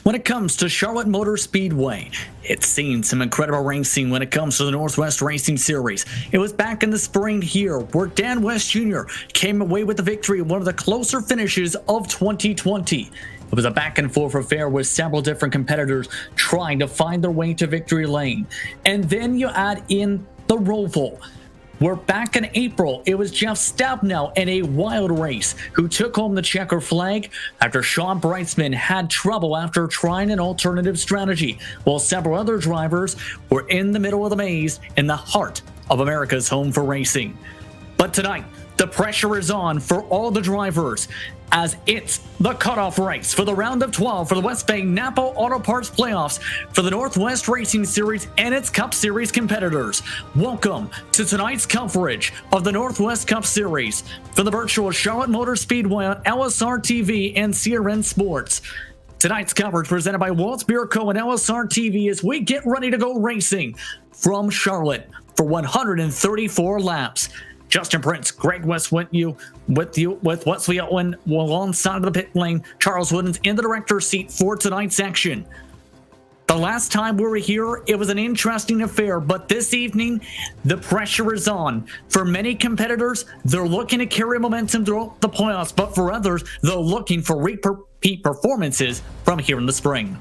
When it comes to Charlotte Motor Speedway, it's seen some incredible racing when it comes to the Northwest Racing Series. It was back in the spring here where Dan West Jr. came away with the victory in one of the closer finishes of 2020. It was a back and forth affair with several different competitors trying to find their way to victory lane. And then you add in the Roval. We're back in April. It was Jeff Stabenow in a wild race who took home the checker flag after Sean Brightsman had trouble after trying an alternative strategy, while several other drivers were in the middle of the maze in the heart of America's home for racing. But tonight, the pressure is on for all the drivers as it's the cutoff race for the round of 12 for the West Bay Napa Auto Parts Playoffs for the Northwest Racing Series and its Cup Series competitors. Welcome to tonight's coverage of the Northwest Cup Series for the virtual Charlotte Motor Speedway on LSR TV and CRN Sports. Tonight's coverage presented by Waltz Beer Co. and LSR TV as we get ready to go racing from Charlotte for 134 laps. Justin Prince, Greg West with Wesley Owen alongside of the pit lane. Charles Woodens in the director's seat for tonight's action. The last time we were here, it was an interesting affair, but this evening, the pressure is on. For many competitors, they're looking to carry momentum throughout the playoffs, but for others, they're looking for repeat performances from here in the spring.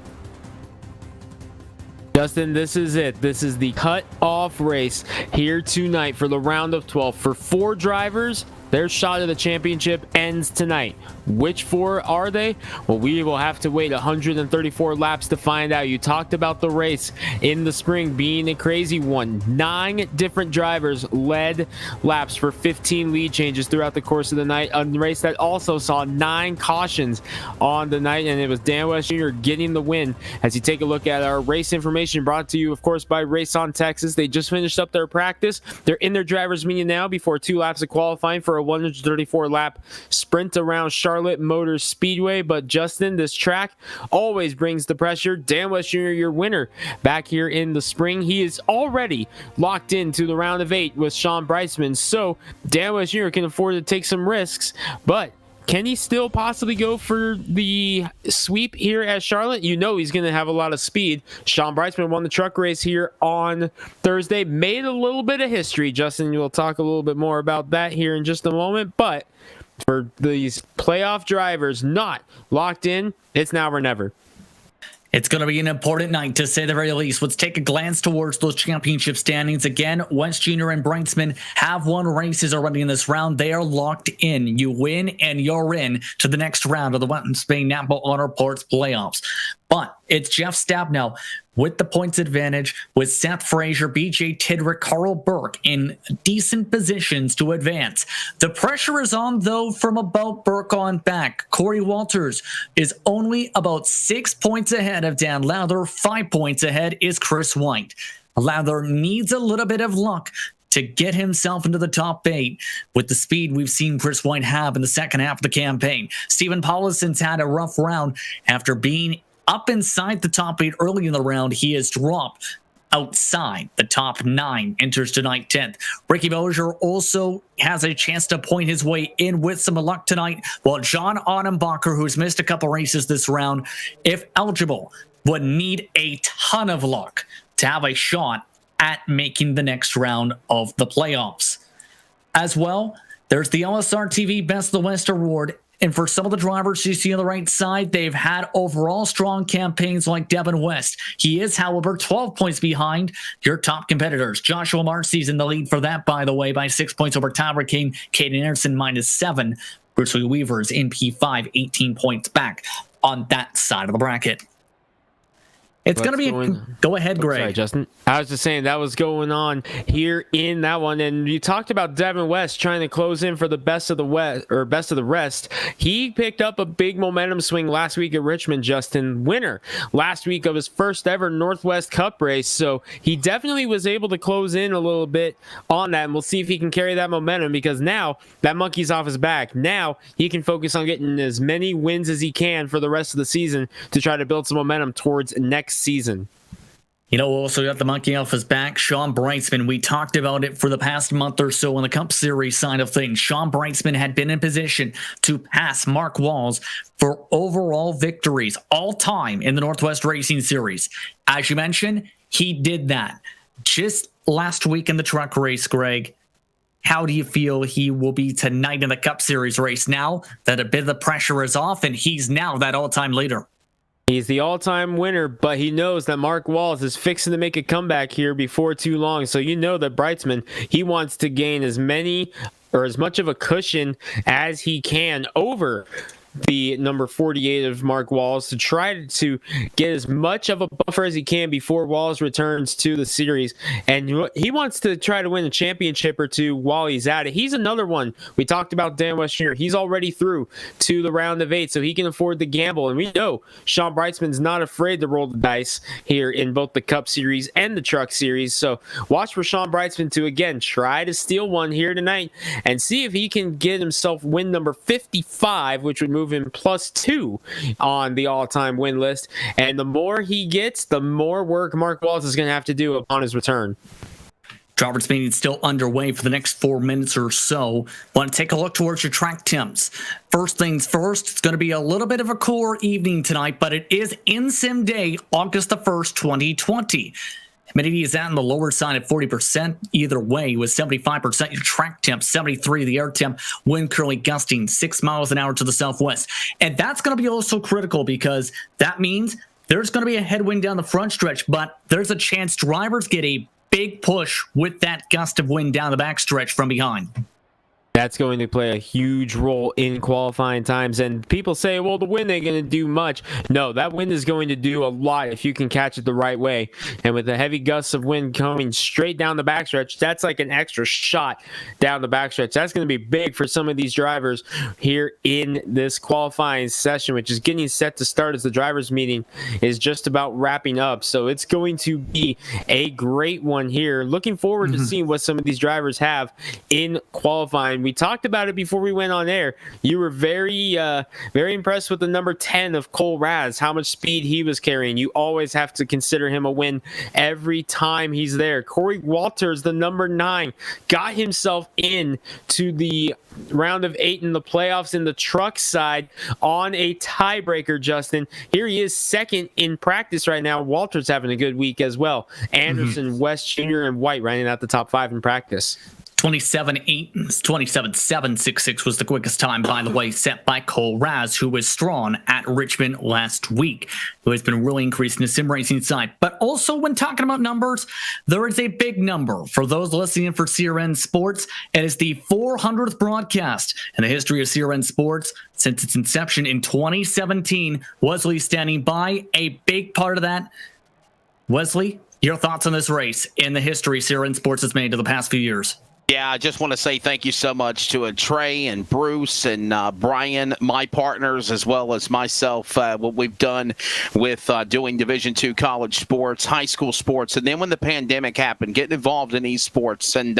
Justin, this is it. This is the cut-off race here tonight for the round of 12. For 4 drivers, their shot at the championship ends tonight. Which 4 are they? Well, we will have to wait 134 laps to find out. You talked about the race in the spring being a crazy one. 9 different drivers led laps for 15 lead changes throughout the course of the night. A race that also saw 9 cautions on the night, and it was Dan West Jr. getting the win. As you take a look at our race information brought to you, of course, by Race on Texas. They just finished up their practice. They're in their driver's meeting now before 2 laps of qualifying for a 134 lap sprint around Charlotte Motor Speedway. But Justin, this track always brings the pressure. Dan West Jr., your winner back here in the spring. He is already locked into the round of 8 with Sean Brightsman. So Dan West Jr. can afford to take some risks, but can he still possibly go for the sweep here at Charlotte? You know he's going to have a lot of speed. Sean Brightsman won the truck race here on Thursday. Made a little bit of history. Justin, we'll talk a little bit more about that here in just a moment. But for these playoff drivers not locked in, it's now or never. It's going to be an important night, to say the very least. Let's take a glance towards those championship standings. Again, West Jr. and Brightsman have won races already in this round. They are locked in. You win, and you're in to the next round of the West Bay Napa Auto Parts Playoffs. But it's Jeff Stabenow with the points advantage, with Seth Frazier, BJ Tidrick, Carl Burke in decent positions to advance. The pressure is on, though, from about Burke on back. Corey Walters is only about 6 points ahead of Dan Lowther. 5 points ahead is Chris White. Lowther needs a little bit of luck to get himself into the top 8 with the speed we've seen Chris White have in the second half of the campaign. Stephen Paulison's had a rough round after being up inside the top 8 early in the round. He has dropped outside the top 9, enters tonight 10th. Ricky Bellinger also has a chance to point his way in with some luck tonight, while John Audenbacher, who's missed a couple races this round, if eligible, would need a ton of luck to have a shot at making the next round of the playoffs. As well, there's the LSR TV Best of the West Award. And for some of the drivers you see on the right side, they've had overall strong campaigns like Devin West. He is, however, 12 points behind your top competitors. Joshua Marcy's in the lead for that, by the way, by 6 points over Tyler King. Caden Anderson -7. Bruce Lee Weaver's in P5, 18 points back on that side of the bracket. It's going to be... Go ahead, Greg. Sorry, Justin. I was just saying that was going on here in that one. And you talked about Devin West trying to close in for the best of the West, or best of the rest. He picked up a big momentum swing last week at Richmond, Justin. Winner last week of his first ever Northwest Cup race. So he definitely was able to close in a little bit on that. And we'll see if he can carry that momentum, because now that monkey's off his back. Now he can focus on getting as many wins as he can for the rest of the season to try to build some momentum towards next season. You know, also got the monkey off his back, Sean Brightsman. We talked about it for the past month or so on the Cup Series side of things. Sean Brightsman had been in position to pass Mark Walls for overall victories all time in the Northwest Racing Series. As you mentioned, he did that just last week in the truck race, Greg. How do you feel he will be tonight in the Cup Series race now that a bit of the pressure is off and he's now that all-time leader? He's the all-time winner, but he knows that Mark Walls is fixing to make a comeback here before too long. So you know that Brightsman, he wants to gain as much of a cushion as he can over the number 48 of Mark Walls to try to get as much of a buffer as he can before Walls returns to the series. And he wants to try to win a championship or two while he's at it. He's another one. We talked about Dan West Jr. He's already through to the round of 8, so he can afford the gamble. And we know Sean Brightsman's not afraid to roll the dice here in both the Cup Series and the Truck Series. So watch for Sean Brightsman to, again, try to steal one here tonight and see if he can get himself win number 55, which would move him +2 on the all-time win list. And the more he gets, the more work Mark Walls is going to have to do upon his return. Drivers meeting still underway for the next 4 minutes or so. Want to take a look towards your track temps. First things first, it's going to be a little bit of a cooler evening tonight, but it is in-sim day, August the 1st, 2020. Humidity is out on the lower side at 40%. Either way, with 75% your track temp, 73 the air temp, wind currently gusting 6 miles an hour to the southwest. And that's going to be also critical because that means there's going to be a headwind down the front stretch, but there's a chance drivers get a big push with that gust of wind down the back stretch from behind. That's going to play a huge role in qualifying times. And people say, well, the wind ain't going to do much. No, that wind is going to do a lot if you can catch it the right way. And with the heavy gusts of wind coming straight down the backstretch, that's like an extra shot down the backstretch. That's going to be big for some of these drivers here in this qualifying session, which is getting set to start as the drivers meeting is just about wrapping up. So it's going to be a great one here. Looking forward to seeing what some of these drivers have in qualifying. We talked about it before we went on air. You were very impressed with the number 10 of Cole Raz, how much speed he was carrying. You always have to consider him a win every time he's there. Corey Walters, the number 9, got himself in to the round of 8 in the playoffs in the truck side on a tiebreaker, Justin. Here he is second in practice right now. Walters having a good week as well. Anderson, West Jr., and White running out the top 5 in practice. 27.8, 27.766 was the quickest time, by the way, set by Cole Raz, who was strong at Richmond last week, who has been really increasing the sim racing side. But also, when talking about numbers, there is a big number for those listening for CRN Sports. It is the 400th broadcast in the history of CRN Sports since its inception in 2017. Wesley standing by, a big part of that. Wesley, your thoughts on this race in the history CRN Sports has made in the past few years? Yeah, I just want to say thank you so much to Trey and Bruce and Brian, my partners, as well as myself, what we've done with doing Division II college sports, high school sports, and then when the pandemic happened, getting involved in esports. And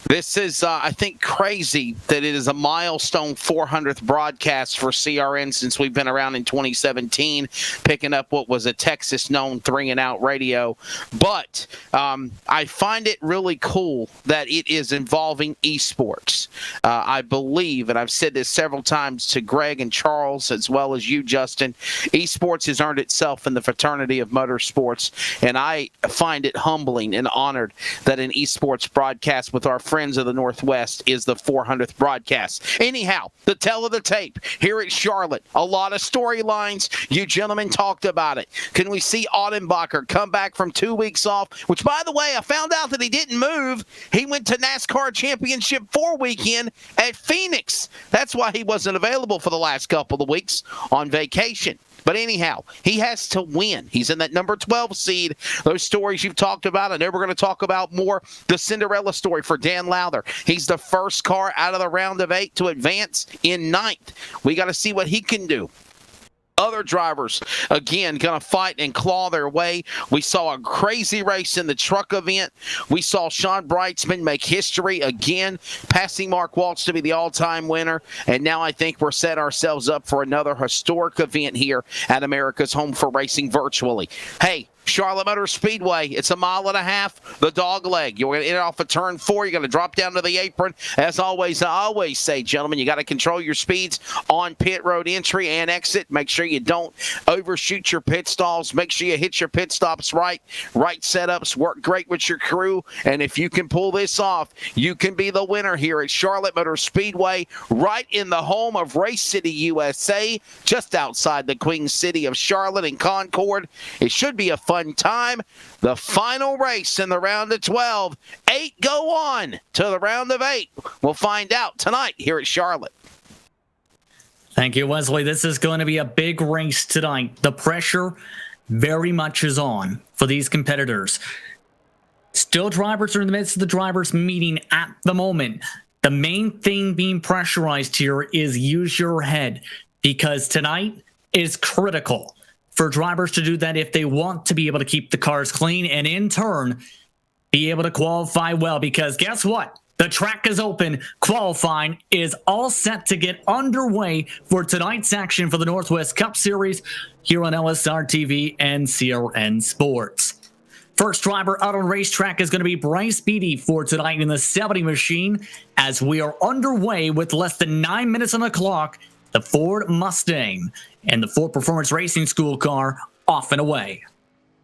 this is, I think, crazy that it is a milestone 400th broadcast for CRN since we've been around in 2017, picking up what was a Texas-known 3-and-out radio. But I find it really cool that it is involving esports. I believe, and I've said this several times to Greg and Charles, as well as you, Justin, esports has earned itself in the fraternity of motorsports, and I find it humbling and honored that an esports broadcast with our friends of the Northwest is the 400th broadcast. Anyhow, the tell of the tape here at Charlotte. A lot of storylines. You gentlemen talked about it. Can we see Audenbacher come back from 2 weeks off? Which, by the way, I found out that he didn't move. He went to NASCAR Championship 4 weekend at Phoenix. That's why he wasn't available for the last couple of weeks on vacation. But anyhow, he has to win. He's in that number 12 seed. Those stories you've talked about, I know we're going to talk about more. The Cinderella story for Dan Lowther. He's the first car out of the round of 8 to advance in 9th. We got to see what he can do. Other drivers, again, going to fight and claw their way. We saw a crazy race in the truck event. We saw Sean Brightsman make history again, passing Mark Waltz to be the all-time winner. And now I think we're set ourselves up for another historic event here at America's Home for Racing virtually. Hey, Charlotte Motor Speedway. It's a mile and a half, the dog leg. You're going to hit it off of turn 4. You're going to drop down to the apron. As always, I always say, gentlemen, you got to control your speeds on pit road entry and exit. Make sure you don't overshoot your pit stalls. Make sure you hit your pit stops right. Right setups. Work great with your crew. And if you can pull this off, you can be the winner here at Charlotte Motor Speedway, right in the home of Race City, USA, just outside the Queen City of Charlotte and Concord. It should be a fun time. The final race in the round of 12. 8 go on to the round of 8. We'll find out tonight here at Charlotte. Thank you, Wesley. This is going to be a big race tonight. The pressure very much is on for these competitors. Still, drivers are in the midst of the drivers' meeting at the moment. The main thing being pressurized here is use your head, because tonight is critical for drivers to do that if they want to be able to keep the cars clean and in turn be able to qualify well, because guess what? The track is open. Qualifying is all set to get underway for tonight's action for the Northwest Cup Series here on LSR TV and CRN Sports. First driver out on racetrack is going to be Bryce Beatty for tonight in the 70 machine, as we are underway with less than 9 minutes on the clock. The Ford Mustang and the Ford Performance Racing School car off and away.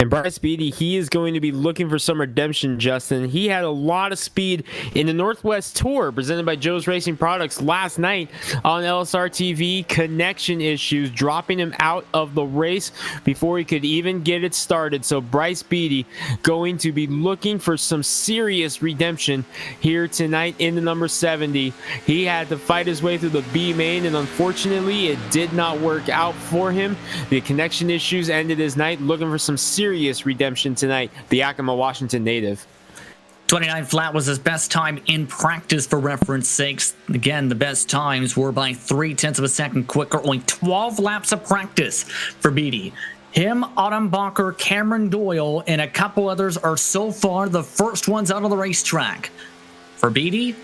And Bryce Beatty, he is going to be looking for some redemption, Justin. He had a lot of speed in the Northwest Tour presented by Joe's Racing Products last night on LSR TV. Connection issues dropping him out of the race before he could even get it started. So Bryce Beatty going to be looking for some serious redemption here tonight in the number 70. He had to fight his way through the B main, and unfortunately it did not work out for him. The connection issues ended his night. Looking for some serious redemption tonight, the Yakima, Washington native. 29 flat was his best time in practice, for reference sakes. Again, the best times were by 0.3 of a second quicker. Only 12 laps of practice for Beatty. Him, Autumn Bacher, Cameron Doyle, and a couple others are so far the first ones out of the racetrack. For Beatty,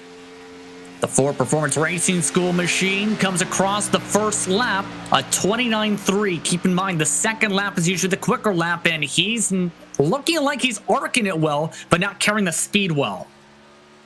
the Ford Performance Racing School machine comes across the first lap, a 29.3. Keep in mind, the second lap is usually the quicker lap, and he's looking like he's arcing it well, but not carrying the speed well.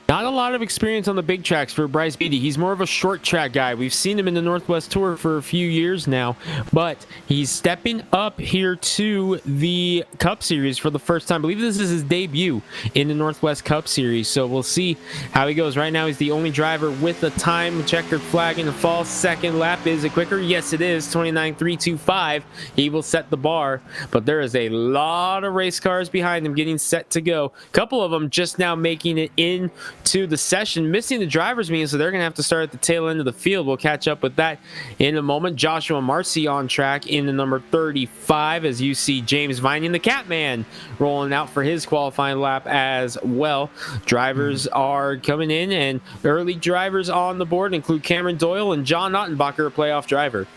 Not a lot of experience on the big tracks for Bryce Beatty. He's more of a short track guy. We've seen him in the Northwest Tour for a few years now, but he's stepping up here to the Cup Series for the first time. I believe this is his debut in the Northwest Cup Series, so we'll see how he goes. Right now, he's the only driver with a time checkered flag in the fall. Second lap, is it quicker? Yes, it is. 29.325. He will set the bar, but there is a lot of race cars behind him getting set to go. A couple of them just now making it in to the session, missing the driver's meeting, so they're going to have to start at the tail end of the field. We'll catch up with that in a moment. Joshua Marcy on track in the number 35, as you see James Vining, the Catman, rolling out for his qualifying lap as well. Drivers are coming in, and early drivers on the board include Cameron Doyle and John Ottenbacher, a playoff driver.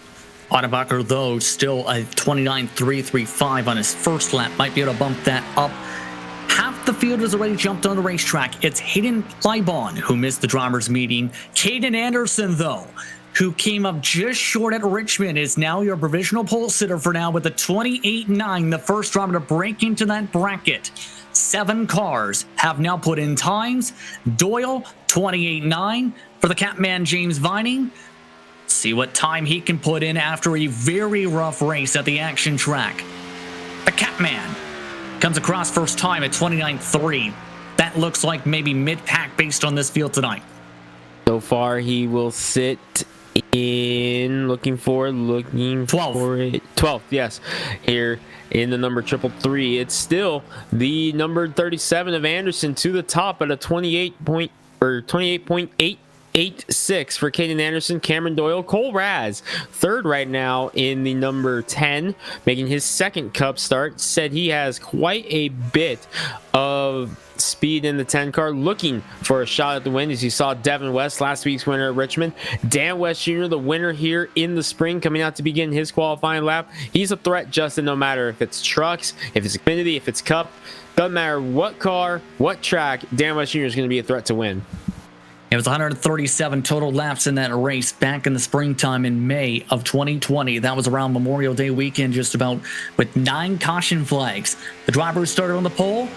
Ottenbacher, though, still a 29.335 on his first lap. Might be able to bump that up. Half the field has already jumped on the racetrack. It's Hayden Plybon who missed the driver's meeting. Caden Anderson, though, who came up just short at Richmond, is now your provisional pole sitter for now with a 28.9, the first driver to break into that bracket. 7 cars have now put in times. Doyle, 28.9 for the Catman James Vining. See what time he can put in after a very rough race at the action track. The Catman comes across first time at 29.3. That looks like maybe mid-pack based on this field tonight. So far, he will sit in looking for 12. 12th, yes. Here in the number 333. It's still the number 37 of Anderson to the top at a 28.886 for Caden Anderson. Cameron Doyle, Cole Raz, third right now in the number 10, making his second Cup start. Said he has quite a bit of speed in the 10 car, looking for a shot at the win, as you saw Devin West, last week's winner at Richmond. Dan West Jr., the winner here in the spring, coming out to begin his qualifying lap. He's a threat, Justin, no matter if it's trucks, if it's Xfinity, if it's Cup. Doesn't matter what car, what track, Dan West Jr. is going to be a threat to win. It was 137 total laps in that race back in the springtime in May of 2020. That was around Memorial Day weekend, just about, with 9 caution flags. The driver who started on the pole,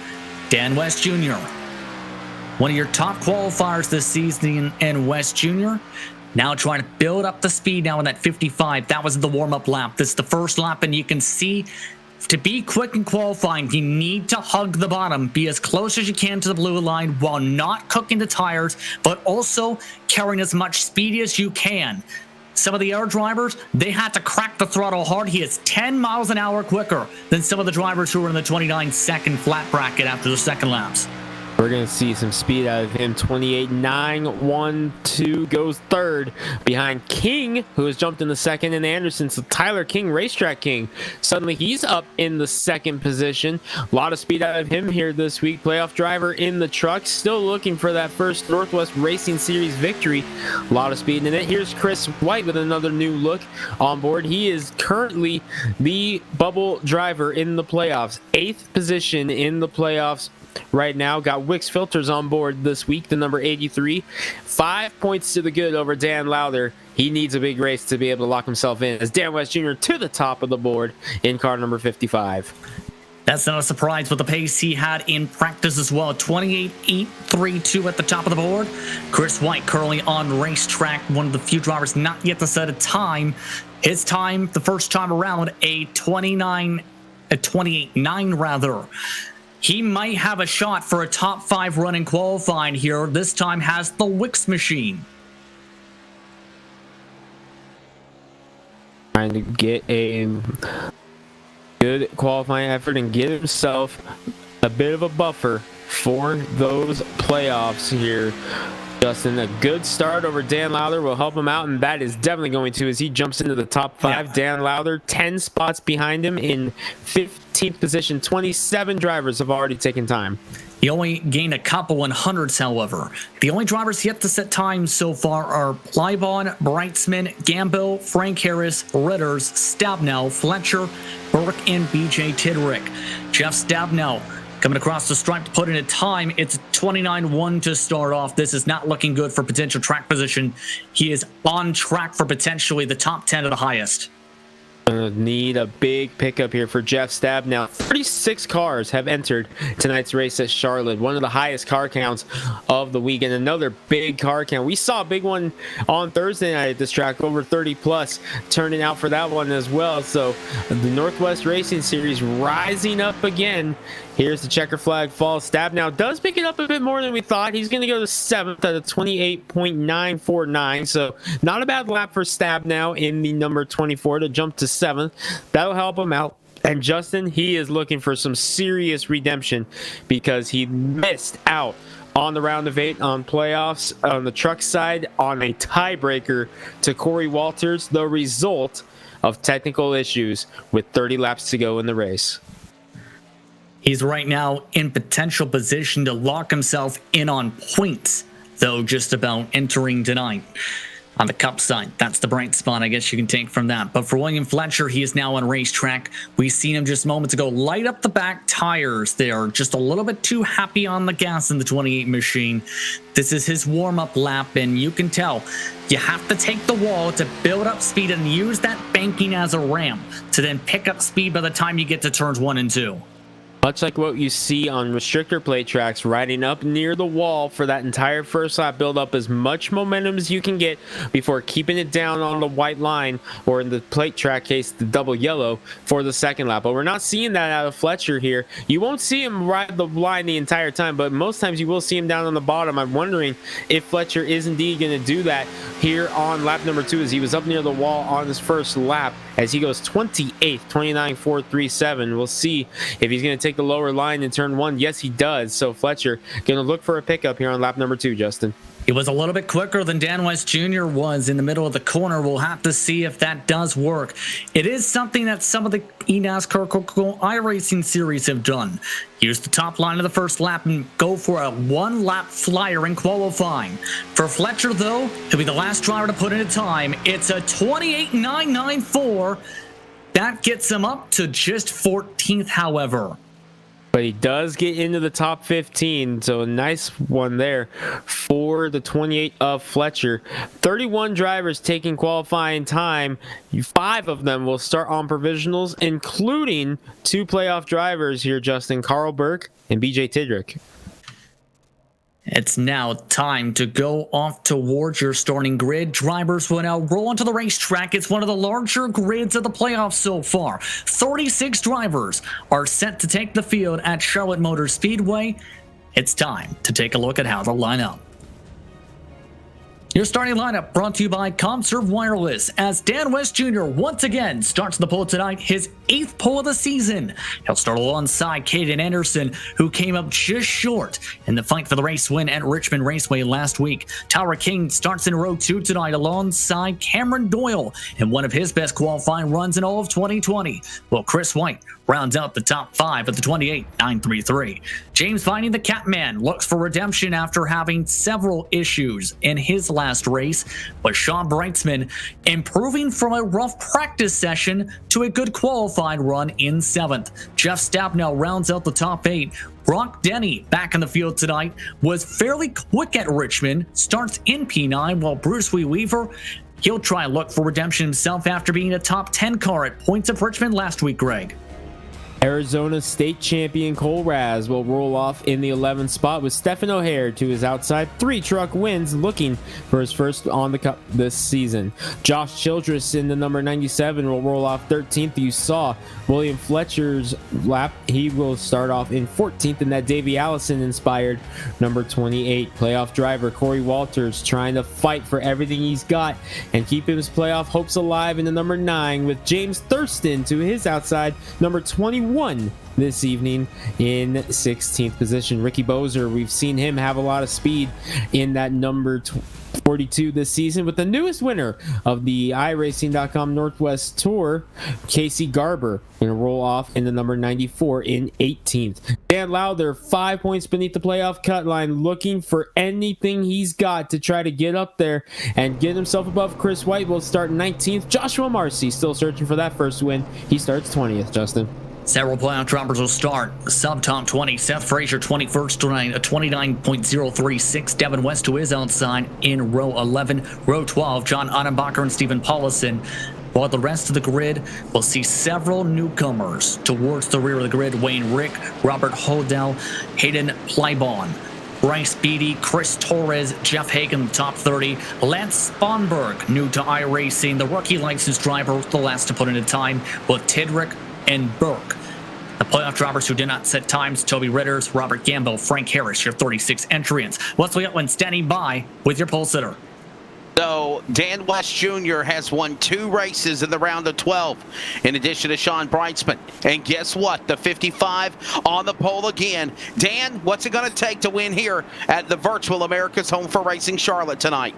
Dan West Jr. One of your top qualifiers this season in West Jr. Now trying to build up the speed now in that 55. That was the warm-up lap. This is the first lap, and you can see to be quick in qualifying, you need to hug the bottom, be as close as you can to the blue line while not cooking the tires, but also carrying as much speed as you can. Some of the air drivers, they had to crack the throttle hard. He is 10 miles an hour quicker than some of the drivers who were in the 29-second flat bracket after the second laps. We're going to see some speed out of him. 28.912 goes third behind King, who has jumped in the second, and Anderson. So Tyler King, Racetrack King, suddenly he's up in the second position. A lot of speed out of him here this week. Playoff driver in the truck, still looking for that first Northwest Racing Series victory. A lot of speed in it. Here's Chris White with another new look on board. He is currently the bubble driver in the playoffs. 8th position in the playoffs right now. Got Wix Filters on board this week, the number 83. 5 points to the good over Dan Lowther. He needs a big race to be able to lock himself in as Dan West Jr. to the top of the board in car number 55. That's not a surprise with the pace he had in practice as well. 28.832 at the top of the board. Chris White currently on racetrack, one of the few drivers not yet to set a time. His time, the first time around, a 28.9 rather. He might have a shot for a top 5 run in qualifying here. This time has the Wix machine. Trying to get a good qualifying effort and get himself a bit of a buffer for those playoffs here. Justin, a good start over Dan Lowther will help him out, and that is definitely going to as he jumps into the top 5. Yeah. Dan Lowther 10 spots behind him in 15th position. 27 drivers have already taken time. He only gained a couple 100s, however. The only drivers yet to set times so far are Plybon, Brightsman, Gamble, Frank Harris, Ritters, Stabnow, Fletcher, Burke, and BJ Tidrick. Jeff Stabnow coming across the stripe to put in a time. It's 29.1 to start off. This is not looking good for potential track position. He is on track for potentially the top 10 of the highest. Need a big pickup here for Jeff Stabnow. 36 cars have entered tonight's race at Charlotte, one of the highest car counts of the weekend. Another big car count. We saw a big one on Thursday night at this track, over 30 plus turning out for that one as well. So the Northwest Racing Series rising up again. Here's the checker flag fall. Stabnow does pick it up a bit more than we thought. He's going to go to 7th at a 28.949. So not a bad lap for Stabnow in the number 24 to jump to 7th. That'll help him out. And Justin, he is looking for some serious redemption because he missed out on the round of 8 on playoffs on the truck side on a tiebreaker to Corey Walters, the result of technical issues with 30 laps to go in the race. He's right now in potential position to lock himself in on points, though, just about entering tonight. On the cup side, that's the bright spot, I guess you can take from that. But for William Fletcher, he is now on racetrack. We've seen him just moments ago light up the back tires. They are just a little bit too happy on the gas in the 28 machine. This is his warm-up lap, and you can tell you have to take the wall to build up speed and use that banking as a ramp to then pick up speed by the time you get to turns 1 and 2. Much like what you see on restrictor plate tracks, riding up near the wall for that entire first lap, build up as much momentum as you can get before keeping it down on the white line, or in the plate track case, the double yellow for the second lap. But we're not seeing that out of Fletcher here. You won't see him ride the line the entire time, but most times you will see him down on the bottom. I'm wondering if Fletcher is indeed going to do that here on lap number 2, as he was up near the wall on his first lap, as he goes 28th, 29.437. We'll see if he's going to take the lower line in turn 1. Yes, he does. So Fletcher going to look for a pickup here on lap number 2, Justin. It was a little bit quicker than Dan West Jr. was in the middle of the corner. We'll have to see if that does work. It is something that some of the eNASCAR Coca-Cola iRacing series have done. Use the top line of the first lap and go for a 1-lap flyer in qualifying. For Fletcher, though, he'll be the last driver to put in a time. It's a 28.994. That gets him up to just 14th, however. but he does get into the top 15, so a nice one there for the 28 of Fletcher. 31 drivers taking qualifying time. 5 of them will start on provisionals, including 2 playoff drivers here, Justin, Carl Burke and BJ Tidrick. It's now time to go off towards your starting grid. Drivers will now roll onto the racetrack. It's one of the larger grids of the playoffs so far. 36 drivers are set to take the field at Charlotte Motor Speedway. It's time to take a look at how they'll line up. Your starting lineup brought to you by ComServe Wireless as Dan West Jr. once again starts the pole tonight, his 8th pole of the season. He'll start alongside Caden Anderson, who came up just short in the fight for the race win at Richmond Raceway last week. Tyler King starts in row 2 tonight alongside Cameron Doyle in one of his best qualifying runs in all of 2020. Well, Chris White rounds out the top 5 at the 28.933. James Viney, the Catman, looks for redemption after having several issues in his last race, but Sean Brightsman improving from a rough practice session to a good qualified run in 7th. Jeff Stabnow rounds out the top 8. Brock Denny, back in the field tonight, was fairly quick at Richmond, starts in P9, while Bruce Wee Weaver, he'll try and look for redemption himself after being a top 10 car at Points of Richmond last week, Greg. Arizona State champion Cole Raz will roll off in the 11th spot with Stephen O'Hare to his outside. 3 truck wins, looking for his first on the cup this season. Josh Childress in the number 97 will roll off 13th. You saw William Fletcher's lap. He will start off in 14th in that Davey Allison inspired number 28. Playoff driver Corey Walters trying to fight for everything he's got and keep his playoff hopes alive in the number 9 with James Thurston to his outside, number 21 this evening in 16th position. Ricky Bozer, we've seen him have a lot of speed in that number 42 this season with the newest winner of the iRacing.com Northwest Tour, Casey Garber, going to roll off in the number 94 in 18th. Dan Lowther, 5 points beneath the playoff cut line, looking for anything he's got to try to get up there and get himself above Chris White. Will start 19th. Joshua Marcy still searching for that first win. He starts 20th, Justin. Several playoff droppers will start. Sub-top 20. Seth Frazier, 21st tonight, a 29.036. Devin West to his outside in row 11. Row 12, John Ottenbacher and Stephen Paulison. While the rest of the grid will see several newcomers towards the rear of the grid. Wayne Rick, Robert Hodel, Hayden Plybon, Bryce Beatty, Chris Torres, Jeff Hagan, top 30. Lance Sponberg, new to iRacing, the rookie licensed driver, the last to put in a time, with Tidrick and Burke. The playoff drivers who did not set times: Toby Ritters, Robert Gamble, Frank Harris, your 36 entrants. Wesley Utland standing by with your pole sitter. So Dan West Jr. has won 2 races in the round of 12, in addition to Sean Brightsman. And guess what? The 55 on the pole again. Dan, what's it going to take to win here at the virtual America's Home for Racing Charlotte tonight?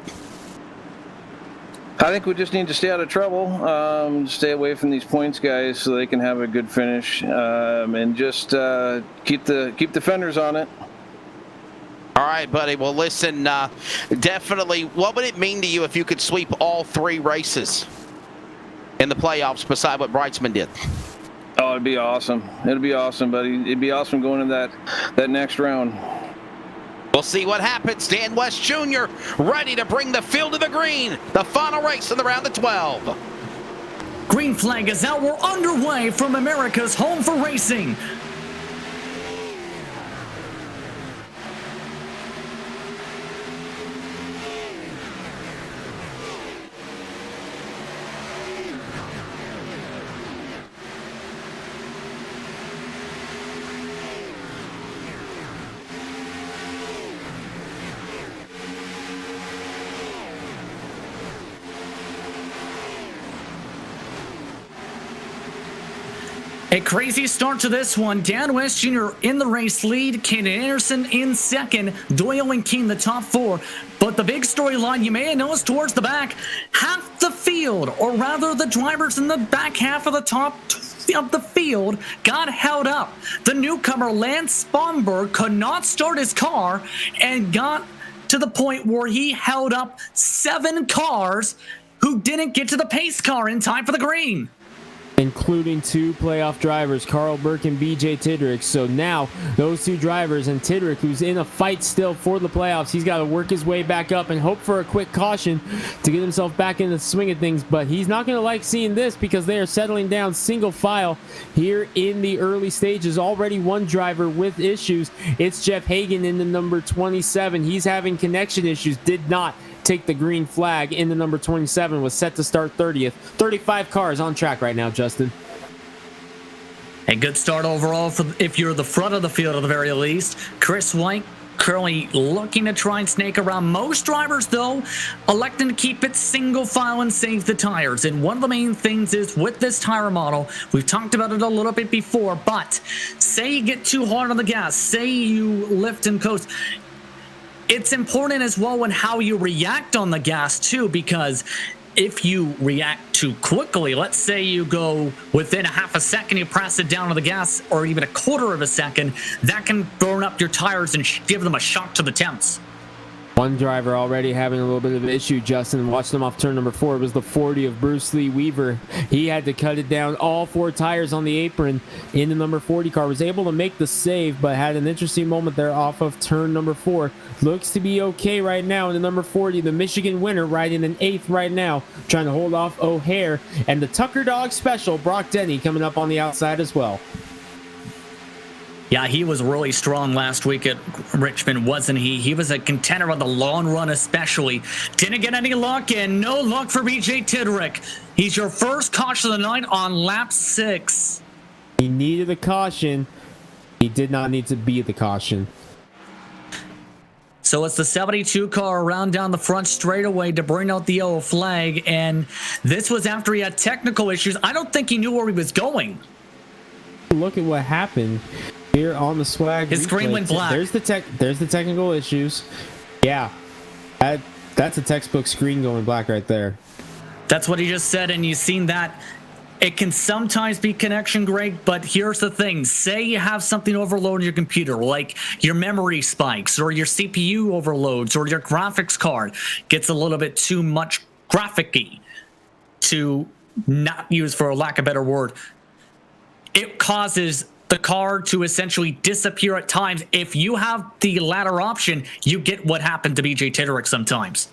I think we just need to stay out of trouble, stay away from these points guys so they can have a good finish, and just keep the fenders on it. All right, buddy. Well, listen, definitely, what would it mean to you if you could sweep all 3 races in the playoffs beside what Brightsman did? Oh, it'd be awesome. It'd be awesome, buddy. It'd be awesome going to that next round. We'll see what happens. Dan West Jr. ready to bring the field to the green. The final race in the round of 12. Green flag is out. We're underway from America's Home for Racing. A crazy start to this one. Dan West Jr. in the race lead. Caden Anderson in second. Doyle and King the top 4. But the big storyline you may have noticed towards the back, half the field, or rather the drivers in the back half of the top of the field, got held up. The newcomer Lance Sponberg could not start his car and got to the point where he held up 7 cars who didn't get to the pace car in time for the green. including 2 playoff drivers, Carl Burke and BJ Tidrick. So now those 2 drivers and Tidrick, who's in a fight still for the playoffs, he's got to work his way back up and hope for a quick caution to get himself back in the swing of things. But he's not going to like seeing this because they are settling down single file here in the early stages. Already one driver with issues. It's Jeff Hagan in the number 27. He's having connection issues. Did not take the green flag in the number 27, was set to start 30th. 35 cars on track right now, Justin. A good start overall for if you're the front of the field at the very least. Chris White currently looking to try and snake around. Most drivers, though, electing to keep it single file and save the tires. And one of the main things is with this tire model, we've talked about it a little bit before, but say you get too hard on the gas, say you lift and coast, it's important as well in how you react on the gas too, because if you react too quickly, let's say you go within a half a second, you press it down to the gas, or even a quarter of a second, that can burn up your tires and give them a shock to the temps. One driver already having a little bit of an issue, Justin. Watched them off turn number 4. It was the 40 of Bruce Lee Weaver. He had to cut it down. All 4 tires on the apron in the number 40 car. Was able to make the save, but had an interesting moment there off of turn number 4. Looks to be okay right now in the number 40. The Michigan winner riding in 8th right now, trying to hold off O'Hare. And the Tucker Dog Special, Brock Denny, coming up on the outside as well. Yeah, he was really strong last week at Richmond, wasn't he? He was a contender on the long run especially. Didn't get any luck, and no luck for BJ Tidrick. He's your first caution of the night on lap 6. He needed a caution. He did not need to be the caution. So it's the 72 car around down the front straightaway to bring out the yellow flag, and this was after he had technical issues. I don't think he knew where he was going. Look at what happened here on the swag. His screen went black. There's the technical issues. Yeah, that's a textbook screen going black right there. That's what he just said, and you've seen that. It can sometimes be connection, Greg, but here's the thing. Say you have something overload in your computer, like your memory spikes or your CPU overloads or your graphics card gets a little bit too much graphic-y, to not use for a lack of a better word. It causes the car to essentially disappear at times. If you have the latter option, you get what happened to BJ Tidrick sometimes.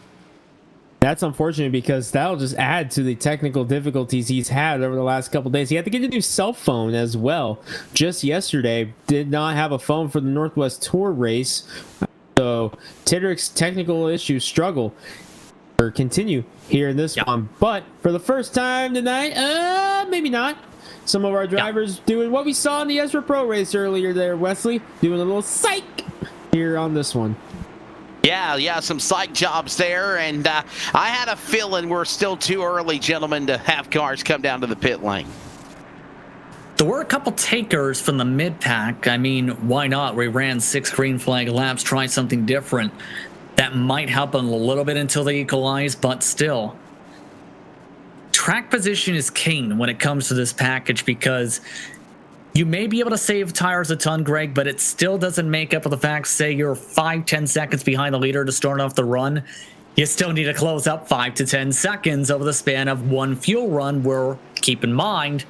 That's unfortunate because that'll just add to the technical difficulties he's had over the last couple days. He had to get a new cell phone as well. Just yesterday, did not have a phone for the Northwest Tour race. So Tidrick's technical issues struggle or continue here in this one. But for the first time tonight, maybe not. Some of our drivers doing what we saw in the Ezra Pro race earlier there, Wesley, doing a little psych here on this one. Yeah, some psych jobs there, and I had a feeling we're still too early, gentlemen, to have cars come down to the pit lane. There were a couple takers from the mid-pack. I mean, why not? We ran 6 green flag laps, try something different. That might help them a little bit until they equalize, but still. Track position is king when it comes to this package because you may be able to save tires a ton, Greg, but it still doesn't make up for the fact, say you're 5-10 seconds behind the leader to start off the run. You still need to close up 5 to 10 seconds over the span of one fuel run where, keep in mind,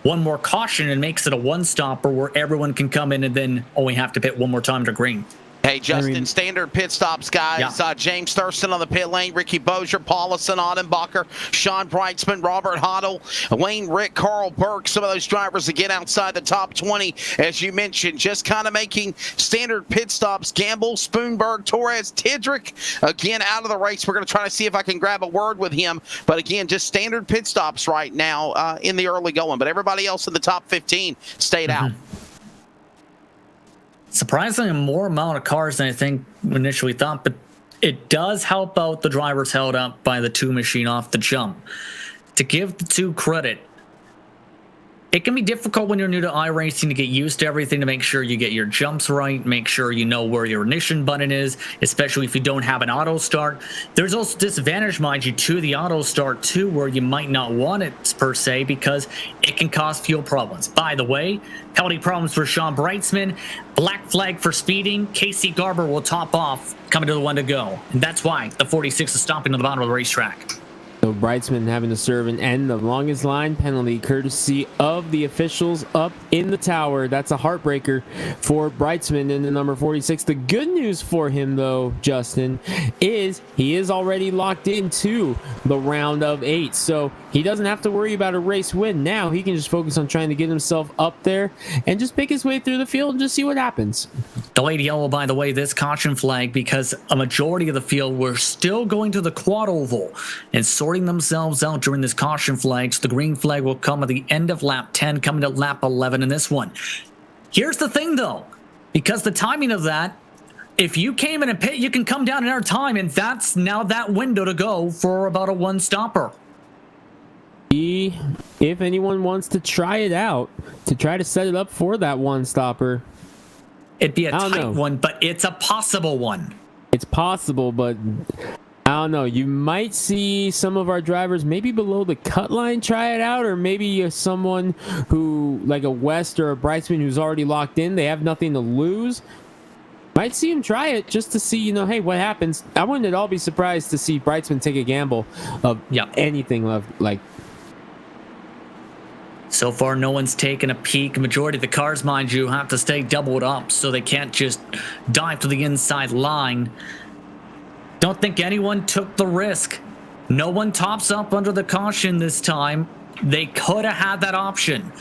one more caution and makes it a one-stopper where everyone can come in and then only have to pit one more time to green. Hey, Justin, standard pit stops, guys. Yeah. James Thurston on the pit lane, Ricky Bozier, Paulison, Ottenbacher, Sean Breitzman, Robert Hoddle, Wayne Rick, Carl Burke, some of those drivers again outside the top 20, as you mentioned, just kind of making standard pit stops. Gamble, Spoonberg, Torres, Tidrick, again out of the race. We're going to try to see if I can grab a word with him. But again, just standard pit stops right now in the early going. But everybody else in the top 15 stayed out. Surprisingly, more amount of cars than I think initially thought, but it does help out the drivers held up by the 2 machine off the jump. To give the 2 credit, it can be difficult when you're new to iRacing to get used to everything, to make sure you get your jumps right, make sure you know where your ignition button is, especially if you don't have an auto start. There's also disadvantage, mind you, to the auto start too, where you might not want it per se because it can cause fuel problems. By the way, penalty problems for Sean Breitzman, black flag for speeding. Casey Garber will top off coming to the one to go. And that's why the 46 is stopping to the bottom of the racetrack. So Brightsman having to serve and end the longest line penalty courtesy of the officials up in the tower. That's a heartbreaker for Brightsman in the number 46. The good news for him, though, Justin, is he is already locked into the round of 8. So he doesn't have to worry about a race win. Now he can just focus on trying to get himself up there and just pick his way through the field and just see what happens. Delayed yellow, by the way, this caution flag, because a majority of the field were still going to the quad oval and sorting themselves out during this caution flag. So the green flag will come at the end of lap 10, coming to lap 11 in this one. Here's the thing, though, because the timing of that, if you came in a pit, you can come down in our time, and that's now that window to go for about a one-stopper. If anyone wants to try it out, to try to set it up for that one-stopper, it'd be a tight one, but it's a possible one. It's possible, but I don't know. You might see some of our drivers maybe below the cut line try it out, or maybe someone who, like a West or a Brightsman who's already locked in, they have nothing to lose. Might see him try it just to see, hey, what happens. I wouldn't at all be surprised to see Brightsman take a gamble of anything like. So far, no one's taken a peek. Majority of the cars, mind you, have to stay doubled up, so they can't just dive to the inside line. Don't think anyone took the risk. No one tops up under the caution this time. They could have had that option.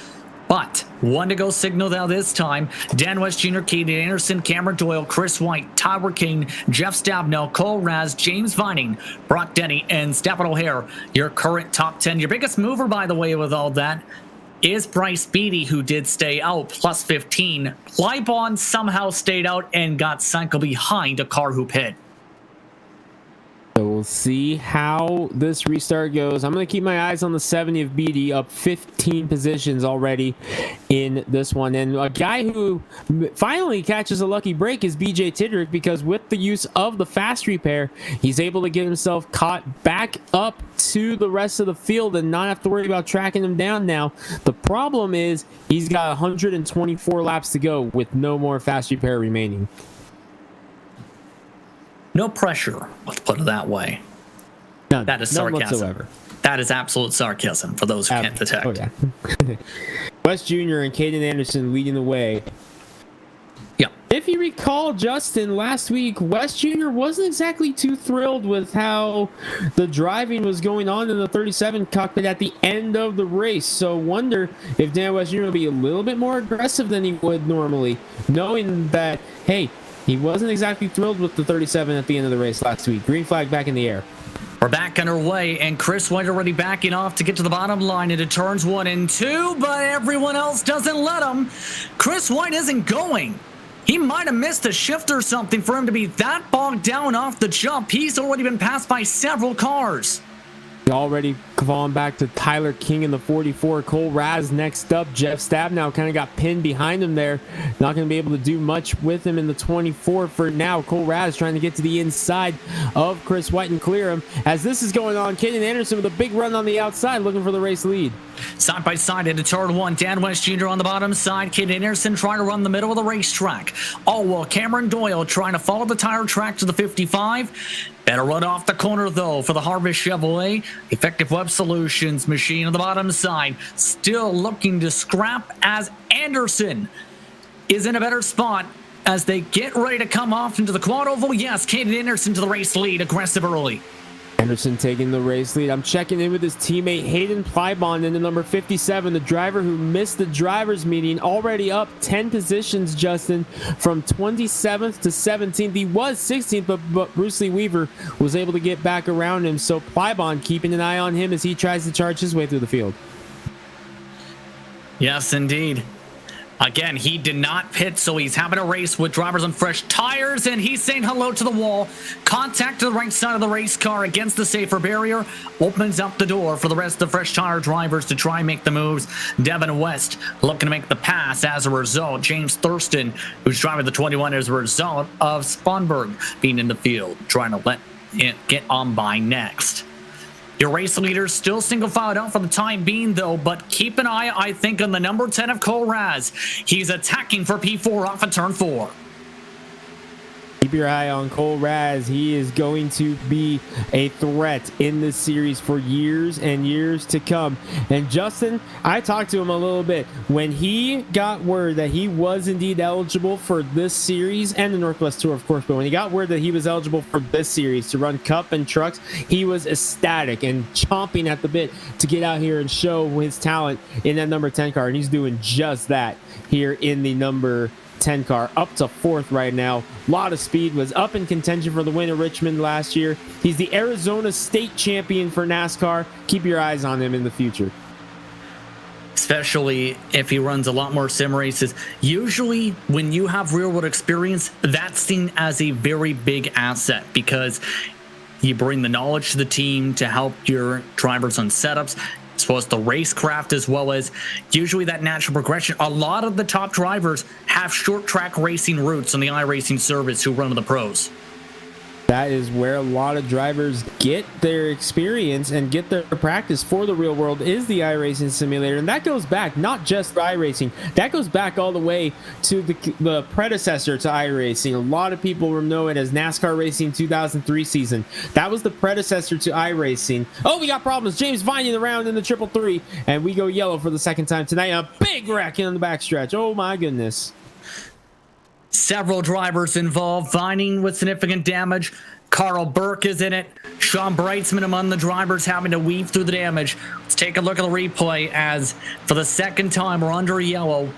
But one to go signal now this time. Dan West Jr., Kaden Anderson, Cameron Doyle, Chris White, Tyler King, Jeff Stabnow, Cole Raz, James Vining, Brock Denny, and Stephen O'Hare, your current top 10. Your biggest mover, by the way, with all that, is Bryce Beatty, who did stay out, plus 15. Plybon somehow stayed out and got cycled behind a car who hit. So we'll see how this restart goes. I'm going to keep my eyes on the 70 of BD, up 15 positions already in this one. And a guy who finally catches a lucky break is BJ Tidrick, because with the use of the fast repair, he's able to get himself caught back up to the rest of the field and not have to worry about tracking him down now. The problem is he's got 124 laps to go with no more fast repair remaining. No pressure, let's put it that way. None, that is sarcasm. Whatsoever. That is absolute sarcasm for those who can't detect. Oh, yeah. West Jr. and Kaden Anderson leading the way. Yeah. If you recall, Justin, last week, West Jr. wasn't exactly too thrilled with how the driving was going on in the 37 cockpit at the end of the race. So wonder if Dan West Jr. will be a little bit more aggressive than he would normally, knowing that, hey, he wasn't exactly thrilled with the 37 at the end of the race last week. Green flag back in the air. We're back underway, and Chris White already backing off to get to the bottom line into turns 1 and 2, but everyone else doesn't let him. Chris White isn't going. He might have missed a shift or something for him to be that bogged down off the jump. He's already been passed by several cars. Already falling back to Tyler King in the 44. Cole Raz next up. Jeff Stabnow kind of got pinned behind him there. Not going to be able to do much with him in the 24 for now. Cole Raz trying to get to the inside of Chris White and clear him. As this is going on, Kaden Anderson with a big run on the outside looking for the race lead. Side by side into turn 1. Dan West Jr. on the bottom side. Kaden Anderson trying to run the middle of the racetrack. All while Cameron Doyle trying to follow the tire track to the 55. Better run off the corner, though, for the Harvest Chevrolet. Effective Web Solutions machine on the bottom side. Still looking to scrap as Anderson is in a better spot as they get ready to come off into the quad oval. Yes, Kaden Anderson to the race lead. Aggressive early. Anderson taking the race lead. I'm checking in with his teammate Hayden Plybon in the number 57, the driver who missed the drivers meeting, already up 10 positions, Justin, from 27th to 17th. He was 16th, but Bruce Lee Weaver was able to get back around him. So Plybon keeping an eye on him as he tries to charge his way through the field. Yes, indeed. Again, he did not pit, so he's having a race with drivers on fresh tires, and he's saying hello to the wall. Contact to the right side of the race car against the safer barrier opens up the door for the rest of the fresh tire drivers to try and make the moves. Devin West looking to make the pass as a result. James Thurston, who's driving the 21 as a result of Sponberg being in the field, trying to let it get on by next. Your race leader still single filed out for the time being, though, but keep an eye, I think, on the number 10 of Cole Raz. He's attacking for P4 off of turn 4. Keep your eye on Cole Raz. He is going to be a threat in this series for years and years to come. And Justin, I talked to him a little bit. When he got word that he was indeed eligible for this series and the Northwest Tour, of course, but when he got word that he was eligible for this series to run Cup and Trucks, he was ecstatic and chomping at the bit to get out here and show his talent in that number 10 car. And he's doing just that here in the number 10 car, up to 4th right now. A lot of speed, was up in contention for the win at Richmond last year. He's the Arizona State champion for NASCAR. Keep your eyes on him in the future, especially if he runs a lot more sim races. Usually when you have real world experience, that's seen as a very big asset because you bring the knowledge to the team to help your drivers on setups, as well as the racecraft, as well as usually that natural progression. A lot of the top drivers have short track racing roots on the iRacing service who run with the pros. That is where a lot of drivers get their experience and get their practice for the real world, is the iRacing simulator. And that goes back not just for iRacing, that goes back all the way to the predecessor to iRacing. A lot of people will know it as NASCAR Racing 2003 season. That was the predecessor to iRacing. Oh, we got problems. James Vining around in the 333, and we go yellow for the second time tonight. A big wreck in the backstretch. Oh my goodness. Several drivers involved, Vining with significant damage. Carl Burke is in it. Sean Brightsman among the drivers having to weave through the damage. Let's take a look at the replay as for the second time we're under yellow.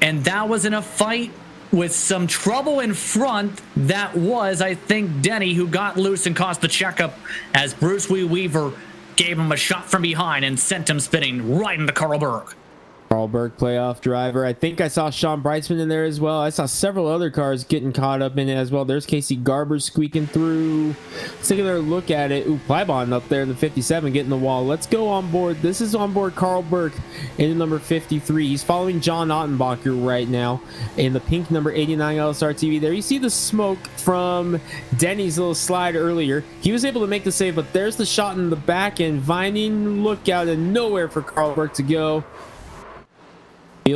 And that was in a fight with some trouble in front. That was, I think, Denny, who got loose and caused the checkup as Bruce Wee Weaver gave him a shot from behind and sent him spinning right into Carl Burke. Carl Burke, playoff driver. I think I saw Sean Brightsman in there as well. I saw several other cars getting caught up in it as well. There's Casey Garber squeaking through. Let's take another look at it. Ooh, Plybon up there in the 57 getting the wall. Let's go on board. This is on board Carl Burke in the number 53. He's following John Ottenbacher right now in the pink number 89 LSR TV. There you see the smoke from Denny's little slide earlier. He was able to make the save, but there's the shot in the back, and Vining look out and nowhere for Carl Burke to go.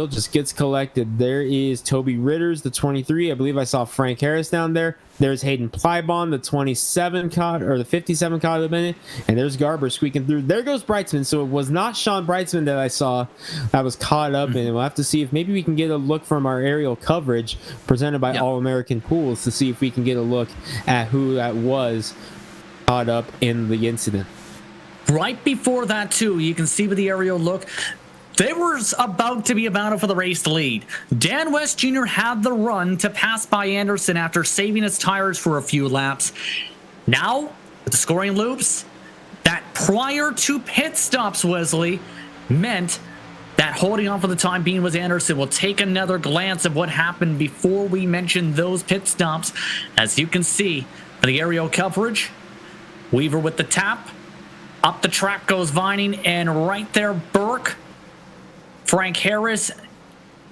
Just gets collected. There is Toby Ritters, the 23. I believe I saw Frank Harris down there. There's Hayden Plybon, the 27 caught, or the 57 caught a minute. And there's Garber squeaking through. There goes Brightsman. So it was not Sean Brightsman that I saw that was caught up in. We'll have to see if maybe we can get a look from our aerial coverage presented by All American Pools to see if we can get a look at who that was caught up in the incident. Right before that, too, you can see with the aerial look, there was about to be a battle for the race lead. Dan West Jr. had the run to pass by Anderson after saving his tires for a few laps. Now, with the scoring loops, that prior to pit stops, Wesley, meant that holding on for the time being was Anderson. We'll take another glance at what happened before we mention those pit stops. As you can see, for the aerial coverage, Weaver with the tap. Up the track goes Vining, and right there, Burke, Frank Harris,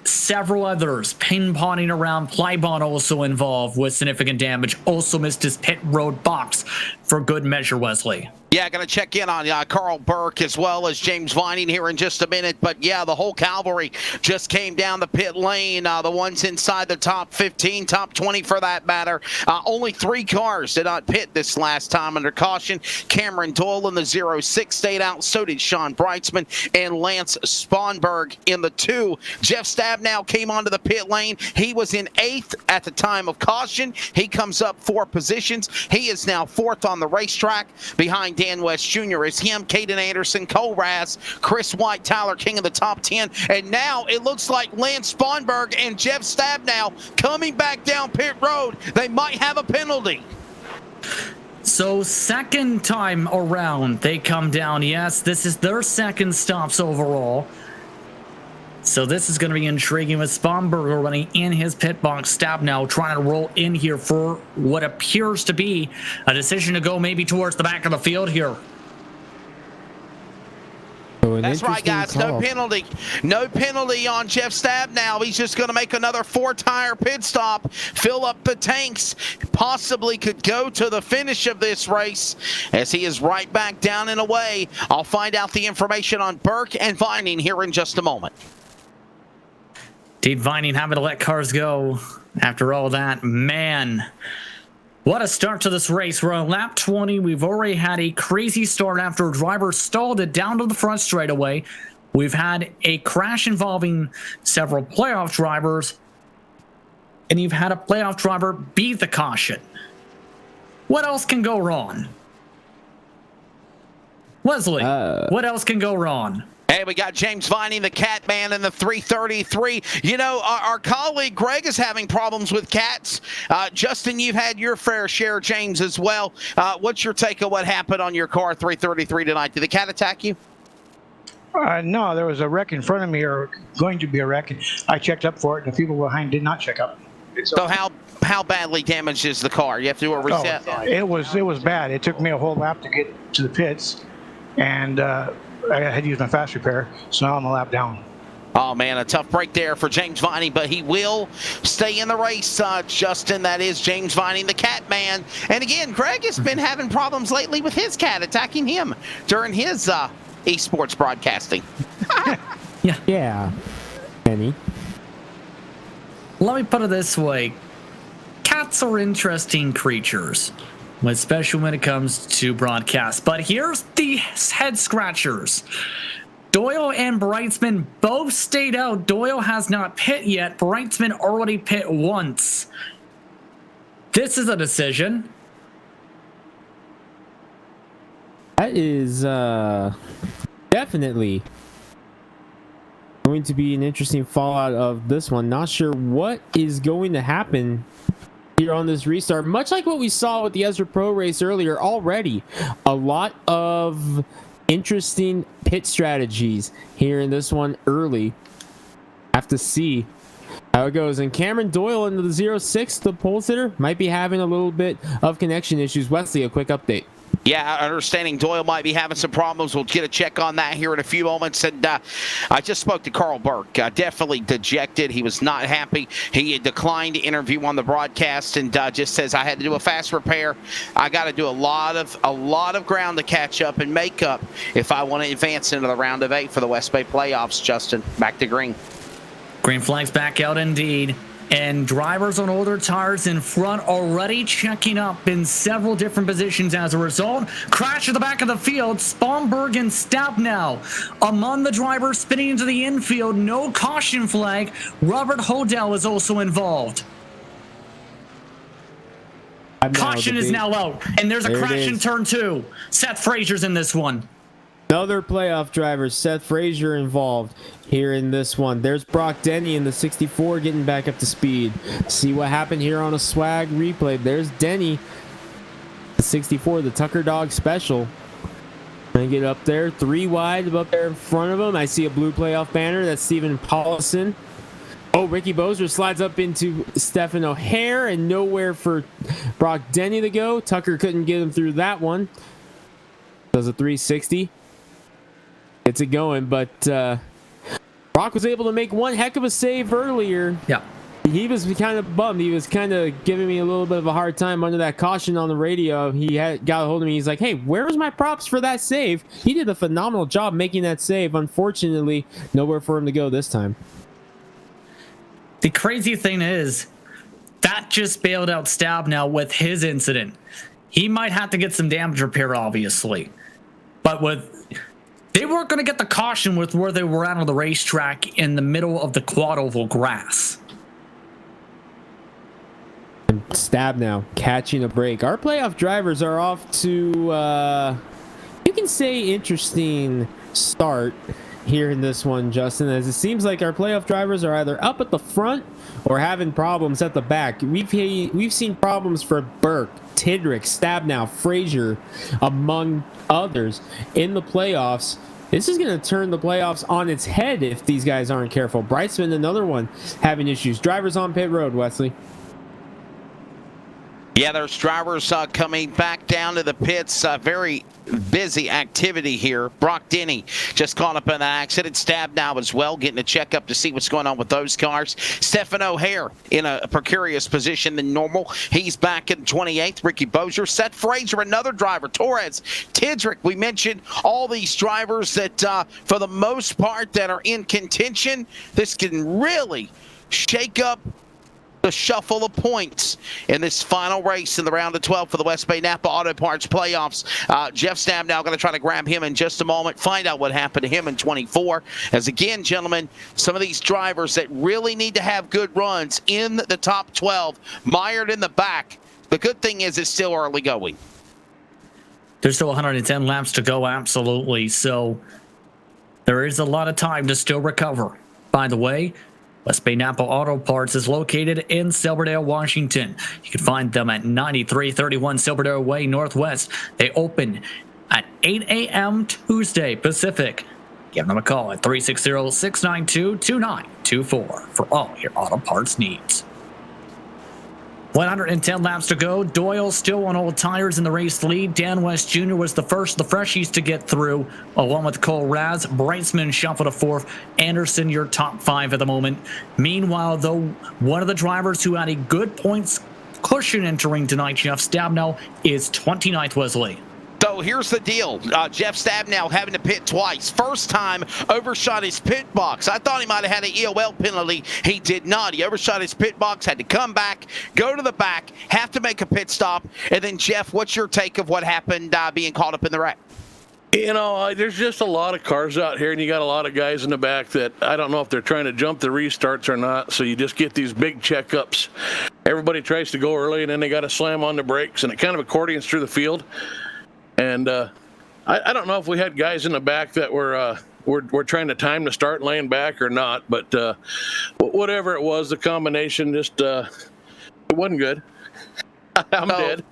several others ping-ponging around. Plybon also involved with significant damage. Also missed his pit road box for good measure, Wesley. Yeah, going to check in on Carl Burke as well as James Vining here in just a minute. But, yeah, the whole cavalry just came down the pit lane. The ones inside the top 15, top 20 for that matter. Only 3 cars did not pit this last time under caution. Cameron Doyle in the 06 stayed out. So did Sean Brightsman and Lance Sponberg in the 2. Jeff Stabnow came onto the pit lane. He was in 8th at the time of caution. He comes up 4 positions. He is now 4th on the racetrack behind Dan West Jr. is him, Caden Anderson, Cole Raz, Chris White, Tyler King in the top 10. And now it looks like Lance Sponberg and Jeff Stabnow coming back down pit road. They might have a penalty. So second time around, they come down. Yes, this is their second stops overall. So this is going to be intriguing with Sponberger running in his pit box. Stabnow trying to roll in here for what appears to be a decision to go maybe towards the back of the field here. That's right, guys. No penalty. No penalty on Jeff Stabnow. He's just going to make another 4-tire pit stop, fill up the tanks, possibly could go to the finish of this race as he is right back down and away. I'll find out the information on Burke and Vining here in just a moment. Dave Vining having to let cars go after all that. Man, what a start to this race. We're on lap 20. We've already had a crazy start after a driver stalled it down to the front straightaway. We've had a crash involving several playoff drivers, and you've had a playoff driver beat the caution. What else can go wrong? Leslie, what else can go wrong? Hey, we got James Vining, the Cat Man, in the 333. You know, our colleague Greg is having problems with cats. Justin, you've had your fair share, James, as well. What's your take of what happened on your car 333 tonight? Did the cat attack you? No, there was a wreck in front of me, or going to be a wreck. I checked up for it, and the people behind did not check up. So how badly damaged is the car? You have to do a reset? It was bad. It took me a whole lap to get to the pits, and I had to use my fast repair, so now I'm a lap down. Oh, man, a tough break there for James Vining, but he will stay in the race, Justin. That is James Vining, the Cat Man. And again, Greg has been having problems lately with his cat attacking him during his esports broadcasting. Yeah. Penny. Let me put it this way. Cats are interesting creatures, especially when it comes to broadcast. But here's the head scratchers. Doyle and Brightsman both stayed out. Doyle has not pit yet. Brightsman already pit once. This is a decision. That is definitely going to be an interesting fallout of this one. Not sure what is going to happen here on this restart. Much like what we saw with the Ezra Pro race earlier, already a lot of interesting pit strategies here in this one early. Have to see how it goes. And Cameron Doyle into the 06, the pole sitter, might be having a little bit of connection issues. Wesley, a quick update. Yeah, understanding Doyle might be having some problems. We'll get a check on that here in a few moments. And I just spoke to Carl Burke. Definitely dejected. He was not happy. He had declined to interview on the broadcast and just says, I had to do a fast repair. I got to do a lot of ground to catch up and make up if I want to advance into the round of 8 for the West Bay playoffs. Justin, back to green. Green flag's back out indeed. And drivers on older tires in front already checking up in several different positions as a result. Crash at the back of the field. Spomberg and Stabnow among the drivers spinning into the infield. No caution flag. Robert Hodel is also involved. Caution is now out. And there's a crash in turn 2. Seth Frazier's in this one. Another playoff driver, Seth Frazier, involved here in this one. There's Brock Denny in the 64 getting back up to speed. See what happened here on a swag replay. There's Denny, the 64, the Tucker Dog Special. Trying to get up there, 3 wide up there in front of him. I see a blue playoff banner. That's Stephen Paulison. Oh, Ricky Boser slides up into Stephen O'Hare, and nowhere for Brock Denny to go. Tucker couldn't get him through that one. Does a 360. Gets it going, but Brock was able to make one heck of a save earlier. Yeah. He was kind of bummed. He was kind of giving me a little bit of a hard time under that caution on the radio. He had got a hold of me. He's like, hey, where was my props for that save? He did a phenomenal job making that save. Unfortunately, nowhere for him to go this time. The crazy thing is, that just bailed out Stabnow with his incident. He might have to get some damage repair, obviously. But they weren't going to get the caution with where they were at on the racetrack in the middle of the quad oval grass. And Stabnow catching a break. Our playoff drivers are off to, you can say, interesting start here in this one, Justin, as it seems like our playoff drivers are either up at the front or having problems at the back. We've seen problems for Burke, Tidrick, Stabnow, Frazier, among others in the playoffs. This is going to turn the playoffs on its head if these guys aren't careful. Brightsman, another one, having issues. Drivers on pit road, Wesley. Yeah, there's drivers coming back down to the pits. Very busy activity here. Brock Denny just caught up in an accident. Stabnow as well, getting a checkup to see what's going on with those cars. Stephen O'Hare in a precarious position than normal. He's back in 28th. Ricky Boser. Seth Frazier, another driver. Torres, Tidrick. We mentioned all these drivers that, for the most part, that are in contention. This can really shake up the shuffle of points in this final race in the round of 12 for the West Bay Napa Auto Parts playoffs. Jeff Stabnow going to try to grab him in just a moment, find out what happened to him in 24. As again, gentlemen, some of these drivers that really need to have good runs in the top 12, mired in the back. The good thing is it's still early going. There's still 110 laps to go, absolutely. So there is a lot of time to still recover. By the way, West Bay Napa Auto Parts is located in Silverdale, Washington. You can find them at 9331 Silverdale Way Northwest. They open at 8 a.m. Tuesday Pacific. Give them a call at 360-692-2924 for all your auto parts needs. 110 laps to go. Doyle still on old tires in the race lead. Dan West Jr. was the first of the freshies to get through, along with Cole Raz. Brightsman shuffled to fourth. Anderson, your top five at the moment. Meanwhile, though, one of the drivers who had a good points cushion entering tonight, Jeff Stabnow, is 29th, Wesley. So here's the deal. Jeff Stabnow having to pit twice. First time, overshot his pit box. I thought he might have had an EOL penalty. He did not. He overshot his pit box, had to come back, go to the back, have to make a pit stop. And then, Jeff, what's your take of what happened being caught up in the wreck? You know, there's just a lot of cars out here, and you got a lot of guys in the back that I don't know if they're trying to jump the restarts or not, so you just get these big checkups. Everybody tries to go early, and then they got to slam on the brakes, and it kind of accordions through the field. And I don't know if we had guys in the back that were trying to time the start lane back or not, but whatever it was, the combination just it wasn't good. I'm dead.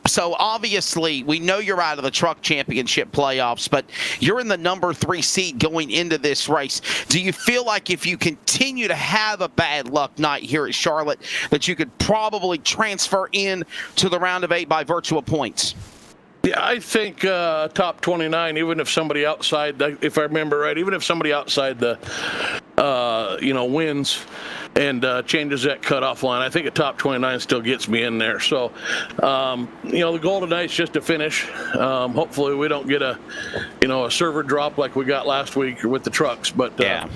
So obviously, we know you're out of the truck championship playoffs, but you're in the number 3 seed going into this race. Do you feel like if you continue to have a bad luck night here at Charlotte, that you could probably transfer in to the round of 8 by virtue of points? Yeah, I think top 29, even if somebody outside, if I remember right, even if somebody outside the, wins and changes that cutoff line, I think a top 29 still gets me in there. So, the goal tonight's just to finish. Hopefully we don't get a server drop like we got last week with the trucks. But I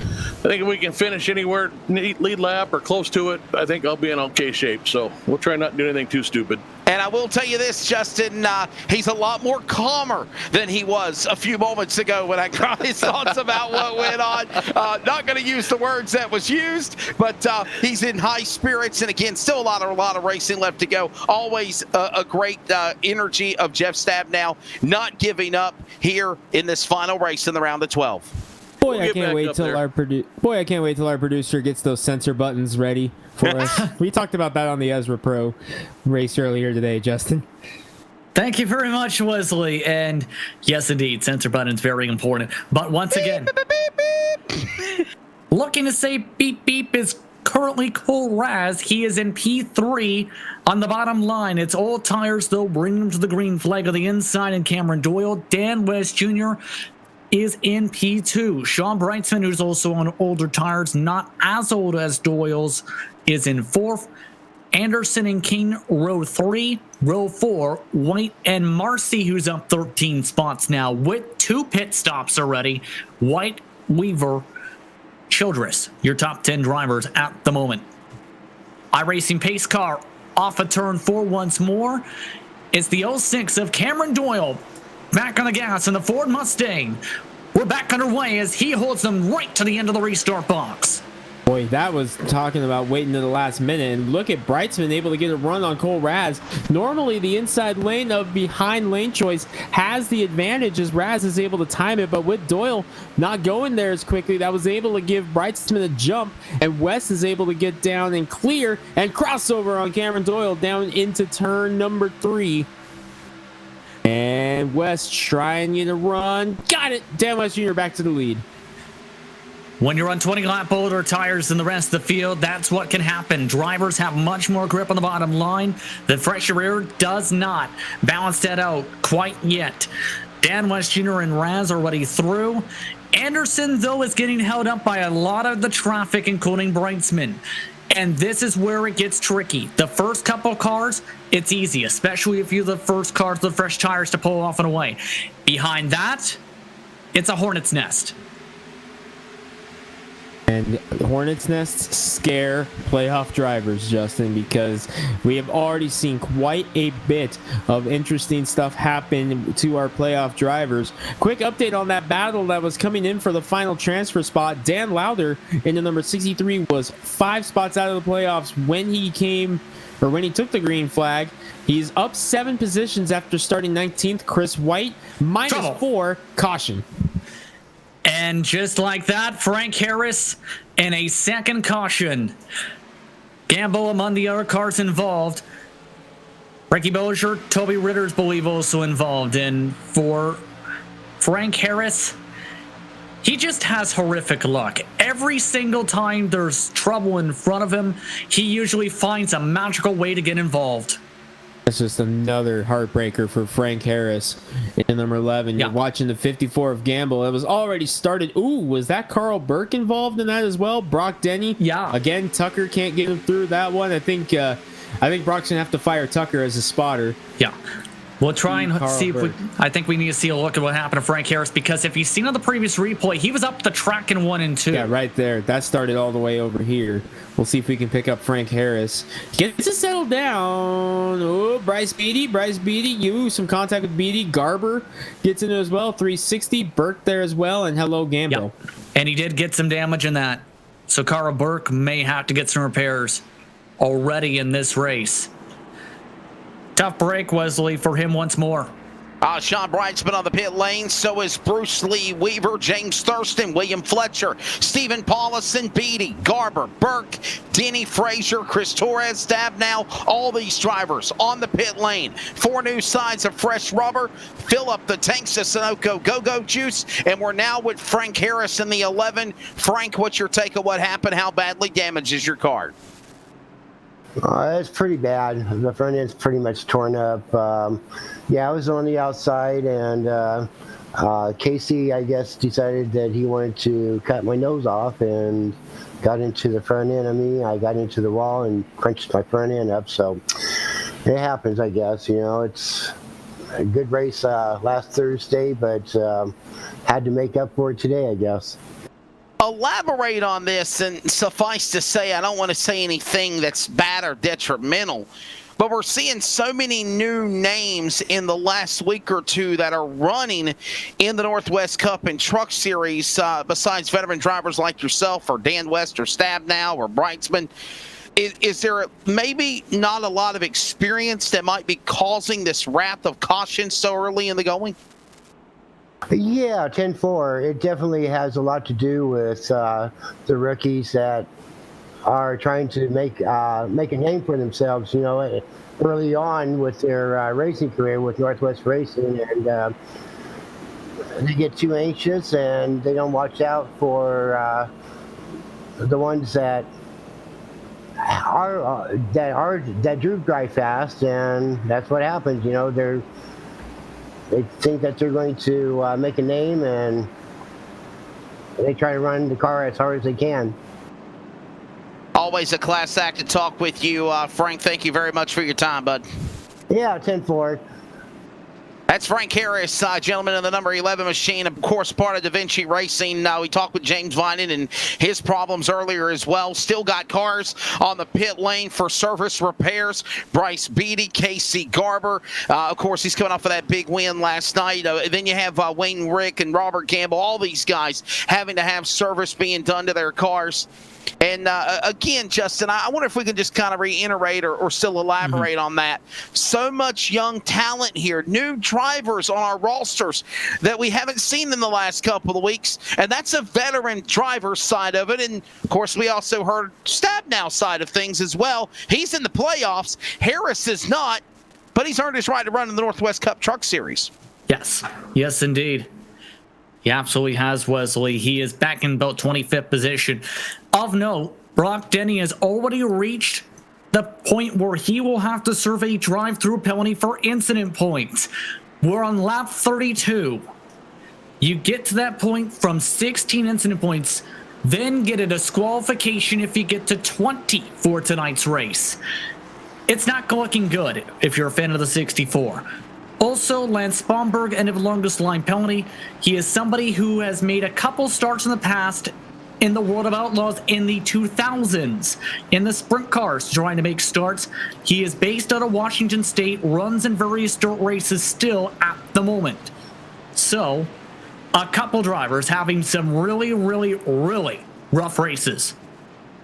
think if we can finish anywhere lead lap or close to it, I think I'll be in okay shape. So we'll try not to do anything too stupid. And I will tell you this, Justin, he's a lot more calmer than he was a few moments ago when I got his thoughts about what went on. Not going to use the words that was used, but he's in high spirits. And again, still a lot of racing left to go. Always a great energy of Jeff Stabnow, not giving up here in this final race in the round of 12. Boy, I can't wait till our producer gets those sensor buttons ready for us. We talked about that on the Ezra Pro race earlier today, Justin. Thank you very much, Wesley. And yes, indeed, sensor buttons very important. But once again, looking to say beep beep is currently Cole Raz. He is in P3 on the bottom line. It's old tires, though, bringing him to the green flag on the inside. And Cameron Doyle, Dan West Jr. is in P2. Sean Brightsman, who's also on older tires, not as old as Doyle's, is in 4th. Anderson and King, row 3. Row 4, White and Marcy, who's up 13 spots now with 2 pit stops already. White, Weaver, Childress, your top 10 drivers at the moment. iRacing pace car off of turn 4 once more. It's the 06 of Cameron Doyle back on the gas in the Ford Mustang. We're back underway as he holds them right to the end of the restart box. Boy, that was talking about waiting to the last minute. And look at Brightsman able to get a run on Cole Raz. Normally, the inside lane of behind lane choice has the advantage as Raz is able to time it. But with Doyle not going there as quickly, that was able to give Brightsman a jump. And West is able to get down and clear and crossover on Cameron Doyle down into turn number 3. And West trying to run. Got it. Dan West Jr. back to the lead. When you're on 20 lap older tires than the rest of the field, that's what can happen. Drivers have much more grip on the bottom line. The fresh rear does not balance that out quite yet. Dan West Jr. and Raz are already through. Anderson, though, is getting held up by a lot of the traffic, including Brightsman. And this is where it gets tricky. The first couple cars, it's easy, especially if you're the first cars with fresh tires to pull off and away. Behind that, it's a hornet's nest. And Hornets Nests scare playoff drivers, Justin, because we have already seen quite a bit of interesting stuff happen to our playoff drivers. Quick update on that battle that was coming in for the final transfer spot. Dan Lowder in the number 63 was 5 spots out of the playoffs when he took the green flag. He's up 7 positions after starting 19th. Chris White, -4, caution. And just like that, Frank Harris in a second caution. Gamble among the other cars involved. Ricky Bozier, Toby Ritter's believe also involved. And for Frank Harris, he just has horrific luck. Every single time there's trouble in front of him, he usually finds a magical way to get involved. That's just another heartbreaker for Frank Harris in number 11. Yeah. You're watching the 54 of Gamble. It was already started. Ooh, was that Carl Burke involved in that as well? Brock Denny? Yeah. Again, Tucker can't get him through that one. I think Brock's going to have to fire Tucker as a spotter. Yeah. We'll try and Carl see if we. Burke. I think we need to see a look at what happened to Frank Harris, because if you've seen on the previous replay, he was up the track in 1 and 2. Yeah, right there. That started all the way over here. We'll see if we can pick up Frank Harris. Gets to settle down. Oh, Bryce Beatty. Some contact with Beatty. Garber gets in as well. 360. Burke there as well. And hello, Gamble. Yep. And he did get some damage in that. So Carl Burke may have to get some repairs already in this race. Tough break, Wesley, for him once more. Sean Brightsman on the pit lane. So is Bruce Lee Weaver, James Thurston, William Fletcher, Stephen Paulison, Beatty, Garber, Burke, Denny Frazier, Chris Torres, Stabnow. All these drivers on the pit lane. 4 new sides of fresh rubber. Fill up the tanks of Sunoco Go-Go Juice. And we're now with Frank Harris in the 11. Frank, what's your take of what happened? How badly damaged is your car? It's pretty bad. The front end's pretty much torn up. I was on the outside, and Casey, I guess, decided that he wanted to cut my nose off and got into the front end of me. I got into the wall and crunched my front end up. So it happens, I guess. You know, it's a good race last Thursday, but had to make up for it today, I guess. Elaborate on this, and suffice to say, I don't want to say anything that's bad or detrimental, but we're seeing so many new names in the last week or two that are running in the Northwest Cup and Truck Series, besides veteran drivers like yourself or Dan West or Stabnow or Brightsman. Is there maybe not a lot of experience that might be causing this wrath of caution so early in the going? Yeah, 10-4. It definitely has a lot to do with the rookies that are trying to make a name for themselves, you know, early on with their racing career with Northwest Racing, and they get too anxious and they don't watch out for the ones that do drive fast, and that's what happens. You know, they think that they're going to make a name, and they try to run the car as hard as they can. Always a class act to talk with you, Frank. Thank you very much for your time, bud. Yeah, 10-4. That's Frank Harris, gentleman in the number 11 machine, of course, part of Da Vinci Racing. We talked with James Vining and his problems earlier as well. Still got cars on the pit lane for service repairs. Bryce Beatty, Casey Garber. Of course, he's coming off of that big win last night. Then you have Wayne Rick and Robert Gamble, all these guys having to have service being done to their cars. And again, Justin, I wonder if we can just kind of reiterate or still elaborate on that. So much young talent here, new drivers on our rosters that we haven't seen in the last couple of weeks. And that's a veteran driver side of it. And, of course, we also heard Stabnow side of things as well. He's in the playoffs. Harris is not, but he's earned his right to run in the Northwest Cup Truck Series. Yes, indeed. He absolutely has, Wesley. He is back in about 25th position. Of note, Brock Denny has already reached the point where he will have to serve a drive-through penalty for incident points. We're on lap 32. You get to that point from 16 incident points, then get a disqualification if you get to 20 for tonight's race. It's not looking good if you're a fan of the 64. Also, Lance Bomberg ended the longest line penalty. He is somebody who has made a couple starts in the past in the World of Outlaws in the 2000s in the sprint cars trying to make starts. He is based out of Washington State, runs in various dirt races still at the moment. So, a couple drivers having some really rough races.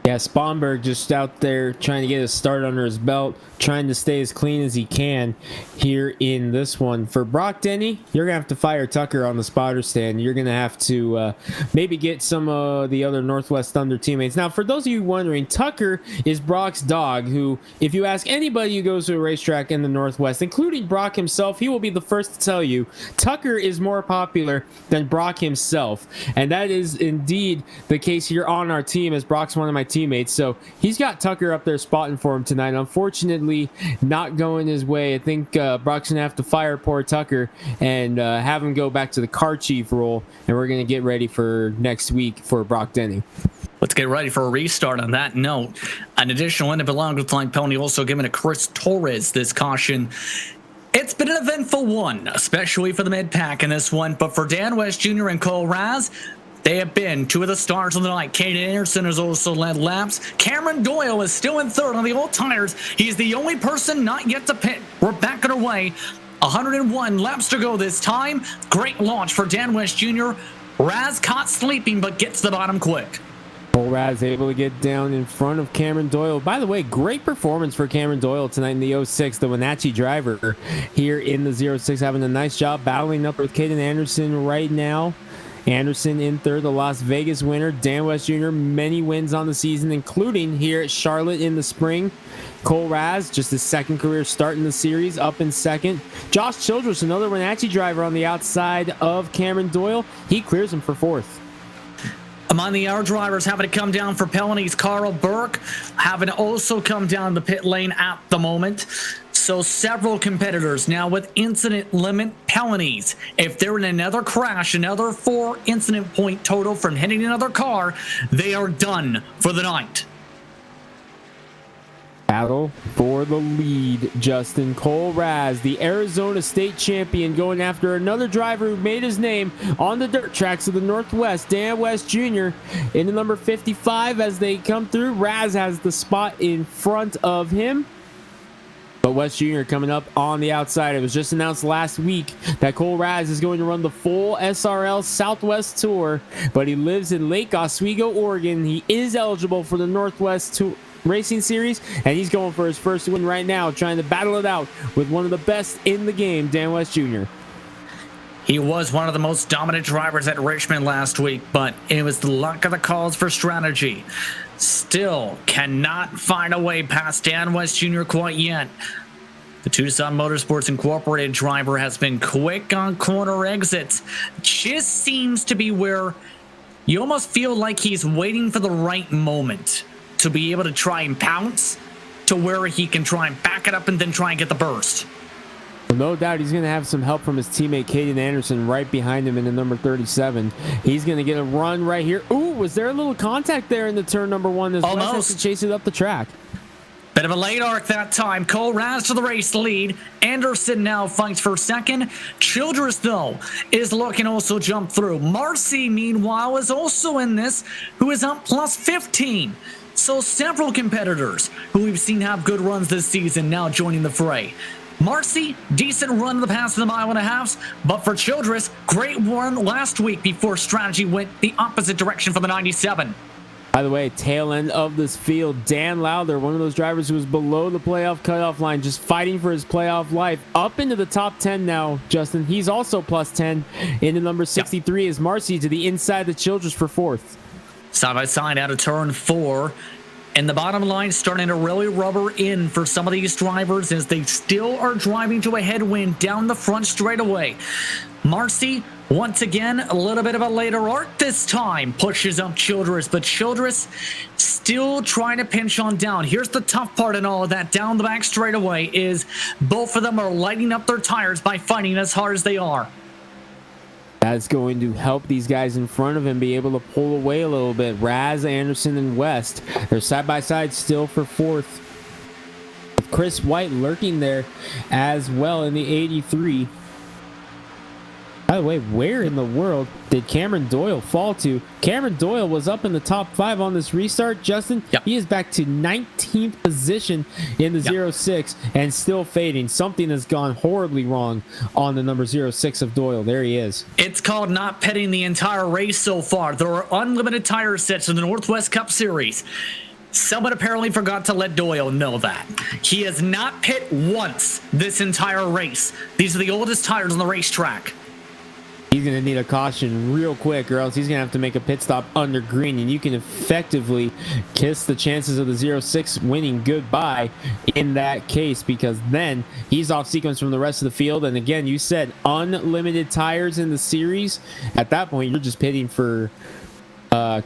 Yeah, Sponberg just out there trying to get a start under his belt, trying to stay as clean as he can here in this one. For Brock Denny, you're going to have to fire Tucker on the spotter stand. You're going to have to maybe get some of the other Northwest Thunder teammates. Now, for those of you wondering, Tucker is Brock's dog, who, if you ask anybody who goes to a racetrack in the Northwest, including Brock himself, he will be the first to tell you Tucker is more popular than Brock himself. And that is indeed the case here on our team, as Brock's one of my teammates. So he's got Tucker up there spotting for him tonight. Unfortunately, not going his way. I think Brock's gonna have to fire poor Tucker and have him go back to the car chief role, and we're gonna get ready for next week for Brock Denny. Let's get ready for a restart on that note. An additional independent line penalty also given to Chris Torres this caution. It's been an eventful one, especially for the mid-pack in this one, but for Dan West Jr. and Cole Raz, they have been two of the stars of the night. Caden Anderson has also led laps. Cameron Doyle is still in third on the old tires. He's the only person not yet to pit. We're back on our way. 101 laps to go this time. Great launch for Dan West Jr. Raz caught sleeping, but gets to the bottom quick. Cole Raz able to get down in front of Cameron Doyle. By the way, great performance for Cameron Doyle tonight in the 06, the Wenatchee driver here in the 06, having a nice job battling up with Caden Anderson right now. Anderson in third, the Las Vegas winner. Dan West Jr., many wins on the season, including here at Charlotte in the spring. Cole Raz, just his second career start in the series, up in second. Josh Childress, another Wenatchee driver on the outside of Cameron Doyle. He clears him for fourth. Among the hour drivers having to come down for penalties, Carl Burke having to also come down the pit lane at the moment. So several competitors now with incident limit penalties. If they're in another crash, another 4 incident point total from hitting another car, they are done for the night. Battle for the lead, Justin. Cole Raz, the Arizona State champion, going after another driver who made his name on the dirt tracks of the Northwest, Dan West Jr. in the number 55 as they come through. Raz has the spot in front of him, but West Jr. coming up on the outside. It was just announced last week that Cole Raz is going to run the full SRL Southwest Tour, but he lives in Lake Oswego, Oregon. He is eligible for the Northwest Tour Racing Series, and he's going for his first win right now, trying to battle it out with one of the best in the game, Dan West Jr. He was one of the most dominant drivers at Richmond last week, but it was the luck of the calls for strategy. Still cannot find a way past Dan West Jr. quite yet. The Tucson Motorsports Incorporated driver has been quick on corner exits. Just seems to be where you almost feel like he's waiting for the right moment to be able to try and pounce to where he can try and back it up and then try and get the burst. Well, no doubt he's going to have some help from his teammate Caden Anderson right behind him in the number 37. He's going to get a run right here. Ooh, was there a little contact there in the turn number 1? As West has to chase it up the track. Bit of a late arc that time. Cole Raz to the race lead. Anderson now fights for second. Childress, though, is looking also jump through. Marcy, meanwhile, is also in this, who is up plus 15. So several competitors who we've seen have good runs this season now joining the fray. Marcy, decent run in the past of the mile and a half, but for Childress, great run last week before strategy went the opposite direction for the 97. By the way, tail end of this field, Dan Lowther, one of those drivers who was below the playoff cutoff line, just fighting for his playoff life, up into the top 10 now, Justin. He's also plus 10. In the number 63 is Marcy to the inside of Childress for fourth. Side by side out of turn 4. And the bottom line starting to really rubber in for some of these drivers as they still are driving to a headwind down the front straightaway. Marcy, once again, a little bit of a later arc this time, pushes up Childress, but Childress still trying to pinch on down. Here's the tough part in all of that. Down the back straightaway is both of them are lighting up their tires by fighting as hard as they are. That's going to help these guys in front of him be able to pull away a little bit. Raz, Anderson, and West. They're side by side still for fourth. With Chris White lurking there as well in the 83. By the way, where in the world did Cameron Doyle fall to? Cameron Doyle was up in the top 5 on this restart. Justin, Yep. he is back to 19th position in the Yep. 0-6 and still fading. Something has gone horribly wrong on the number 0-6 of Doyle. There he is. It's called not pitting the entire race so far. There are unlimited tire sets in the Northwest Cup Series. Someone apparently forgot to let Doyle know that. He has not pit once this entire race. These are the oldest tires on the racetrack. He's going to need a caution real quick, or else he's going to have to make a pit stop under green, and you can effectively kiss the chances of the 0-6 winning goodbye in that case, because then he's off sequence from the rest of the field. And again, you said unlimited tires in the series. At that point, you're just pitting for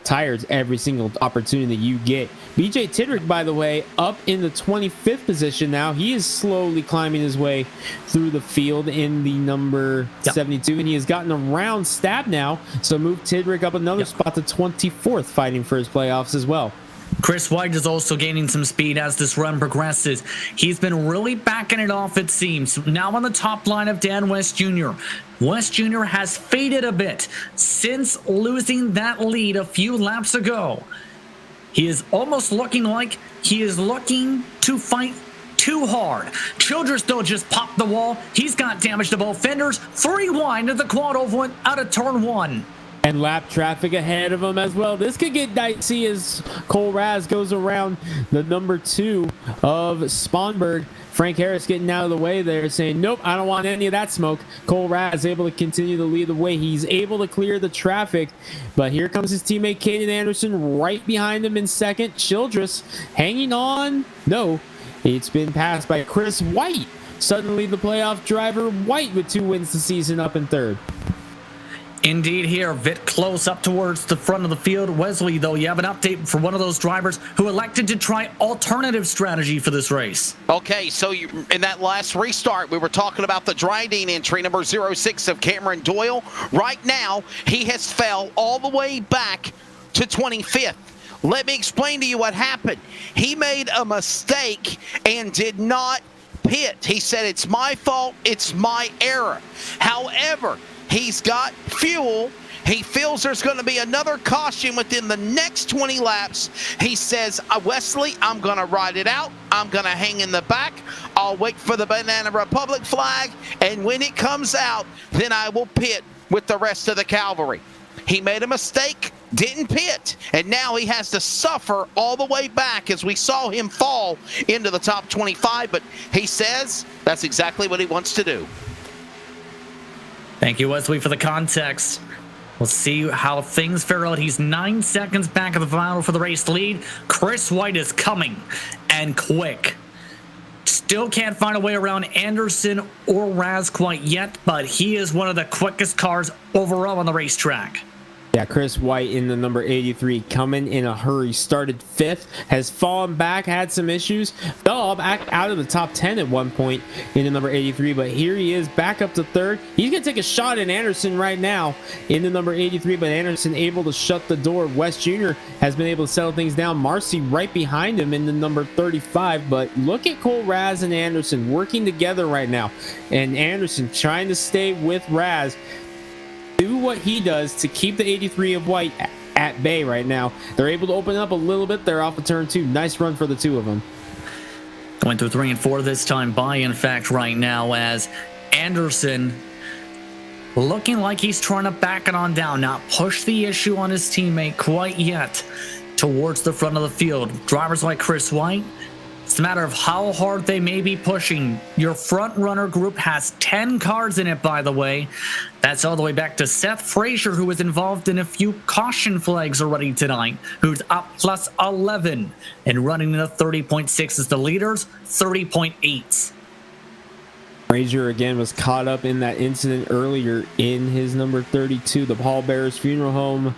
tires every single opportunity you get. BJ Tidrick, by the way, up in the 25th position now. He is slowly climbing his way through the field in the number 72, and he has gotten around Stab now, so move Tidrick up another spot to 24th, fighting for his playoffs as well. Chris White is also gaining some speed as this run progresses. He's been really backing it off, it seems. Now on the top line of Dan West Jr. West Jr. has faded a bit since losing that lead a few laps ago. He is almost looking like he is looking to fight too hard. Childress, though, just popped the wall. He's got damage to both fenders. 3 wide at the quad over out of turn 1. And lap traffic ahead of him as well. This could get dicey as Cole Raz goes around the number 2 of Spanberg. Frank Harris getting out of the way there, saying, nope, I don't want any of that smoke. Cole Raz able to continue to lead the way. He's able to clear the traffic, but here comes his teammate Caden Anderson right behind him in second. Childress hanging on. No, it's been passed by Chris White. Suddenly the playoff driver White with 2 wins the season up in third. Indeed here, Vitt close up towards the front of the field. Wesley, though, you have an update for one of those drivers who elected to try alternative strategy for this race. Okay, so in that last restart, we were talking about the Dryden entry, number 06 of Cameron Doyle. Right now, he has fell all the way back to 25th. Let me explain to you what happened. He made a mistake and did not pit. He said, it's my fault, it's my error. However, he's got fuel. He feels there's going to be another caution within the next 20 laps. He says, Wesley, I'm going to ride it out. I'm going to hang in the back. I'll wait for the Banana Republic flag. And when it comes out, then I will pit with the rest of the cavalry. He made a mistake, didn't pit, and now he has to suffer all the way back as we saw him fall into the top 25. But he says that's exactly what he wants to do. Thank you, Wesley, for the context. We'll see how things fare out. He's 9 seconds back of the final for the race lead. Chris White is coming, and quick. Still can't find a way around Anderson or Raz quite yet, but he is one of the quickest cars overall on the racetrack. Yeah, Chris White in the number 83 coming in a hurry. Started 5th, has fallen back, had some issues. Fell back out of the top 10 at one point in the number 83, but here he is back up to 3rd. He's going to take a shot at Anderson right now in the number 83, but Anderson able to shut the door. West Jr. has been able to settle things down. Marcy right behind him in the number 35, but look at Cole Raz and Anderson working together right now. And Anderson trying to stay with Raz. Do what he does to keep the 83 of White at bay right now. They're able to open up a little bit. They're off of turn 2. Nice run for the 2 of them. Going through 3 and 4 this time by, in fact, right now, as Anderson looking like he's trying to back it on down, not push the issue on his teammate quite yet towards the front of the field. Drivers like Chris White, it's a matter of how hard they may be pushing. Your front runner group has 10 cars in it, by the way. That's all the way back to Seth Frazier, who was involved in a few caution flags already tonight, who's up plus 11 and running in a 30.6 as the leaders, 30.8. Frazier again was caught up in that incident earlier in his number 32, the Pallbearers Funeral Home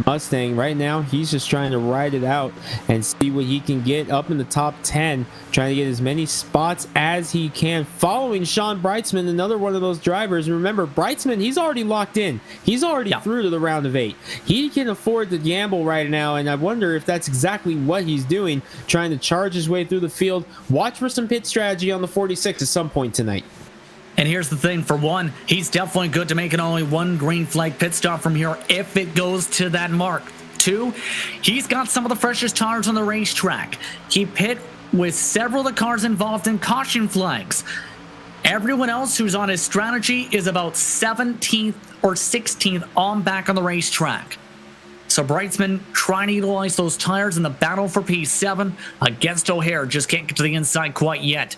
Mustang. Right now, he's just trying to ride it out and see what he can get up in the top 10, trying to get as many spots as he can. Following Sean Brightsman, another one of those drivers. Remember, Brightsman, he's already locked in. He's already through to the round of 8. He can afford to gamble right now, and I wonder if that's exactly what he's doing, trying to charge his way through the field. Watch for some pit strategy on the 46 at some point tonight. And here's the thing, for one, he's definitely good to make an only one green flag pit stop from here if it goes to that mark. Two, he's got some of the freshest tires on the racetrack. He pit with several of the cars involved in caution flags. Everyone else who's on his strategy is about 17th or 16th on back on the racetrack. So Brightsman trying to utilize those tires in the battle for P7 against O'Hare. Just can't get to the inside quite yet.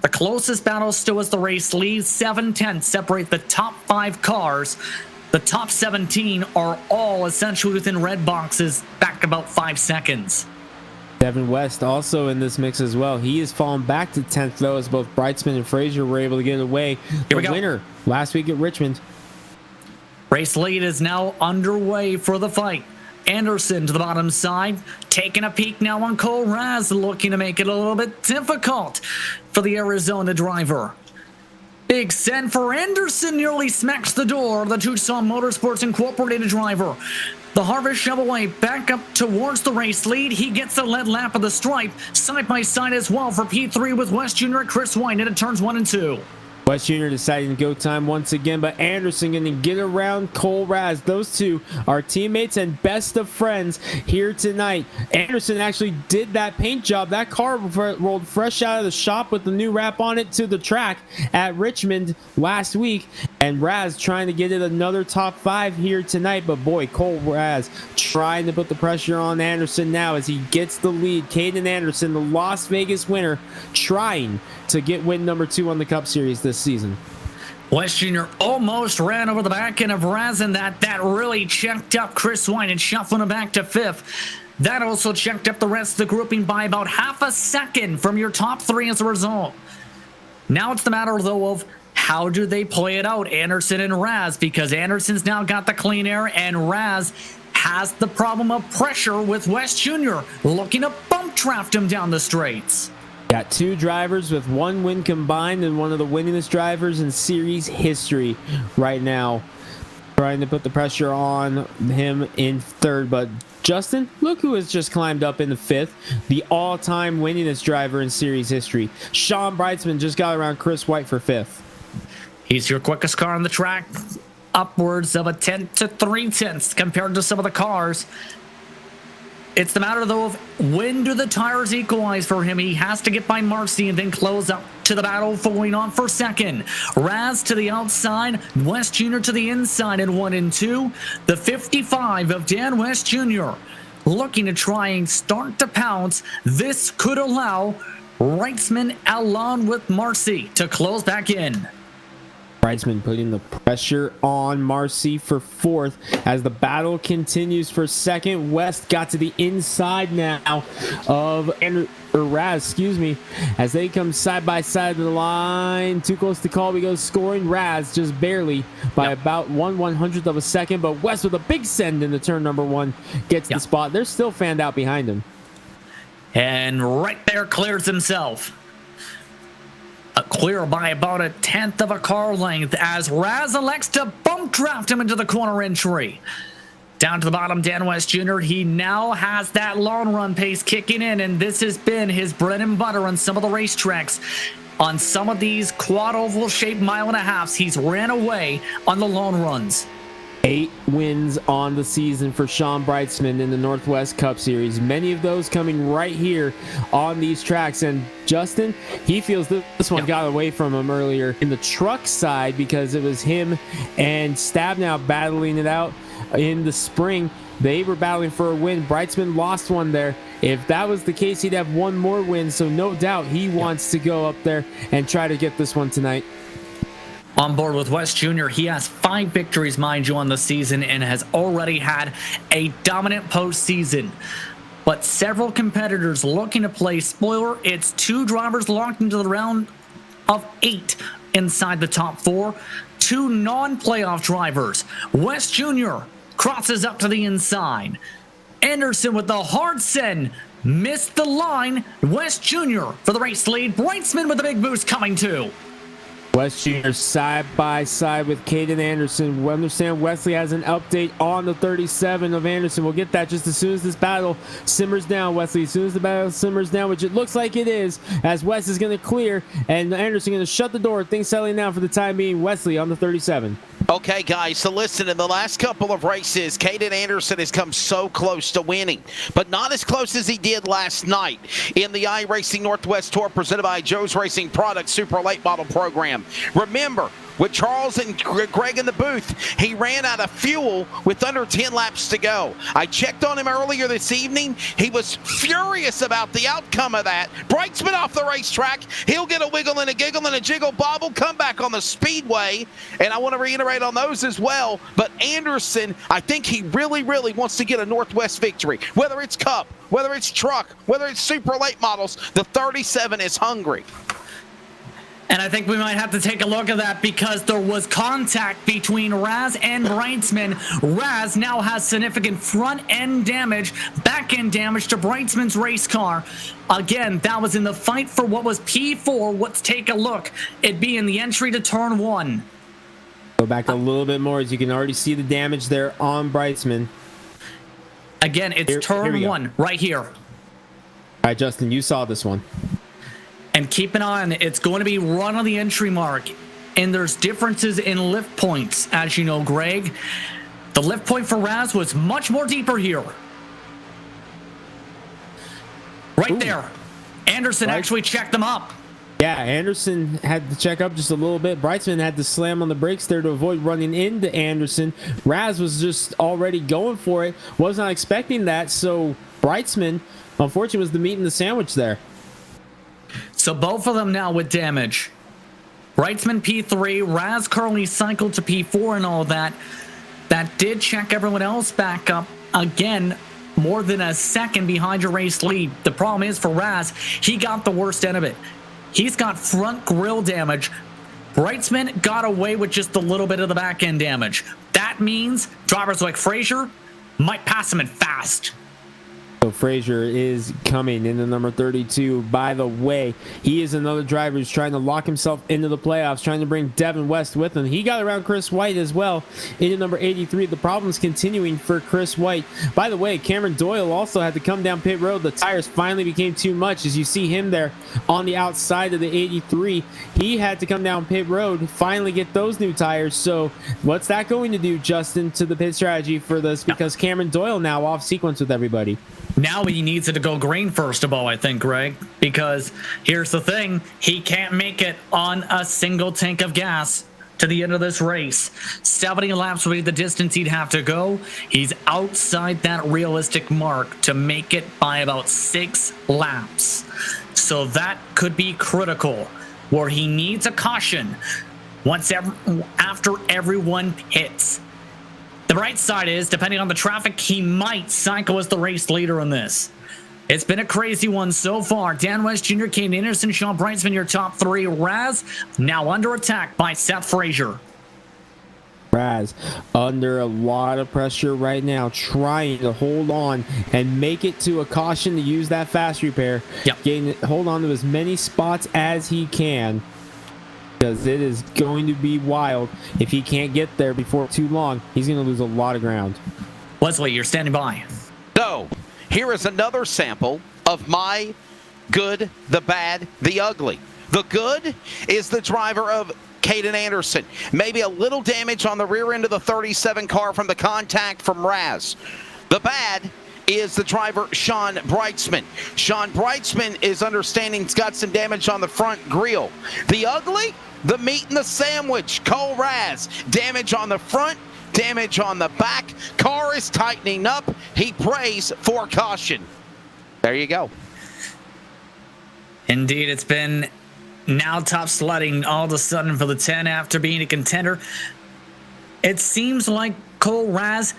The closest battle still is the race lead. 7-10 separate the top 5 cars. The top 17 are all essentially within red boxes, back about 5 seconds. Devin West also in this mix as well. He has fallen back to 10th, though, as both Brightsman and Frazier were able to get away. Here we The go. winner last week at Richmond. Race lead is now underway for the fight. Anderson to the bottom side, taking a peek now on Cole Raz, looking to make it a little bit difficult for the Arizona driver. Big send for Anderson, nearly smacks the door of the Tucson Motorsports Incorporated driver. The Harvest Chevrolet back up towards the race lead. He gets a lead lap of the stripe, side by side as well for P3 with West Jr. Chris White into turns 1 and 2. West Jr. deciding to go time once again, but Anderson going to get around Cole Raz. Those two are teammates and best of friends here tonight. Anderson actually did that paint job. That car rolled fresh out of the shop with the new wrap on it to the track at Richmond last week. And Raz trying to get it another top 5 here tonight. But boy, Cole Raz trying to put the pressure on Anderson now as he gets the lead. Caden Anderson, the Las Vegas winner, trying to get win number 2 on the Cup Series this season. West Jr. almost ran over the back end of Raz, and that really checked up Chris White and shuffling him back to 5th. That also checked up the rest of the grouping by about half a second from your top 3 as a result. Now it's the matter, though, of how do they play it out, Anderson and Raz, because Anderson's now got the clean air, and Raz has the problem of pressure with West Jr. looking to bump draft him down the straights. Got 2 drivers with 1 win combined and one of the winningest drivers in series history right now. Trying to put the pressure on him in 3rd, but Justin, look who has just climbed up into 5th, the all-time winningest driver in series history. Sean Brightsman just got around Chris White for 5th. He's your quickest car on the track, upwards of a 10th to 3/10 compared to some of the cars. It's the matter, though, of when do the tires equalize for him? He has to get by Marcy and then close up to the battle going on for 2nd. Raz to the outside, West Jr. to the inside in 1 and 2. The 55 of Dan West Jr. looking to try and start to pounce. This could allow Wrightsman along with Marcy to close back in. Brightsman putting the pressure on Marcy for 4th as the battle continues for 2nd. West got to the inside now of Raz, as they come side by side to the line. Too close to call. We go scoring. Raz just barely by about 1/100th of a second, but West with a big send into turn number 1 gets the spot. They're still fanned out behind him. And right there clears himself. Clear by about a 10th of a car length as Raz elects to bump draft him into the corner entry. Down to the bottom, Dan West Jr. He now has that long run pace kicking in, and this has been his bread and butter on some of the racetracks. On some of these quad oval shaped 1.5 miles, he's ran away on the long runs. 8 wins on the season for Sean Brightsman in the Northwest Cup Series. Many of those coming right here on these tracks. And Justin, he feels this one got away from him earlier in the truck side because it was him and Stabnow battling it out in the spring. They were battling for a win. Brightsman lost one there. If that was the case, he'd have one more win. So no doubt he wants to go up there and try to get this one tonight. On board with West Jr., he has 5 victories, mind you, on the season and has already had a dominant postseason. But several competitors looking to play spoiler. It's 2 drivers locked into the round of 8 inside the top 4. 2 non-playoff drivers. West Jr. crosses up to the inside. Anderson with the hard send. Missed the line. West Jr. for the race lead. Brightsman with a big boost coming too. West Junior side by side with Caden Anderson. We understand Wesley has an update on the 37 of Anderson. We'll get that just as soon as this battle simmers down, Wesley. As soon as the battle simmers down, which it looks like it is, as Wes is going to clear and Anderson going to shut the door. Things settling down for the time being. Wesley on the 37. Okay, guys, so listen, in the last couple of races, Caden Anderson has come so close to winning, but not as close as he did last night in the iRacing Northwest Tour presented by Joe's Racing Products Super Late Model Program. Remember, with Charles and Greg in the booth, he ran out of fuel with under 10 laps to go. I checked on him earlier this evening. He was furious about the outcome of that. Brightsman off the racetrack. He'll get a wiggle and a giggle and a jiggle bobble, come back on the speedway, and I want to reiterate on those as well. But Anderson, I think he really, really wants to get a Northwest victory. Whether it's Cup, whether it's Truck, whether it's Super Late Models, the 37 is hungry. And I think we might have to take a look at that because there was contact between Raz and Brightsman. Raz now has significant front end damage, back end damage to Brightsman's race car. Again, that was in the fight for what was P4. Let's take a look. It'd be in the entry to turn 1. Go back a little bit more as you can already see the damage there on Brightsman. Again, it's turn 1 right here. All right, Justin, you saw this one. And keep an eye on it. It's going to be run on the entry mark. And there's differences in lift points, as you know, Greg. The lift point for Raz was much more deeper here. Right there. Anderson actually checked them up. Yeah, Anderson had to check up just a little bit. Brightsman had to slam on the brakes there to avoid running into Anderson. Raz was just already going for it. Was not expecting that. So Brightsman, unfortunately, was the meat in the sandwich there. So both of them now with damage. Brightsman P3, Raz currently cycled to P4 and all that. That did check everyone else back up again, more than a second behind your race lead. The problem is for Raz, he got the worst end of it. He's got front grille damage. Brightsman got away with just a little bit of the back end damage. That means drivers like Frazier might pass him in fast. So Frazier is coming in the number 32. By the way, he is another driver who's trying to lock himself into the playoffs, trying to bring Devin West with him. He got around Chris White as well into number 83. The problem's continuing for Chris White. By the way, Cameron Doyle also had to come down pit road. The tires finally became too much as you see him there on the outside of the 83. He had to come down pit road, finally get those new tires. So what's that going to do, Justin, to the pit strategy for this? Because Cameron Doyle now off sequence with everybody. Now he needs it to go green first of all, I think, Greg, because here's the thing. He can't make it on a single tank of gas to the end of this race. 70 laps would be the distance he'd have to go. He's outside that realistic mark to make it by about 6 laps. So that could be critical, where he needs a caution after everyone hits. The bright side is, depending on the traffic, he might cycle as the race leader in this. It's been a crazy one so far. Dan West Jr., Caden Anderson, Sean Brightsman, your top 3. Raz now under attack by Seth Frazier. Raz under a lot of pressure right now, trying to hold on and make it to a caution to use that fast repair. Yep. Hold on to as many spots as he can, because it is going to be wild. If he can't get there before too long, he's going to lose a lot of ground. Wesley, you're standing by. So, here is another sample of my good, the bad, the ugly. The good is the driver of Caden Anderson. Maybe a little damage on the rear end of the 37 car from the contact from Raz. The bad is the driver, Sean Brightsman. Sean Brightsman is understanding he's got some damage on the front grille. The ugly, the meat in the sandwich, Cole Raz. Damage on the front, damage on the back. Car is tightening up. He prays for caution. There you go. Indeed, it's been now top sledding all of a sudden for the 10 after being a contender. It seems like Cole Raz,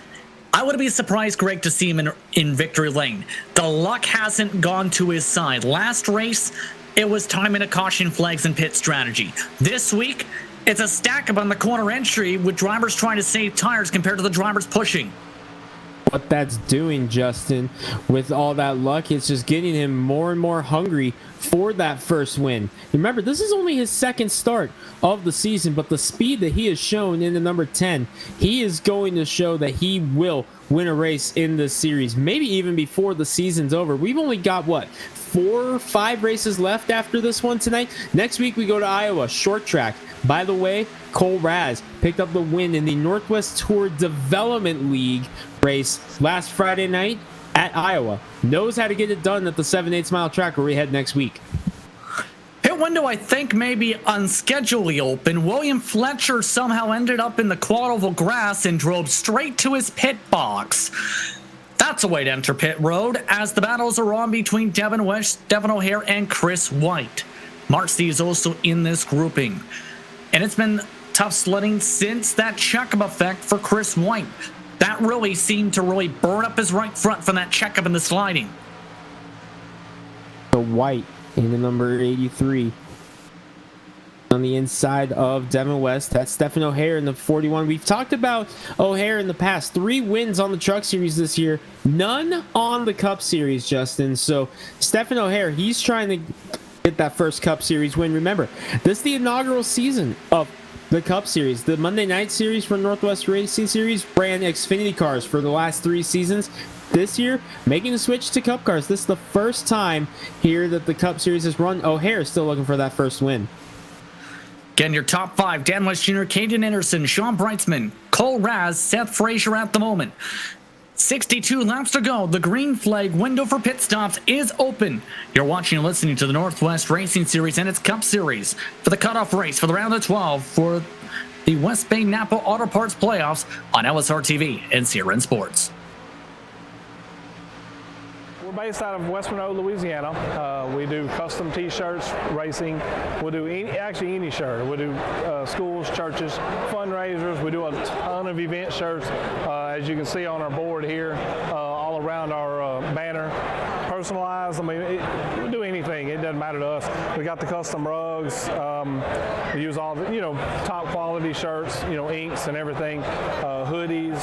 I wouldn't be surprised, Greg, to see him in victory lane. The luck hasn't gone to his side. Last race, it was time in a caution flags and pit strategy. This week, it's a stack up on the corner entry with drivers trying to save tires compared to the drivers pushing. what that's doing, Justin, with all that luck. It's just getting him more and more hungry for that first win. Remember, this is only his second start of the season, but the speed that he has shown in the number 10, he is going to show that he will win a race in this series, maybe even before the season's over. We've only got, 4 or 5 races left after this one tonight. Next week we go to Iowa, short track. By the way, Cole Raz picked up the win in the Northwest Tour Development League race last Friday night at Iowa. Knows how to get it done at the 7/8 mile track where we head next week. Pit window, I think, maybe unscheduled open. William Fletcher somehow ended up in the quad oval grass and drove straight to his pit box. That's a way to enter pit road as the battles are on between Devin West, Devin O'Hare, and Chris White. Marcy is also in this grouping. And it's been tough sledding since that checkup effect for Chris White. That really seemed to really burn up his right front from that checkup in the sliding. The White in the number 83. On the inside of Devin West, that's Stephen O'Hare in the 41. We've talked about O'Hare in the past. 3 wins on the Truck Series this year, none on the Cup Series, Justin. So Stephen O'Hare, he's trying to get that first Cup Series win. Remember, this is the inaugural season of the Cup Series. The Monday Night Series for Northwest Racing Series ran Xfinity cars for the last 3 seasons. This year, making the switch to Cup cars. This is the first time here that the Cup Series has run. O'Hare is still looking for that first win. Again, your top 5, Dan West Jr., Caden Anderson, Sean Breitzman, Cole Raz, Seth Frazier at the moment. 62 laps to go. The green flag window for pit stops is open. You're watching and listening to the Northwest Racing Series and its Cup Series for the cutoff race for the round of 12 for the West Bay Napa Auto Parts Playoffs on LSR TV and CRN Sports. We're based out of West Monroe, Louisiana. We do custom T-shirts, racing. We'll do any shirt. We'll do schools, churches, fundraisers. We do a ton of event shirts, as you can see on our board here, all around our banner. Personalized. I mean, we do anything. It doesn't matter to us. We got the custom rugs. We use all the, top quality shirts, inks and everything. Hoodies,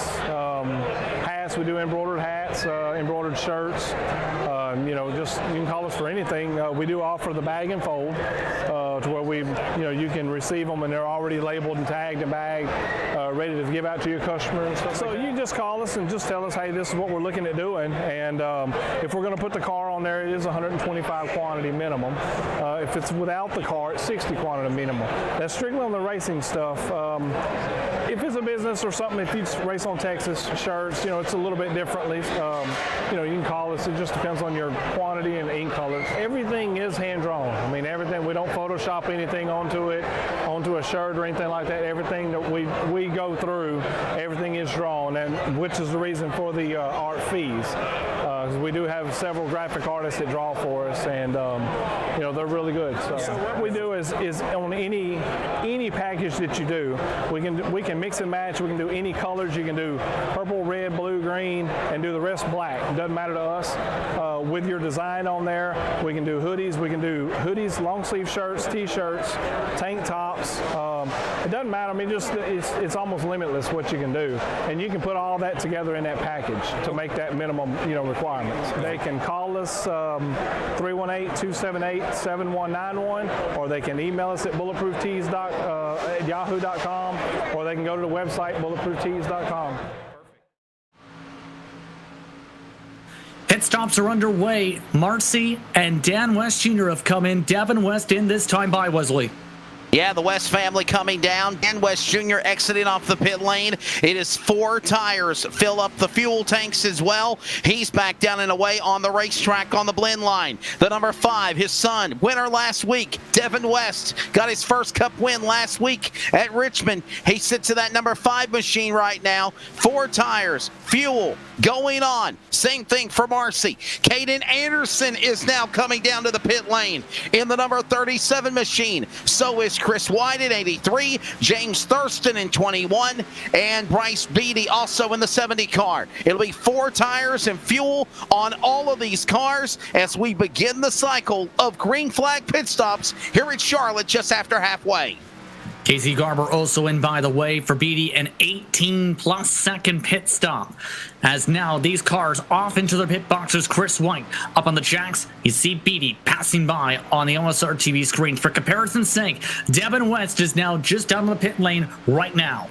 hats. We do embroidered hats, embroidered shirts. Just you can call us for anything. We do offer the bag and fold to where you can receive them and they're already labeled and tagged and bagged, ready to give out to your customers. So you just call us and just tell us, hey, this is what we're looking at doing. And if we're going to put the car on there, it is 125 quantity minimum. If it's without the car, it's 60 quantity minimum. That's strictly on the racing stuff. If it's a business or something, if you race on Texas shirts, it's a little bit differently. You can call us. It just depends on your quantity and ink color. Everything is hand drawn. I mean, everything. We don't Photoshop anything onto a shirt or anything like that. Everything that we go through, everything is drawn, and which is the reason for the art fees. We do have several graphic artists that draw for us, and they're really good. So what we do is on any package that you do, we can mix and match. We can do any colors. You can do purple, red, blue, green, and do the rest black. It doesn't matter to us. With your design on there, we can do hoodies. We can do hoodies, long sleeve shirts, t-shirts, tank tops. It doesn't matter. I mean, it's almost limitless what you can do, and you can put all that together in that package to make that minimum requirements. They can call us 318-278-7191, or they can email us at bulletprooftees at yahoo.com, or they can go to the website bulletprooftees.com. Pit stops are underway. Marcy and Dan West Jr. have come in. Devin West in this time by Wesley. Yeah, the West family coming down. Dan West Jr. exiting off the pit lane. It is 4 tires. Fill up the fuel tanks as well. He's back down and away on the racetrack on the blend line. The number 5, his son, winner last week, Devin West, got his first Cup win last week at Richmond. He sits in that number 5 machine right now. 4 tires, fuel, going on. Same thing for Marcy. Caden Anderson is now coming down to the pit lane in the number 37 machine. So is Chris White at 83, James Thurston in 21, and Bryce Beatty also in the 70 car. It'll be 4 tires and fuel on all of these cars as we begin the cycle of green flag pit stops here at Charlotte just after halfway. Casey Garber also in, by the way, for Beatty, an 18-plus second pit stop. As now these cars off into their pit boxes. Chris White up on the jacks. You see Beatty passing by on the LSR TV screen. For comparison's sake, Devin West is now just down the pit lane right now.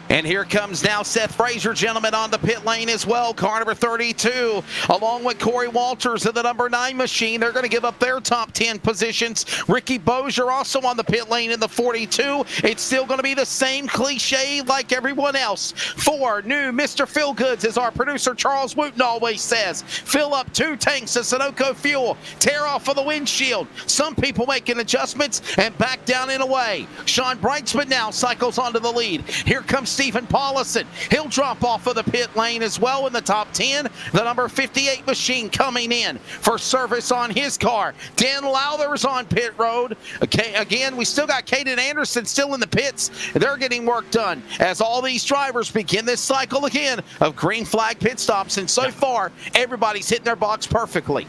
And here comes now Seth Frazier, gentlemen, on the pit lane as well. Car number 32, along with Corey Walters of the number 9 machine. They're going to give up their top 10 positions. Ricky Bozier also on the pit lane in the 42. It's still going to be the same cliche like everyone else. 4 new Mr. Feelgoods, as our producer Charles Wooten always says. Fill up 2 tanks of Sunoco fuel. Tear off of the windshield. Some people making adjustments and back down and away. Sean Brightsman now cycles onto the lead. Here comes Stephen Paulison. He'll drop off of the pit lane as well in the top 10. The number 58 machine coming in for service on his car. Dan Lowther's on pit road. Okay, again, we still got Caden Anderson still in the pits. They're getting work done as all these drivers begin this cycle again of green flag pit stops. And so far, everybody's hitting their box perfectly.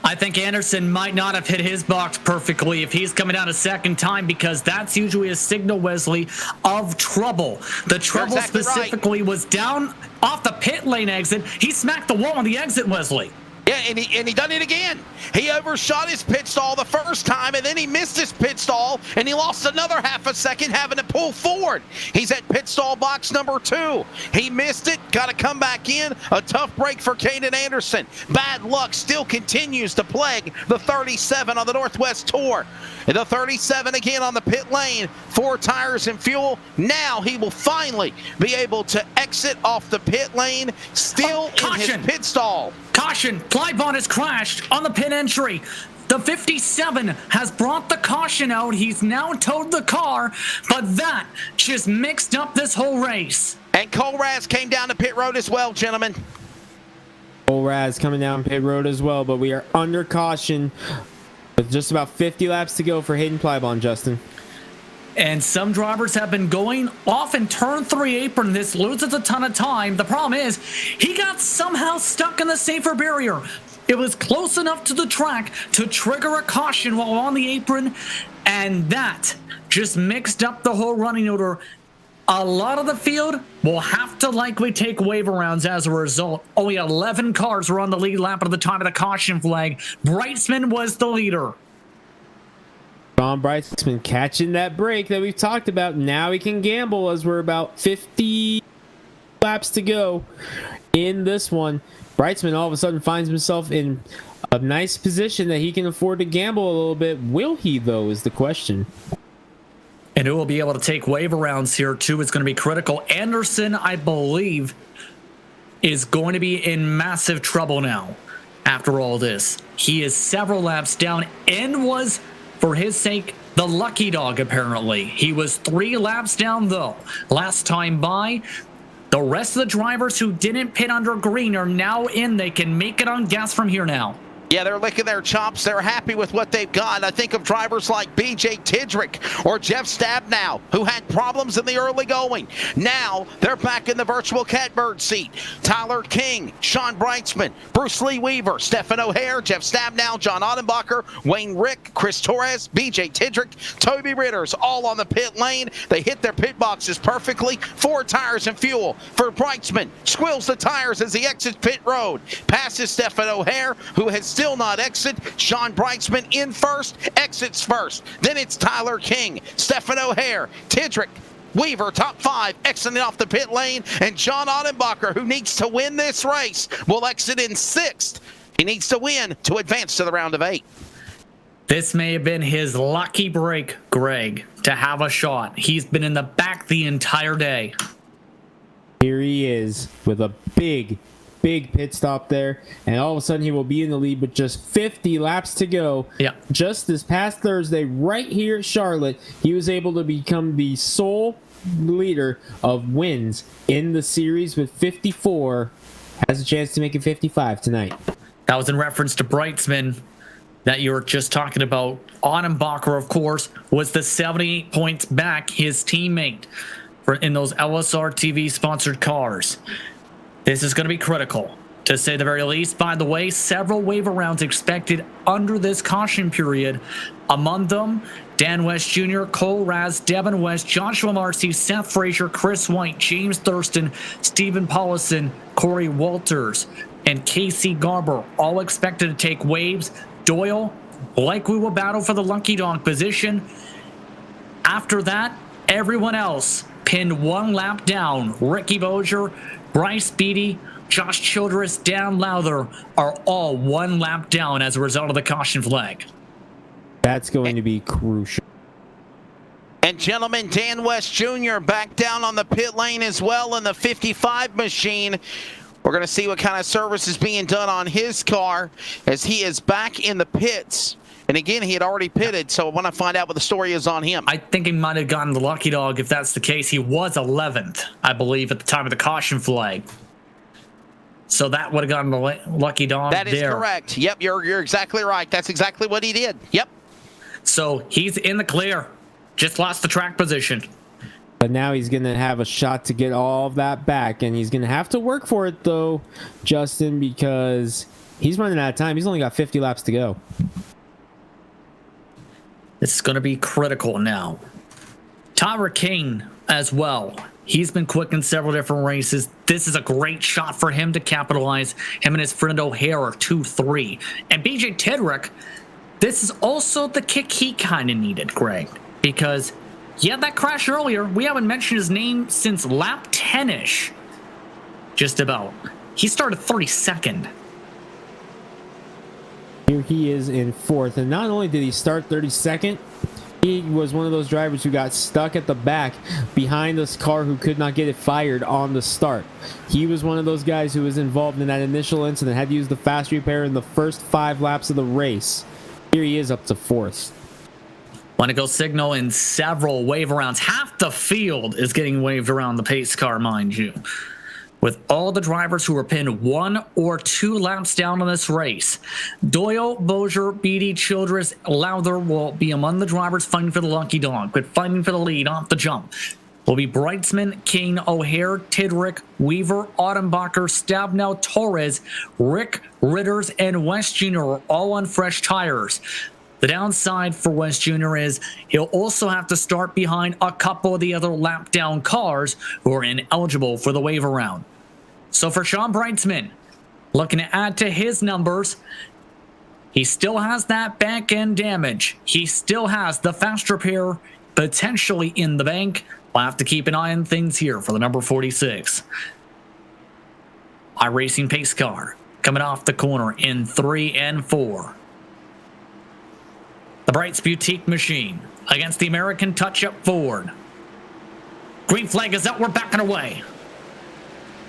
I think Anderson might not have hit his box perfectly if he's coming out a second time, because that's usually a signal, Wesley, of trouble. The trouble exactly specifically was down off the pit lane exit. He smacked the wall on the exit, Wesley. Yeah, and he done it again. He overshot his pit stall the first time, and then he missed his pit stall, and he lost another half a second having to pull forward. He's at pit stall box number 2. He missed it, got to come back in. A tough break for Caden Anderson. Bad luck still continues to plague the 37 on the Northwest Tour. And the 37 again on the pit lane, 4 tires and fuel. Now he will finally be able to exit off the pit lane, still in his pit stall. Caution, Clyde has crashed on the pit entry. The 57 has brought the caution out. He's now towed the car, but that just mixed up this whole race. And Cole Raz came down to pit road as well, gentlemen. Cole Raz coming down pit road as well, but we are under caution with just about 50 laps to go for Hayden Plybon, Justin. And some drivers have been going off in turn 3 apron. This loses a ton of time. The problem is he got somehow stuck in the safer barrier. It was close enough to the track to trigger a caution while on the apron, and that just mixed up the whole running order. A lot of the field will have to likely take wave rounds as a result. Only 11 cars were on the lead lap at the time of the caution flag. Brightsman was the leader. Sean Brightsman catching that break that we've talked about. Now he can gamble as we're about 50 laps to go in this one. Brightsman all of a sudden finds himself in a nice position that he can afford to gamble a little bit. Will he, though, is the question. And who will be able to take wave rounds here, too, is going to be critical. Anderson, I believe, is going to be in massive trouble now after all this. He is several laps down and was, for his sake, the lucky dog, apparently. He was 3 laps down, though, last time by. The rest of the drivers who didn't pit under green are now in. They can make it on gas from here now. Yeah, they're licking their chops. They're happy with what they've got. I think of drivers like BJ Tidrick or Jeff Stabnow, who had problems in the early going. Now they're back in the virtual catbird seat. Tyler King, Sean Brightsman, Bruce Lee Weaver, Stefan O'Hare, Jeff Stabnow, John Ottenbacher, Wayne Rick, Chris Torres, BJ Tidrick, Toby Ritters, all on the pit lane. They hit their pit boxes perfectly. 4 tires and fuel for Brightsman. Squills the tires as he exits pit road. Passes Stefan O'Hare, who has still not exit. Sean Brightsman in first, exits first. Then it's Tyler King, Stefan O'Hare, Tidrick, Weaver, top 5, exiting off the pit lane, and John Ottenbacher, who needs to win this race, will exit in 6th. He needs to win to advance to the round of 8. This may have been his lucky break, Greg, to have a shot. He's been in the back the entire day. Here he is with a big pit stop there, and all of a sudden he will be in the lead with just 50 laps to go. Yeah. Just this past Thursday, right here at Charlotte, he was able to become the sole leader of wins in the series with 54. Has a chance to make it 55 tonight. That was in reference to Brightsman that you were just talking about. Ottenbacher, of course, was the 78 points back, his teammate, in those LSR TV sponsored cars. This is going to be critical to say the very least. By the way, several waiver rounds expected under this caution period. Among them, Dan West Jr., Cole Raz, Devin West, Joshua Marcy, Seth Frazier, Chris White, James Thurston, Stephen Paulison, Corey Walters, and Casey Garber, all expected to take waves. Doyle, likely will battle for the lucky dog position. After that, everyone else pinned one lap down. Ricky Bozier, Bryce Beatty, Josh Childress, Dan Lowther are all one lap down as a result of the caution flag. That's going to be crucial. And gentlemen, Dan West Jr. back down on the pit lane as well in the 55 machine. We're going to see what kind of service is being done on his car as he is back in the pits. And again, he had already pitted, so I want to find out what the story is on him. I think he might have gotten the lucky dog if that's the case. He was 11th, I believe, at the time of the caution flag. So that would have gotten the lucky dog there. That is correct. Yep, you're exactly right. That's exactly what he did. Yep. So he's in the clear. Just lost the track position. But now he's going to have a shot to get all of that back, and he's going to have to work for it, though, Justin, because he's running out of time. He's only got 50 laps to go. This is going to be critical now. Tyler King as well. He's been quick in several different races. This is a great shot for him to capitalize. Him and his friend O'Hare are 2-3. And BJ Tidrick, this is also the kick he kind of needed, Greg. Because he had that crash earlier. We haven't mentioned his name since lap 10-ish. Just about. He started 32nd. Here he is in 4th, and not only did he start 32nd, he was one of those drivers who got stuck at the back behind this car who could not get it fired on the start. He was one of those guys who was involved in that initial incident, had to use the fast repair in the first 5 laps of the race. Here he is up to 4th. Want to go signal in several wave rounds. Half the field is getting waved around the pace car, mind you. With all the drivers who are pinned 1 or 2 laps down in this race. Doyle, Bozier, Beatty, Childress, Lowther will be among the drivers fighting for the lucky dog, but fighting for the lead off the jump will be Breitzman, King, O'Hare, Tidrick, Weaver, Autumbacher, Stabnow, Torres, Rick, Ritters, and West Jr. are all on fresh tires. The downside for West Jr. is he'll also have to start behind a couple of the other lap down cars who are ineligible for the waiver round. So for Sean Breitzman, looking to add to his numbers, he still has that back end damage. He still has the fast repair potentially in the bank. We'll have to keep an eye on things here for the number 46. iRacing pace car coming off the corner in 3 and 4. The Brights Boutique machine against the American Touch-Up Ford. Green flag is out. We're backing away.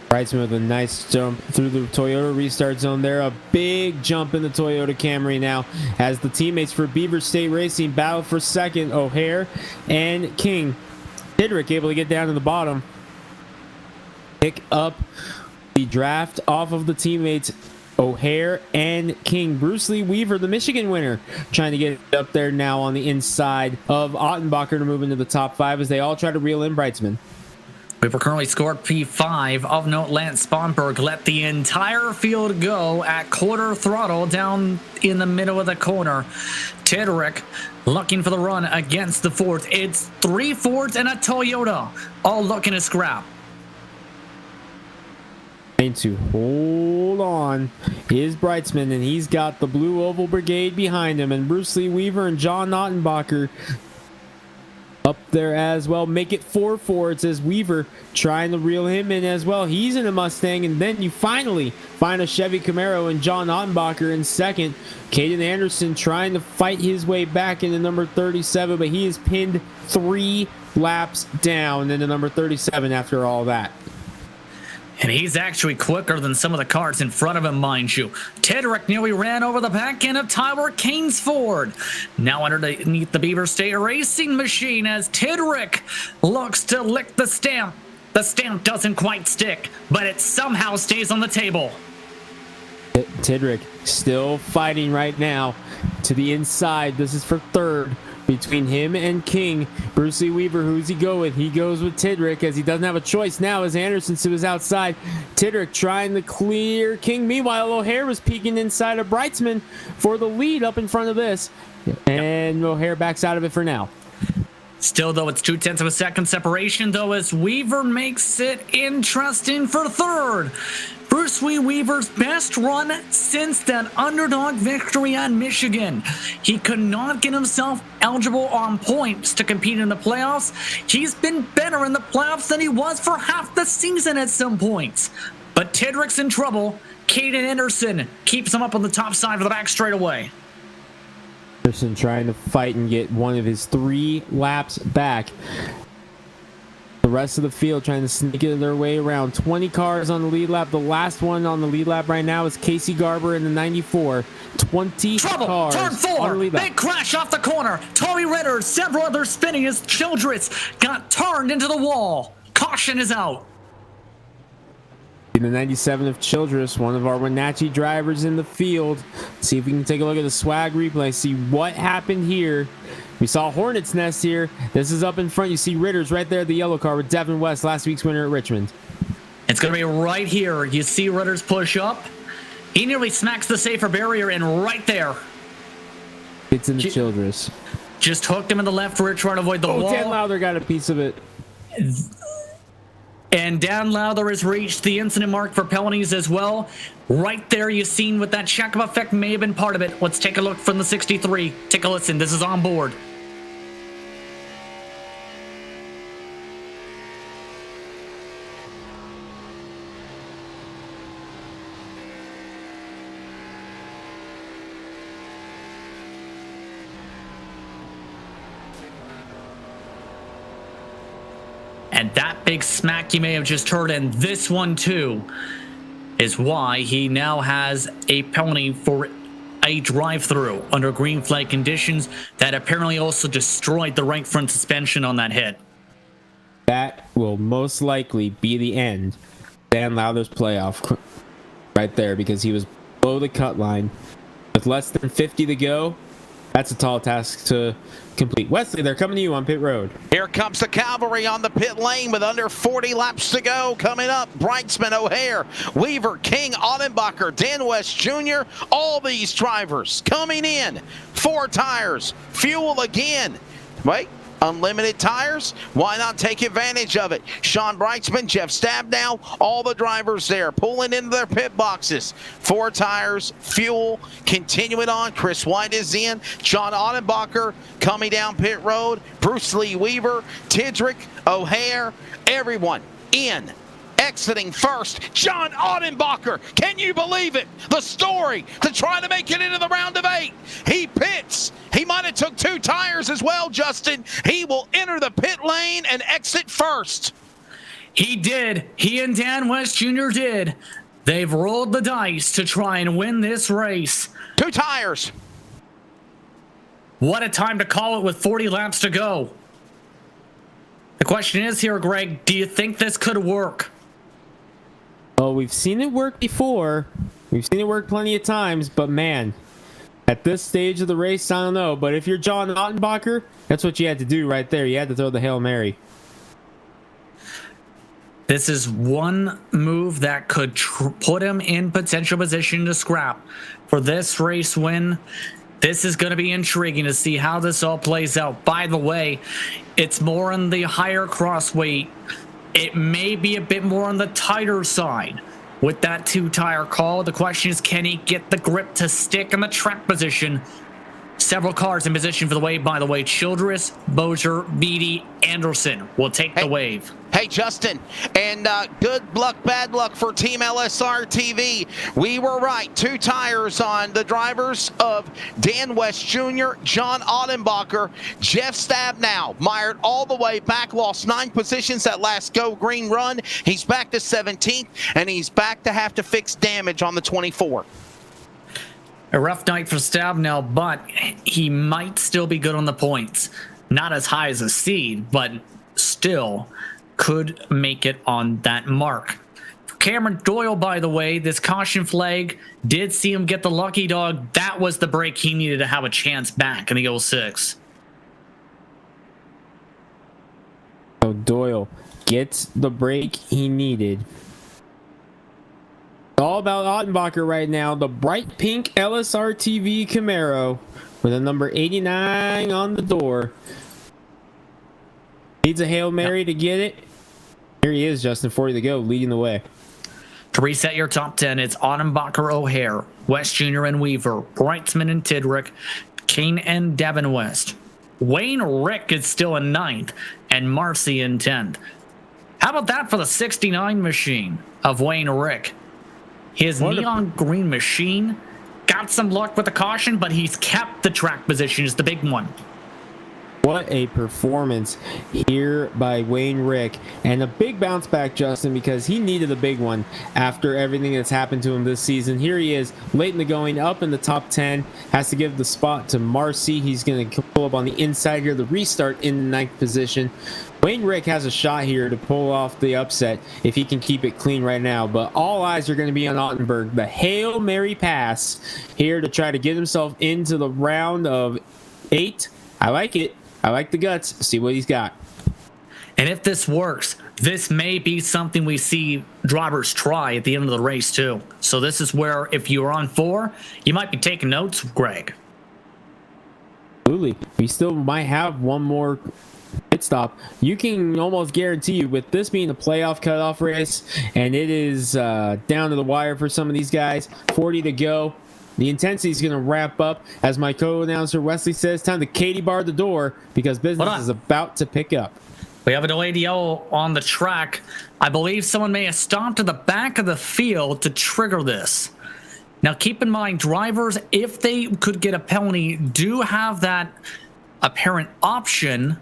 Breitzman with a nice jump through the Toyota restart zone there. A big jump in the Toyota Camry now as the teammates for Beaver State Racing battle for second. O'Hare and King. Tidrick able to get down to the bottom. Pick up the draft off of the teammates. O'Hare and King. Bruce Lee Weaver, the Michigan winner, trying to get up there now on the inside of Ottenbacher to move into the top 5 as they all try to reel in Breitzman. Weaver currently scored P5. Of note, Lance Sponberg let the entire field go at quarter throttle down in the middle of the corner. Tidrick looking for the run against the Fords. It's 3 Fords and a Toyota, all looking to scrap. To hold on is Breitzman, and he's got the Blue Oval Brigade behind him, and Bruce Lee Weaver and John Ottenbacher up there as well. Make it 4 Fords as Weaver trying to reel him in as well. He's in a Mustang, and then you finally find a Chevy Camaro and John Ottenbacher in second. Caden Anderson trying to fight his way back into number 37, but he is pinned 3 laps down into number 37 after all that. And he's actually quicker than some of the cars in front of him, mind you. Tidrick nearly ran over the back end of Tyler Kane's Ford. Now underneath the Beaver State Racing machine as Tidrick looks to lick the stamp. The stamp doesn't quite stick, but it somehow stays on the table. Tidrick still fighting right now to the inside. This is for third between him and King. Bruce Lee Weaver, who's he go with? He goes with Tidrick, as he doesn't have a choice now as Anderson to his outside. Tidrick trying to clear King. Meanwhile, O'Hare was peeking inside of Breitzman for the lead up in front of this. And O'Hare backs out of it for now. Still, though, it's 0.2 of a second separation, though, as Weaver makes it interesting for third. Bruce Lee Weaver's best run since that underdog victory at Michigan. He could not get himself eligible on points to compete in the playoffs. He's been better in the playoffs than he was for half the season at some points. But Tidrick's in trouble. Caden Anderson keeps him up on the top side of the back straightaway. Anderson trying to fight and get one of his 3 laps back. The rest of the field trying to sneak their way around. 20 cars on the lead lap. The last one on the lead lap right now is Casey Garber in the 94. 20 Trouble! cars Turn on the 4! lead lap. Big crash off the corner. Tory Ritter, several others spinning as Childress got turned into the wall. Caution is out. In the 97 of Childress, one of our Wenatchee drivers in the field. See if we can take a look at the swag replay, see what happened here. We saw Hornet's Nest here. This is up in front. You see Ritter's right there, the yellow car with Devin West, last week's winner at Richmond. It's going to be right here. You see Ritter's push up. He nearly smacks the safer barrier in right there. It's in the Childress. Just hooked him in the left rear trying to avoid the wall. Dan Lowther got a piece of it. And Dan Lowther has reached the incident mark for penalties as well. Right there, you've seen what that check-up effect may have been part of it. Let's take a look from the 63. Take a listen. This is on board. And that big smack you may have just heard, and this one too, is why he now has a penalty for a drive-through under green flag conditions that apparently also destroyed the right front suspension on that hit. That will most likely be the end. Dan Lowther's playoff right there, because he was below the cut line with less than 50 to go. That's a tall task to complete. Wesley, they're coming to you on pit road. Here comes the cavalry on the pit lane with under 40 laps to go. Coming up, Breitzman, O'Hare, Weaver, King, Ottenbacher, Dan West Jr., all these drivers coming in. 4 tires, fuel again. Wait, unlimited tires? Why not take advantage of it? Sean Breitzman, Jeff Stabnow, all the drivers there pulling into their pit boxes. 4 tires, fuel, continuing on. Chris White is in. John Ottenbacher coming down pit road. Bruce Lee Weaver, Tidrick, O'Hare, everyone in. Exiting first, John Ottenbacher. Can you believe it? The story to try to make it into the round of 8. He pits. He might have took 2 tires as well, Justin. He will enter the pit lane and exit first. He did. He and Dan West Jr. did. They've rolled the dice to try and win this race. 2 tires. What a time to call it with 40 laps to go. The question is here, Greg, do you think this could work? Oh, we've seen it work before. We've seen it work plenty of times, but man, at this stage of the race, I don't know. But if you're John Ottenbacher, that's what you had to do right there. You had to throw the Hail Mary. This is one move that could put him in potential position to scrap. For this race win, this is going to be intriguing to see how this all plays out. By the way, it's more on the higher cross weight. It may be a bit more on the tighter side with that 2-tire call. The question is, can he get the grip to stick in the track position? Several cars in position for the wave, by the way. Childress, Bozier, Beatty, Anderson will take the wave. Hey, Justin, and good luck, bad luck for Team LSR TV. We were right. 2 tires on the drivers of Dan West Jr., John Ottenbacher, Jeff Stabnow. Mired all the way back, lost 9 positions that last Go Green run. He's back to 17th, and he's back to have to fix damage on the 24. A rough night for Stabnow, but he might still be good on the points. Not as high as a seed, but still could make it on that mark. Cameron Doyle, by the way, this caution flag did see him get the lucky dog. That was the break he needed to have a chance back in the 06. So Doyle gets the break he needed. All about Ottenbacher right now. The bright pink LSR TV Camaro with a number 89 on the door. Needs a Hail Mary to get it. Here he is, Justin, 40 to go, leading the way. To reset your top 10, it's Ottenbacher, O'Hare, West Jr. and Weaver, Breitzman and Tidrick, Kane and Devin West. Wayne Rick is still in 9th, and Marcy in 10th. How about that for the 69 machine of Wayne Rick? His neon green machine got some luck with the caution, but he's kept the track position is the big one. What a performance here by Wayne Rick, and a big bounce back, Justin, because he needed a big one after everything that's happened to him this season. Here he is, late in the going, up in the top 10, has to give the spot to Marcy. He's going to pull up on the inside here, the restart in the 9th position. Wayne Rick has a shot here to pull off the upset if he can keep it clean right now, but all eyes are going to be on Ottenberg. The Hail Mary pass here to try to get himself into the round of 8. I like it. I like the guts. See what he's got. And if this works, this may be something we see drivers try at the end of the race too. So this is where, if you're on 4, you might be taking notes, Greg. Absolutely. We still might have one more pit stop. You can almost guarantee you, with this being a playoff cutoff race, and it is down to the wire for some of these guys, 40 to go. The intensity is going to wrap up. As my co-announcer Wesley says, time to Katie bar the door because business is about to pick up. We have a delayed yellow on the track. I believe someone may have stopped at the back of the field to trigger this. Now, keep in mind, drivers, if they could get a penalty, do have that apparent option.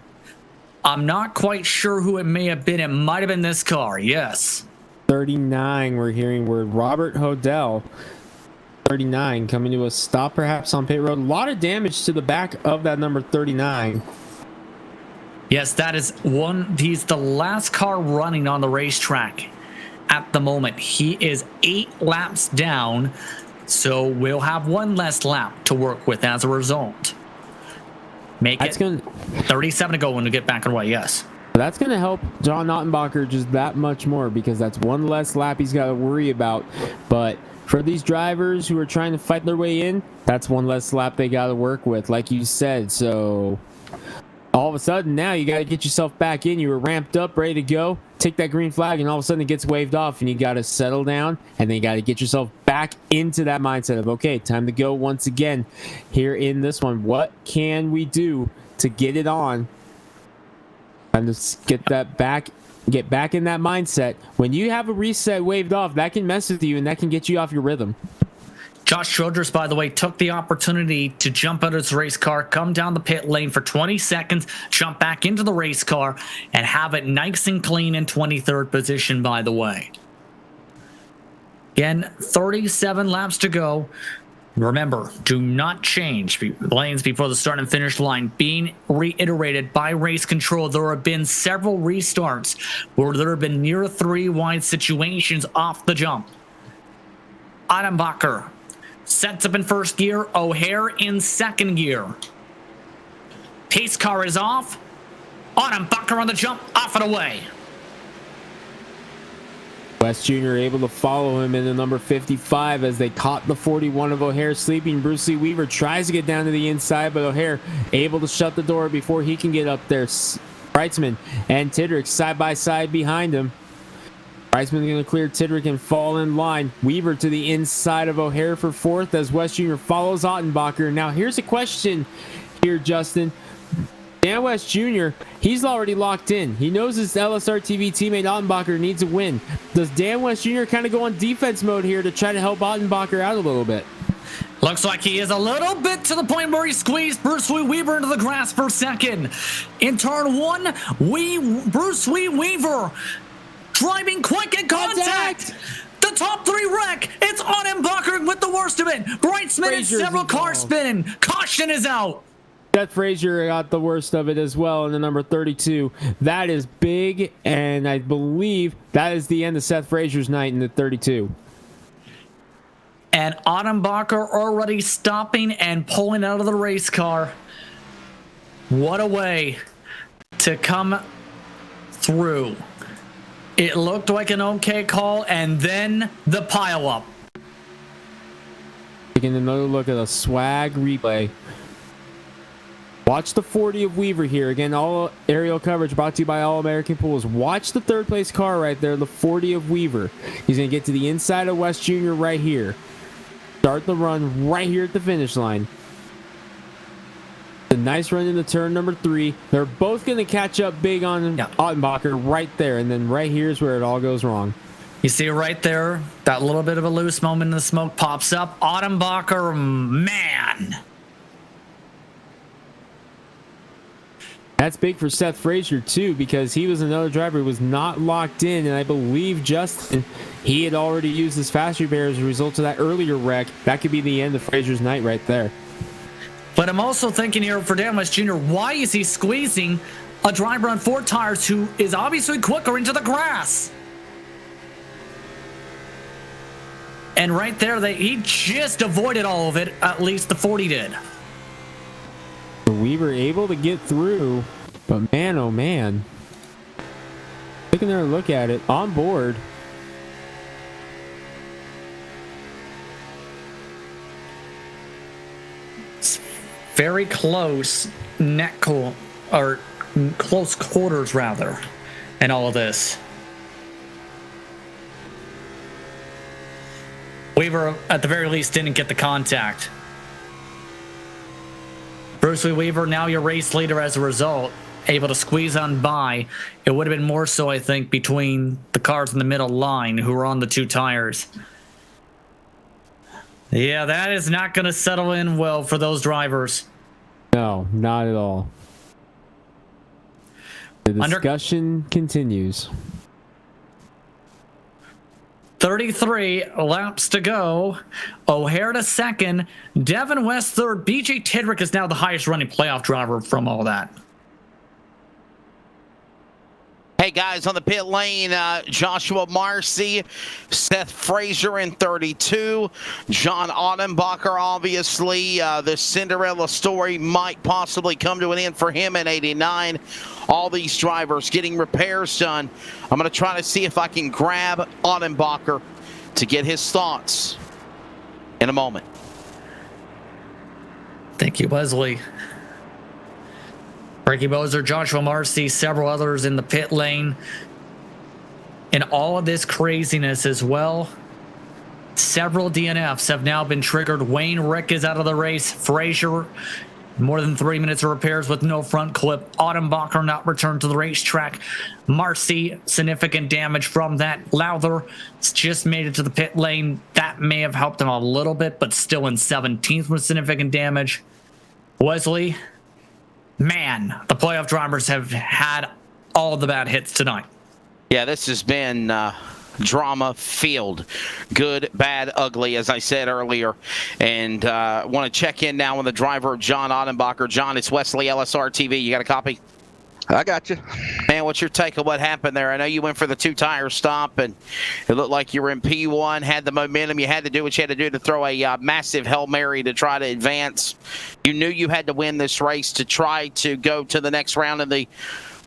I'm not quite sure who it may have been. It might have been this car. Yes. 39, we're hearing word. Robert Hodel. 39 coming to a stop perhaps on pit road. A lot of damage to the back of that number 39. Yes, that is one. He's the last car running on the racetrack at the moment. He is 8 laps down, so we'll have one less lap to work with as a result. Make it 37 to go when we get back away. Yes. That's going to help John Ottenbacher just that much more because that's one less lap he's got to worry about. But for these drivers who are trying to fight their way in, that's one less lap they got to work with, like you said. So all of a sudden now you got to get yourself back in. You were ramped up, ready to go, take that green flag, and all of a sudden it gets waved off, and you got to settle down, and then you got to get yourself back into that mindset of, okay, time to go once again here in this one. What can we do to get it on? And just get that back. Get back in that mindset. When you have a reset waved off, that can mess with you and that can get you off your rhythm. Josh Childress, by the way, took the opportunity to jump out of his race car, come down the pit lane for 20 seconds, jump back into the race car, and have it nice and clean in 23rd position, by the way. Again, 37 laps to go. Remember, do not change lanes before the start and finish line. Being reiterated by race control, there have been several restarts where there have been near 3 wide situations off the jump. Ottenbacher sets up in first gear, O'Hare in second gear. Pace car is off. Ottenbacher on the jump, off and away. West Jr. able to follow him in the number 55 as they caught the 41 of O'Hare sleeping. Bruce Lee Weaver tries to get down to the inside, but O'Hare able to shut the door before he can get up there. Breitzman and Tidrick side by side behind him. Breitzman going to clear Tidrick and fall in line. Weaver to the inside of O'Hare for 4th as West Jr. follows Ottenbacher. Now here's a question here, Justin. Dan West Jr., he's already locked in. He knows his LSR TV teammate Ottenbacher needs a win. Does Dan West Jr. kind of go on defense mode here to try to help Ottenbacher out a little bit? Looks like he is a little bit to the point where he squeezed Bruce Lee Weaver into the grass for second. In turn 1, Bruce Lee Weaver driving quick in contact. The top 3 wreck. It's Ottenbacher with the worst of it. Breitzman and several cars spinning. Caution is out. Seth Frazier got the worst of it as well in the number 32. That is big, and I believe that is the end of Seth Frazier's night in the 32. And Ottenbacher already stopping and pulling out of the race car. What a way to come through. It looked like an okay call, and then the pileup. Taking another look at a swag replay. Watch the 40 of Weaver here. Again, all aerial coverage brought to you by All American Pools. Watch the third place car right there, the 40 of Weaver. He's going to get to the inside of West Jr. right here. Start the run right here at the finish line. A nice run into turn number 3. They're both going to catch up big on Ottenbacher right there. And then right here is where it all goes wrong. You see right there, that little bit of a loose moment in the smoke pops up. Ottenbacher, man. That's big for Seth Frazier, too, because he was another driver who was not locked in. And I believe Justin, he had already used his fast repair as a result of that earlier wreck. That could be the end of Frazier's night right there. But I'm also thinking here for Dan West Jr., why is he squeezing a driver on 4 tires who is obviously quicker into the grass? And right there, he just avoided all of it, at least the 40 did. We were able to get through, but man, oh man. Taking another look at it, on board. It's very close or close quarters rather, in all of this. Weaver, at the very least, didn't get the contact. Bruce Lee Weaver, now your race leader as a result, able to squeeze on by. It would have been more so, I think, between the cars in the middle line who were on the 2 tires. Yeah, that is not going to settle in well for those drivers. No, not at all. The discussion continues. 33 laps to go. O'Hare to second. Devin West third. BJ Tidrick is now the highest running playoff driver from all that. Hey guys, on the pit lane, Joshua Marcy, Seth Frazier in 32, John Ottenbacher, obviously, the Cinderella story might possibly come to an end for him in 89. All these drivers getting repairs done. I'm going to try to see if I can grab Ottenbacher to get his thoughts in a moment. Thank you, Wesley. Ricky Bozer, Joshua Marcy, several others in the pit lane. And all of this craziness as well. Several DNFs have now been triggered. Wayne Rick is out of the race. Frazier, more than 3 minutes of repairs with no front clip. Ottenbacher not returned to the racetrack. Marcy, significant damage from that. Lowther just made it to the pit lane. That may have helped him a little bit, but still in 17th with significant damage. Wesley, man, the playoff drivers have had all the bad hits tonight. Yeah, this has been drama filled. Good, bad, ugly, as I said earlier. And want to check in now with the driver, John Ottenbacher. John, it's Wesley, LSR TV. You got a copy? I got you. Man, what's your take on what happened there? I know you went for the 2-tire stop, and it looked like you were in P1, had the momentum. You had to do what you had to do to throw a massive Hail Mary to try to advance. You knew you had to win this race to try to go to the next round of the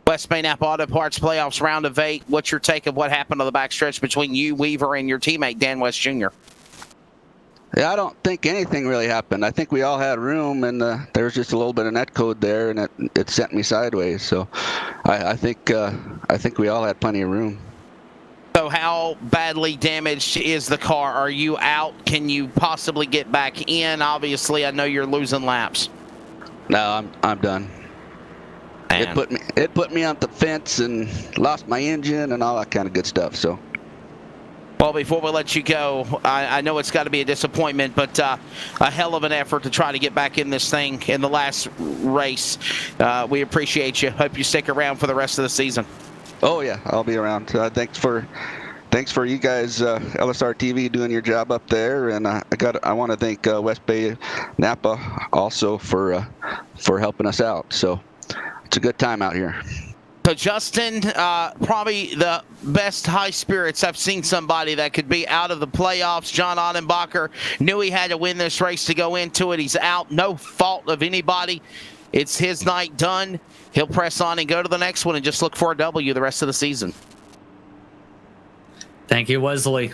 West Main Napa Auto Parts Playoffs round of 8. What's your take of what happened on the backstretch between you, Weaver, and your teammate, Dan West Jr.? Yeah, I don't think anything really happened. I think we all had room, and there was just a little bit of net code there, and it sent me sideways. So I think we all had plenty of room. So how badly damaged is the car? Are you out? Can you possibly get back in? Obviously, I know you're losing laps. No, I'm done. Man. It put me on the fence and lost my engine and all that kind of good stuff. So. Well, before we let you go, I know it's got to be a disappointment, but a hell of an effort to try to get back in this thing in the last race. We appreciate you. Hope you stick around for the rest of the season. Oh, yeah, I'll be around. Thanks for thanks for you guys, LSR TV, doing your job up there, and I want to thank West Bay Napa also for helping us out. So it's a good time out here. So Justin, probably the best high spirits I've seen somebody that could be out of the playoffs. John Ottenbacher knew he had to win this race to go into it. He's out, no fault of anybody. It's his night done. He'll press on and go to the next one and just look for a W the rest of the season. Thank you, Wesley.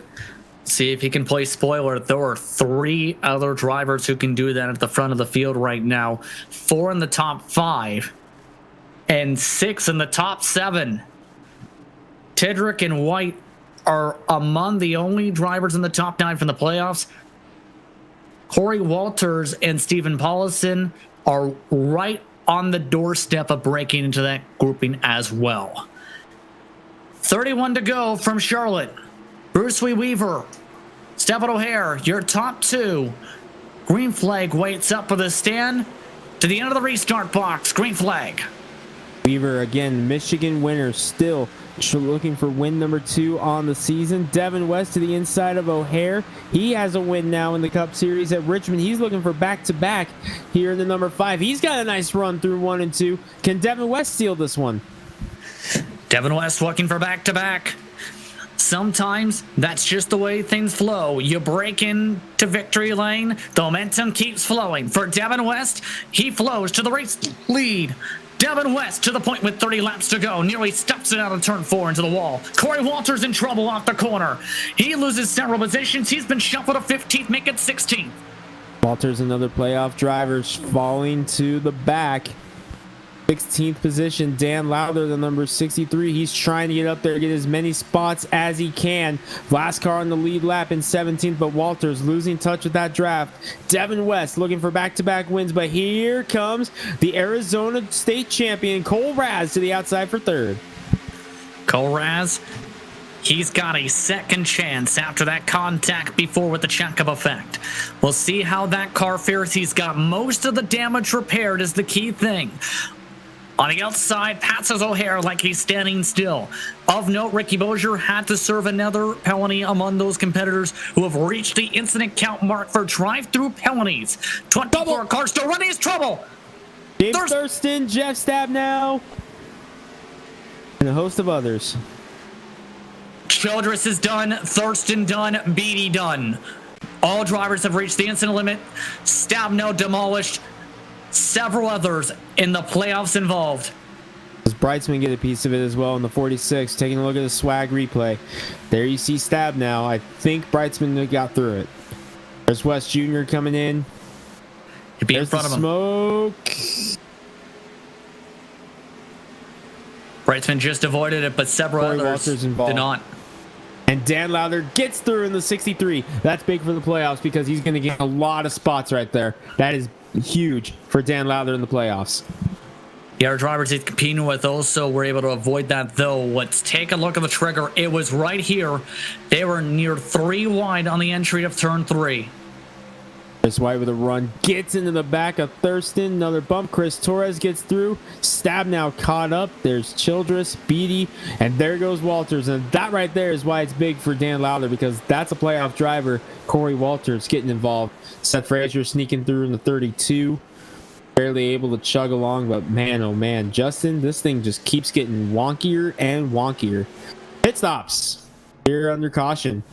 See if he can play spoiler. There are 3 other drivers who can do that at the front of the field right now. 4 in the top 5 and 6 in the top 7. Tidrick and White are among the only drivers in the top 9 from the playoffs. Corey Walters and Stephen Paulison are right on the doorstep of breaking into that grouping as well. 31 to go from Charlotte. Bruce Lee Weaver, Stephen O'Hare, your top 2. Green flag waits up for the stand to the end of the restart box. Green flag. Weaver, again, Michigan winner, still looking for win number 2 on the season. Devin West to the inside of O'Hare. He has a win now in the Cup Series at Richmond. He's looking for back-to-back here in the number 5. He's got a nice run through 1 and 2. Can Devin West steal this one? Devin West looking for back-to-back. Sometimes that's just the way things flow. You break into victory lane, the momentum keeps flowing. For Devin West, he flows to the race lead. Devin West to the point with 30 laps to go. Nearly steps it out of turn 4 into the wall. Corey Walters in trouble off the corner. He loses several positions. He's been shuffled to 15th, make it 16th. Walters, another playoff driver, falling to the back. 16th position, Dan Lowther, the number 63. He's trying to get up there to get as many spots as he can. Last car on the lead lap in 17th, but Walters losing touch with that draft. Devin West looking for back-to-back wins, but here comes the Arizona State champion, Cole Raz, to the outside for 3rd. Cole Raz, he's got a second chance after that contact before with the check of effect. We'll see how that car fares. He's got most of the damage repaired is the key thing. On the outside, passes O'Hare like he's standing still. Of note, Ricky Bozier had to serve another penalty among those competitors who have reached the incident count mark for drive-through penalties. 24 cars still running is trouble. James Thurston, Jeff Stabnow, and a host of others. Childress is done, Thurston done, Beatty done. All drivers have reached the incident limit. Stabnow demolished. Several others in the playoffs involved. Does Brightsman get a piece of it as well in the 46? Taking a look at the swag replay. There you see Stabnow. I think Brightsman got through it. There's West Jr. coming in. He'd be in front of him. Smoke. Brightsman just avoided it, but several Corey others Walters involved. did not. And Dan Lowther gets through in the 63. That's big for the playoffs because he's going to get a lot of spots right there. That is huge for Dan Lowther in the playoffs. The other drivers he's competing with also were able to avoid that, though. Let's take a look at the trigger. It was right here. They were near 3 wide on the entry of turn 3. Chris White with a run gets into the back of Thurston. Another bump. Chris Torres gets through. Stabnow caught up. There's Childress, Beatty, and there goes Walters. And that right there is why it's big for Dan Lowther, because that's a playoff driver. Corey Walters getting involved. Seth Frazier sneaking through in the 32. Barely able to chug along, but man, oh man. Justin, this thing just keeps getting wonkier and wonkier. Pit stops. Here under caution.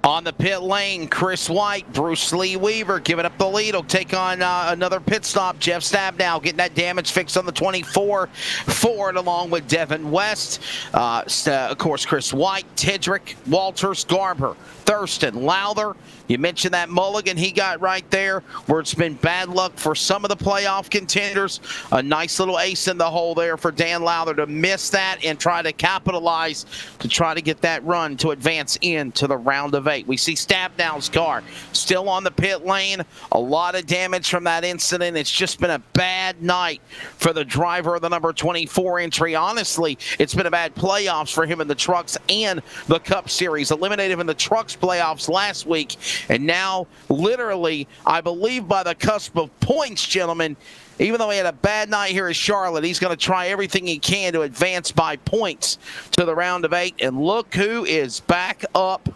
On the pit lane, Chris White, Bruce Lee Weaver giving up the lead. Will take on another pit stop. Jeff Stabnow getting that damage fixed on the 24 Ford along with Devin West. Of course, Chris White, Tidrick, Walters, Garber, Thurston, Lowther. You mentioned that mulligan he got right there, where it's been bad luck for some of the playoff contenders. A nice little ace in the hole there for Dan Lowther to miss that and try to capitalize to try to get that run to advance into the round of 8. 8. We see Stabnow's car still on the pit lane. A lot of damage from that incident. It's just been a bad night for the driver of the number 24 entry. Honestly, it's been a bad playoffs for him in the trucks and the Cup Series. Eliminated in the trucks playoffs last week, and now literally, I believe by the cusp of points, gentlemen, even though he had a bad night here at Charlotte, he's going to try everything he can to advance by points to the round of 8. And look who is back up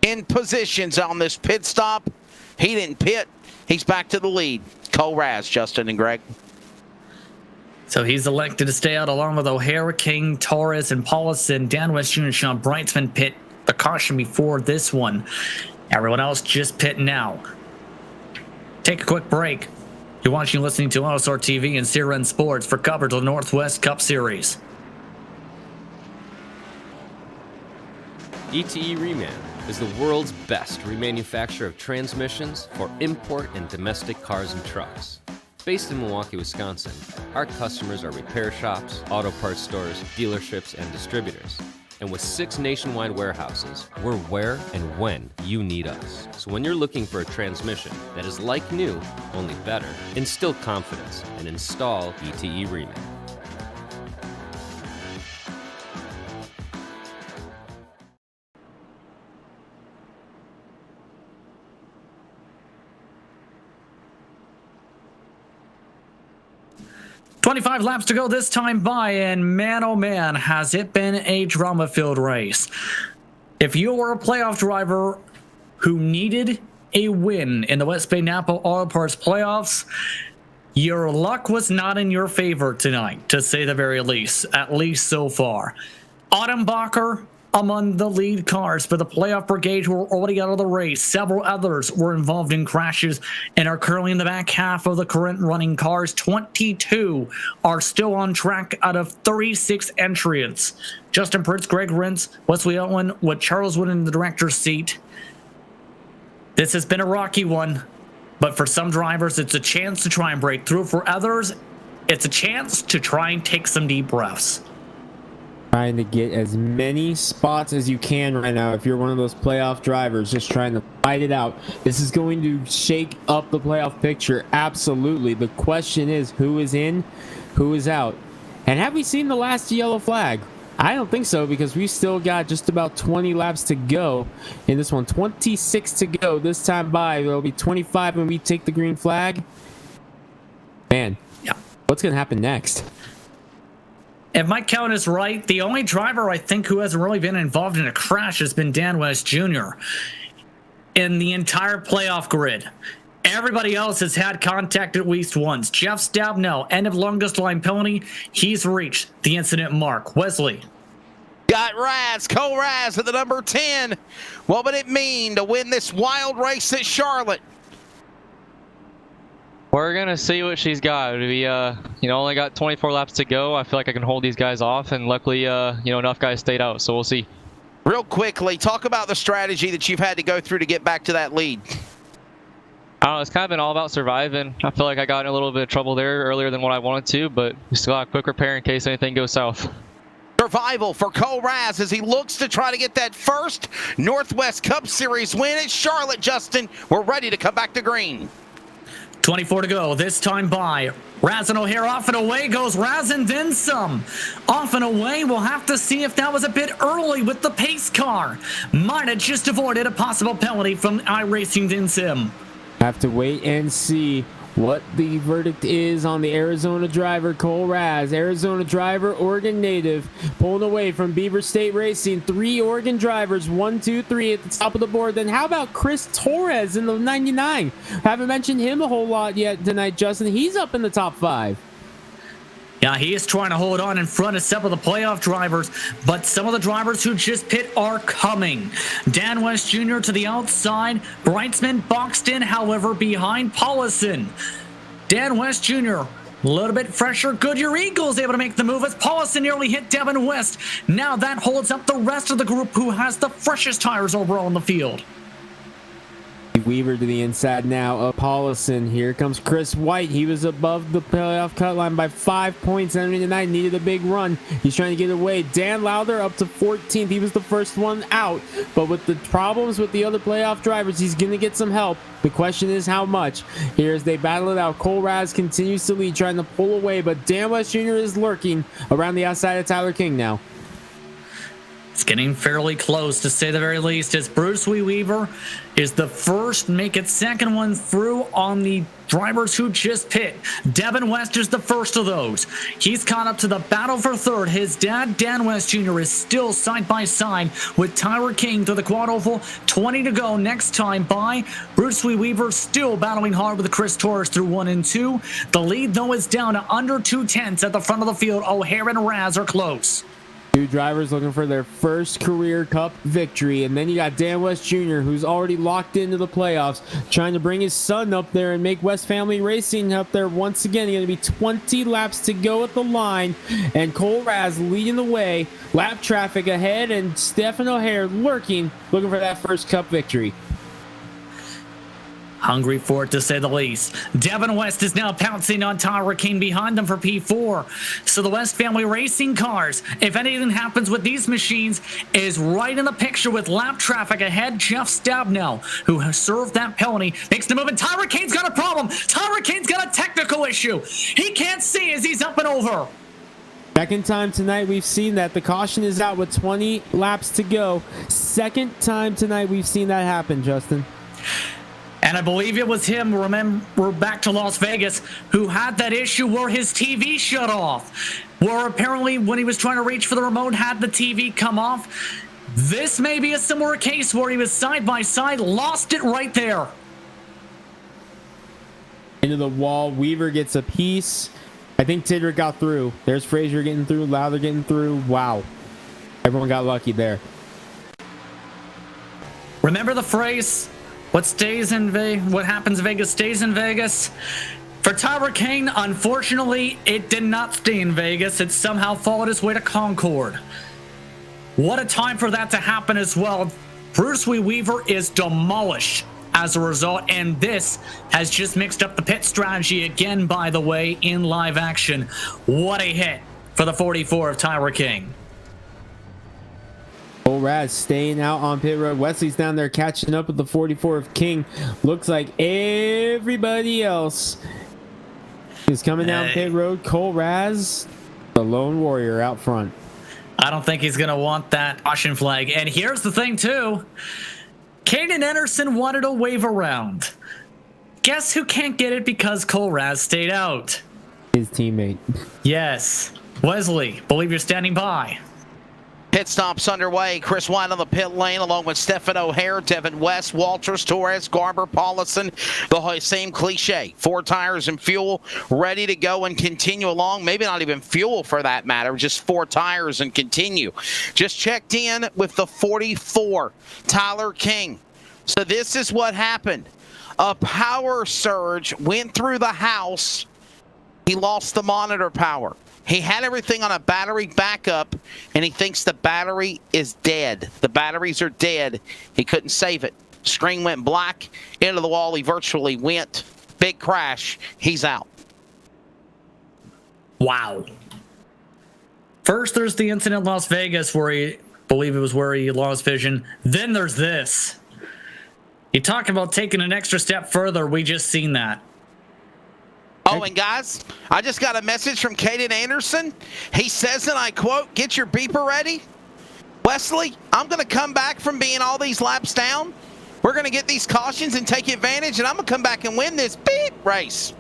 in positions on this pit stop. He didn't pit. He's back to the lead. Cole Raz, Justin and Greg. So he's elected to stay out along with O'Hara, King, Torres, and Paulson. Dan West Jr. and Sean Brightsman pit the caution before this one. Everyone else just pit now. Take a quick break. You're watching and listening to AutoSort TV and CRN Sports for coverage of the Northwest Cup Series. ETE Reman is the world's best remanufacturer of transmissions for import and domestic cars and trucks. Based in Milwaukee, Wisconsin, our customers are repair shops, auto parts stores, dealerships, and distributors. And with 6 nationwide warehouses, we're where and when you need us. So when you're looking for a transmission that is like new, only better, instill confidence and install ETE Reman. "25 laps to go this time by, and man, oh man, has it been a drama-filled race. If you were a playoff driver who needed a win in the West Bay Napa Auto Parts playoffs, your luck was not in your favor tonight, to say the very least, at least so far. Ottenbacher among the lead cars for the playoff brigade who were already out of the race. Several others were involved in crashes and are currently in the back half of the current running cars. 22 are still on track out of 36 entrants. Justin Pritz, Greg Rentz, Wesley Owen with Charles Wood in the director's seat. This has been a rocky one, but for some drivers, it's a chance to try and break through. For others, it's a chance to try and take some deep breaths. Trying to get as many spots as you can right now. If you're one of those playoff drivers just trying to fight it out, this is going to shake up the playoff picture. Absolutely. The question is, who is in, who is out? And have we seen the last yellow flag? I don't think so, because we still got just about 20 laps to go in this one. 26 to go this time by. There'll be 25 when we take the green flag. Man, yeah, what's going to happen next? If my count is right, the only driver I think who hasn't really been involved in a crash has been Dan West Jr. in the entire playoff grid. Everybody else has had contact at least once. Jeff Stabnow, end of longest line penalty. He's reached the incident mark. Wesley. Got Raz, Cole Raz at the number 10. What would it mean to win this wild race at Charlotte? We're going to see what she's got. We only got 24 laps to go. I feel like I can hold these guys off, and luckily, enough guys stayed out, so we'll see. Real quickly, talk about the strategy that you've had to go through to get back to that lead. I don't know, it's kind of been all about surviving. I feel like I got in a little bit of trouble there earlier than what I wanted to, but we still got a quick repair in case anything goes south. Survival for Cole Raz as he looks to try to get that first Northwest Cup Series win at Charlotte, Justin. We're ready to come back to green. 24 to go, this time by. Raz and O'Hara off and away goes Raz and then some. Off and away, we'll have to see if that was a bit early with the pace car. Might have just avoided a possible penalty from iRacing DinSim. Have to wait and see what the verdict is on the Arizona driver, Cole Raz. Arizona driver, Oregon native, pulling away from Beaver State Racing. 3 Oregon drivers, 1, 2, 3 at the top of the board. Then how about Chris Torres in the 99? Haven't mentioned him a whole lot yet tonight, Justin. He's up in the top 5. Yeah, he is trying to hold on in front of some of the playoff drivers, but some of the drivers who just pit are coming. Dan West Jr. to the outside. Brightsman boxed in, however, behind Paulson. Dan West Jr. a little bit fresher. Goodyear Eagles able to make the move as Paulson nearly hit Devin West. Now that holds up the rest of the group who has the freshest tires overall in the field. Weaver to the inside now of Paulison. Here comes Chris White. He was above the playoff cut line by 5 points entering tonight. Needed a big run. He's trying to get away. Dan Lowther up to 14th. He was the first one out. But with the problems with the other playoff drivers, he's going to get some help. The question is how much. Here as they battle it out, Cole Raz continues to lead, trying to pull away. But Dan West Jr. is lurking around the outside of Tyler King now. It's getting fairly close, to say the very least, as Bruce Weaver is the first, make it second one through on the drivers who just pit. Devin West is the first of those. He's caught up to the battle for third. His dad, Dan West Jr., is still side by side with Tyler King through the quad oval. 20 to go next time by. Bruce Weaver still battling hard with Chris Torres through 1 and 2. The lead, though, is down to under 2/10 at the front of the field. O'Hare and Raz are close. Two drivers looking for their first career cup victory. And then you got Dan West Jr., who's already locked into the playoffs, trying to bring his son up there and make West Family Racing up there once again. Going to be 20 laps to go at the line. And Cole Raz leading the way. Lap traffic ahead, and Stephen O'Hare lurking, looking for that first cup victory. Hungry for it, to say the least. Devin West is now pouncing on Tyler King behind them for P4. So the West Family Racing cars, if anything happens with these machines, is right in the picture with lap traffic ahead. Jeff Stabnow, who has served that penalty, makes the move, and Tyler Kane's got a problem. Tyler Kane's got a technical issue. He can't see as he's up and over. Second time tonight we've seen that. The caution is out with 20 laps to go. Second time tonight we've seen that happen, Justin. And I believe it was him, remember, back to Las Vegas, who had that issue where his TV shut off. Where apparently when he was trying to reach for the remote, had the TV come off. This may be a similar case where he was side by side, lost it right there. Into the wall, Weaver gets a piece. I think Tidrick got through. There's Frazier getting through, Lowther getting through. Wow. Everyone got lucky there. Remember the phrase, what happens in Vegas stays in Vegas? For Tyler Kane, unfortunately, it did not stay in Vegas. It somehow followed its way to Concord. What a time for that to happen as well. Bruce Weaver is demolished as a result, and this has just mixed up the pit strategy again, by the way, in live action. What a hit for the 44 of Tyler King. Cole Raz staying out on pit road. Wesley's down there catching up with the 44 of King. Looks like everybody else is coming down pit road. Cole Raz, the lone warrior out front. I don't think he's going to want that caution flag. And here's the thing, too. Caden Anderson wanted a wave around. Guess who can't get it because Cole Raz stayed out? His teammate. Yes. Wesley, believe you're standing by. Pit stops underway. Chris White on the pit lane along with Stephen O'Hare, Devin West, Walters, Torres, Garber, Paulison. The same cliche. 4 tires and fuel ready to go and continue along. Maybe not even fuel for that matter. Just 4 tires and continue. Just checked in with the 44, Tyler King. So this is what happened. A power surge went through the house. He lost the monitor power. He had everything on a battery backup, and he thinks the battery is dead. The batteries are dead. He couldn't save it. Screen went black. Into the wall he virtually went. Big crash. He's out. Wow. First, there's the incident in Las Vegas where he lost vision. Then there's this. You talk about taking an extra step further. We just seen that. Oh, and guys, I just got a message from Caden Anderson. He says, and I quote, "Get your beeper ready. Wesley, I'm going to come back from being all these laps down. We're going to get these cautions and take advantage, and I'm going to come back and win this beep race."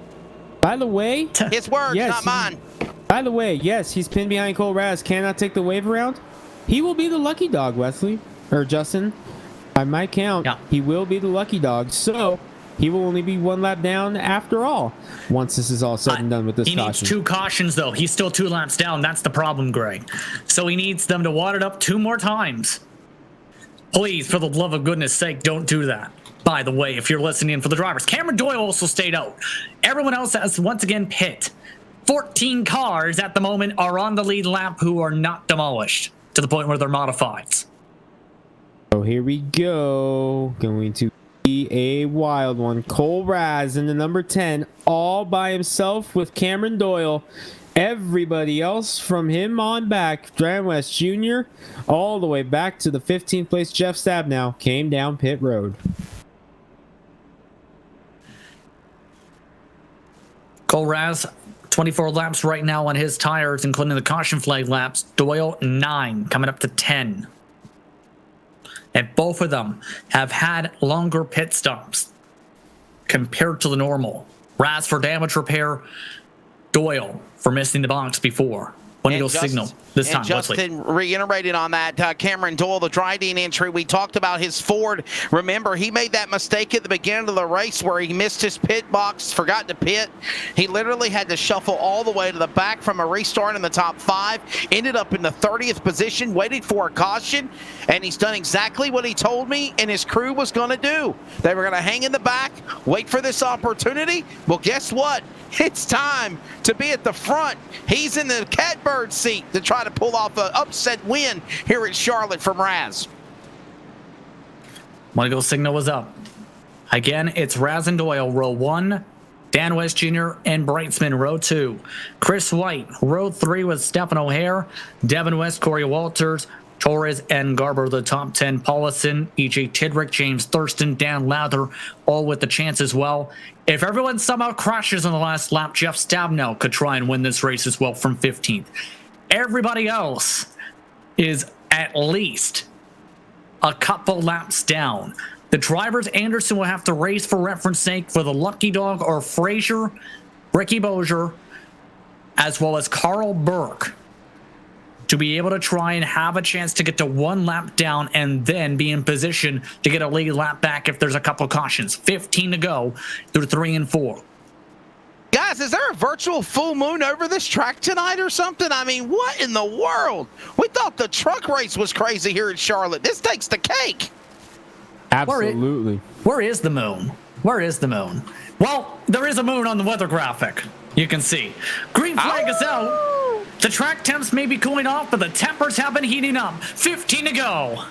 By the way, his words, yes, not mine. By the way, yes, he's pinned behind Cole Raz. Cannot take the wave around. He will be the lucky dog, Wesley. Or Justin. By my count, he will be the lucky dog. So he will only be 1 lap down after all, once this is all said and done with this caution. He needs 2 cautions, though. He's still 2 laps down. That's the problem, Greg. So he needs them to wad it up 2 more times. Please, for the love of goodness sake, don't do that. By the way, if you're listening for the drivers, Cameron Doyle also stayed out. Everyone else has once again pit. 14 cars at the moment are on the lead lap who are not demolished to the point where they're modifieds. So here we go. Going to be a wild one. Cole Raz in the number 10, all by himself with Cameron Doyle. Everybody else from him on back, Dan West Jr., all the way back to the 15th place Jeff Stabnow, came down pit road. Cole Raz, 24 laps right now on his tires, including the caution flag laps. Doyle, 9, coming up to 10. And both of them have had longer pit stops compared to the normal. Raz for damage repair, Doyle for missing the box before. When he goes signal this time. Justin reiterated on that. Cameron Doyle, the Dryden entry. We talked about his Ford. Remember, he made that mistake at the beginning of the race where he missed his pit box, forgot to pit. He literally had to shuffle all the way to the back from a restart in the top 5. Ended up in the 30th position, waited for a caution, and he's done exactly what he told me and his crew was going to do. They were going to hang in the back, wait for this opportunity. Well, guess what? It's time to be at the front. He's in the catbird seat to try to pull off an upset win here at Charlotte from Raz. Want to go signal was up. Again, it's Raz and Doyle, row 1. Dan West Jr. and Brightsman, row 2. Chris White, row 3 with Stephen O'Hare. Devin West, Corey Walters, Torres and Garber, the top 10. Paulison, EJ Tidrick, James Thurston, Dan Lowther, all with the chance as well. If everyone somehow crashes on the last lap, Jeff Stabnow could try and win this race as well from 15th. Everybody else is at least a couple laps down. The drivers, Anderson will have to race for reference sake for the Lucky Dog or Frazier, Ricky Bozier, as well as Carl Burke, to be able to try and have a chance to get to 1 lap down and then be in position to get a lead lap back if there's a couple cautions. 15 to go through 3 and 4. Guys, is there a virtual full moon over this track tonight or something? I mean, what in the world? We thought the truck race was crazy here in Charlotte. This takes the cake. Absolutely. Where is the moon? Where is the moon? Well, there is a moon on the weather graphic. You can see. Green flag is out. The track temps may be cooling off, but the tempers have been heating up. 15 to go.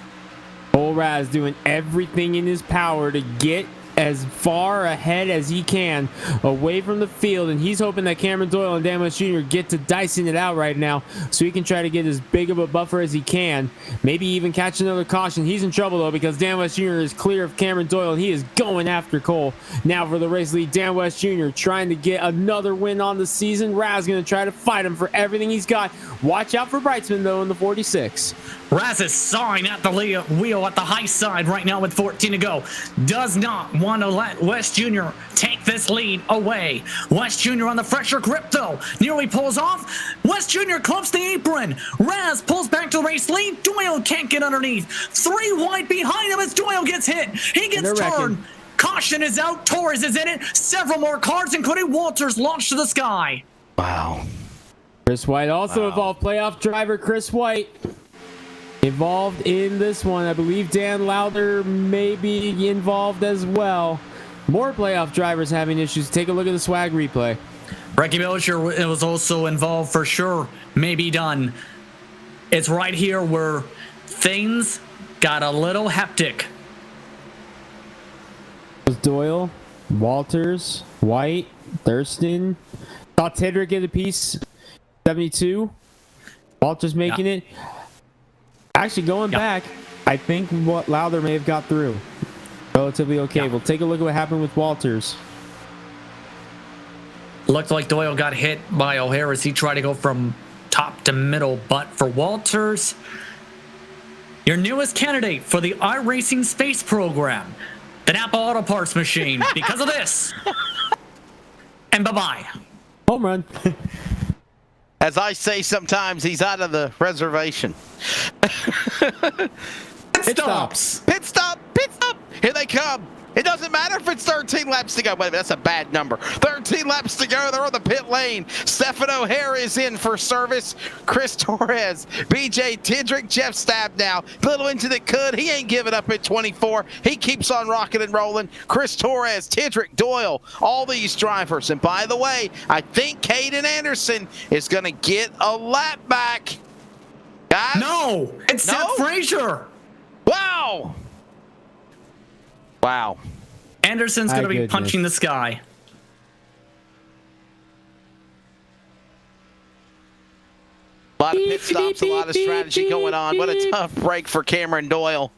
Cole Raz doing everything in his power to get as far ahead as he can away from the field, and he's hoping that Cameron Doyle and Dan West Jr. get to dicing it out right now so he can try to get as big of a buffer as he can, maybe even catch another caution. He's in trouble though because Dan West Jr. is clear of Cameron Doyle and he is going after Cole. Now for the race lead, Dan West Jr. trying to get another win on the season. Raz going to try to fight him for everything he's got. Watch out for Brightsman though in the 46. Raz is sawing at the wheel at the high side right now with 14 to go. Does not want to let West Jr. take this lead away. West Jr. on the fresher grip though. Nearly pulls off. West Jr. clumps the apron. Raz pulls back to the race lead. Doyle can't get underneath. 3 wide behind him as Doyle gets hit. He gets turned. Caution is out. Torres is in it. Several more cars, including Walters, launched to the sky. Wow. Chris White also involved. Playoff driver Chris White involved in this one. I believe Dan Lowther may be involved as well. More playoff drivers having issues. Take a look at the swag replay. Ricky Belcher was also involved for sure. May be done. It's right here where things got a little hectic. Doyle, Walters, White, Thurston. Saw Tidrick get a piece. 72. Walters making it. Actually, going back, I think what Lowther may have got through. Relatively okay. We'll take a look at what happened with Walters. Looked like Doyle got hit by O'Hare as he tried to go from top to middle. But for Walters, your newest candidate for the iRacing Space Program, the Napa Auto Parts machine, because of this. And bye-bye. Home run. As I say sometimes, he's out of the reservation. Pit stops. Pit stop. Pit stop. Here they come. It doesn't matter if it's 13 laps to go. Wait a minute, that's a bad number. 13 laps to go. They're on the pit lane. Stephen O'Hare is in for service. Chris Torres, BJ Tidrick, Jeff Stabnow. Little into the could. He ain't giving up at 24. He keeps on rocking and rolling. Chris Torres, Tidrick, Doyle, all these drivers. And by the way, I think Caden Anderson is going to get a lap back. Guys? No, it's Seth Frazier. Wow. Wow. Anderson's going to be goodness. punching the sky. A lot of pit stops, a lot of strategy going on. What a tough break for Cameron Doyle.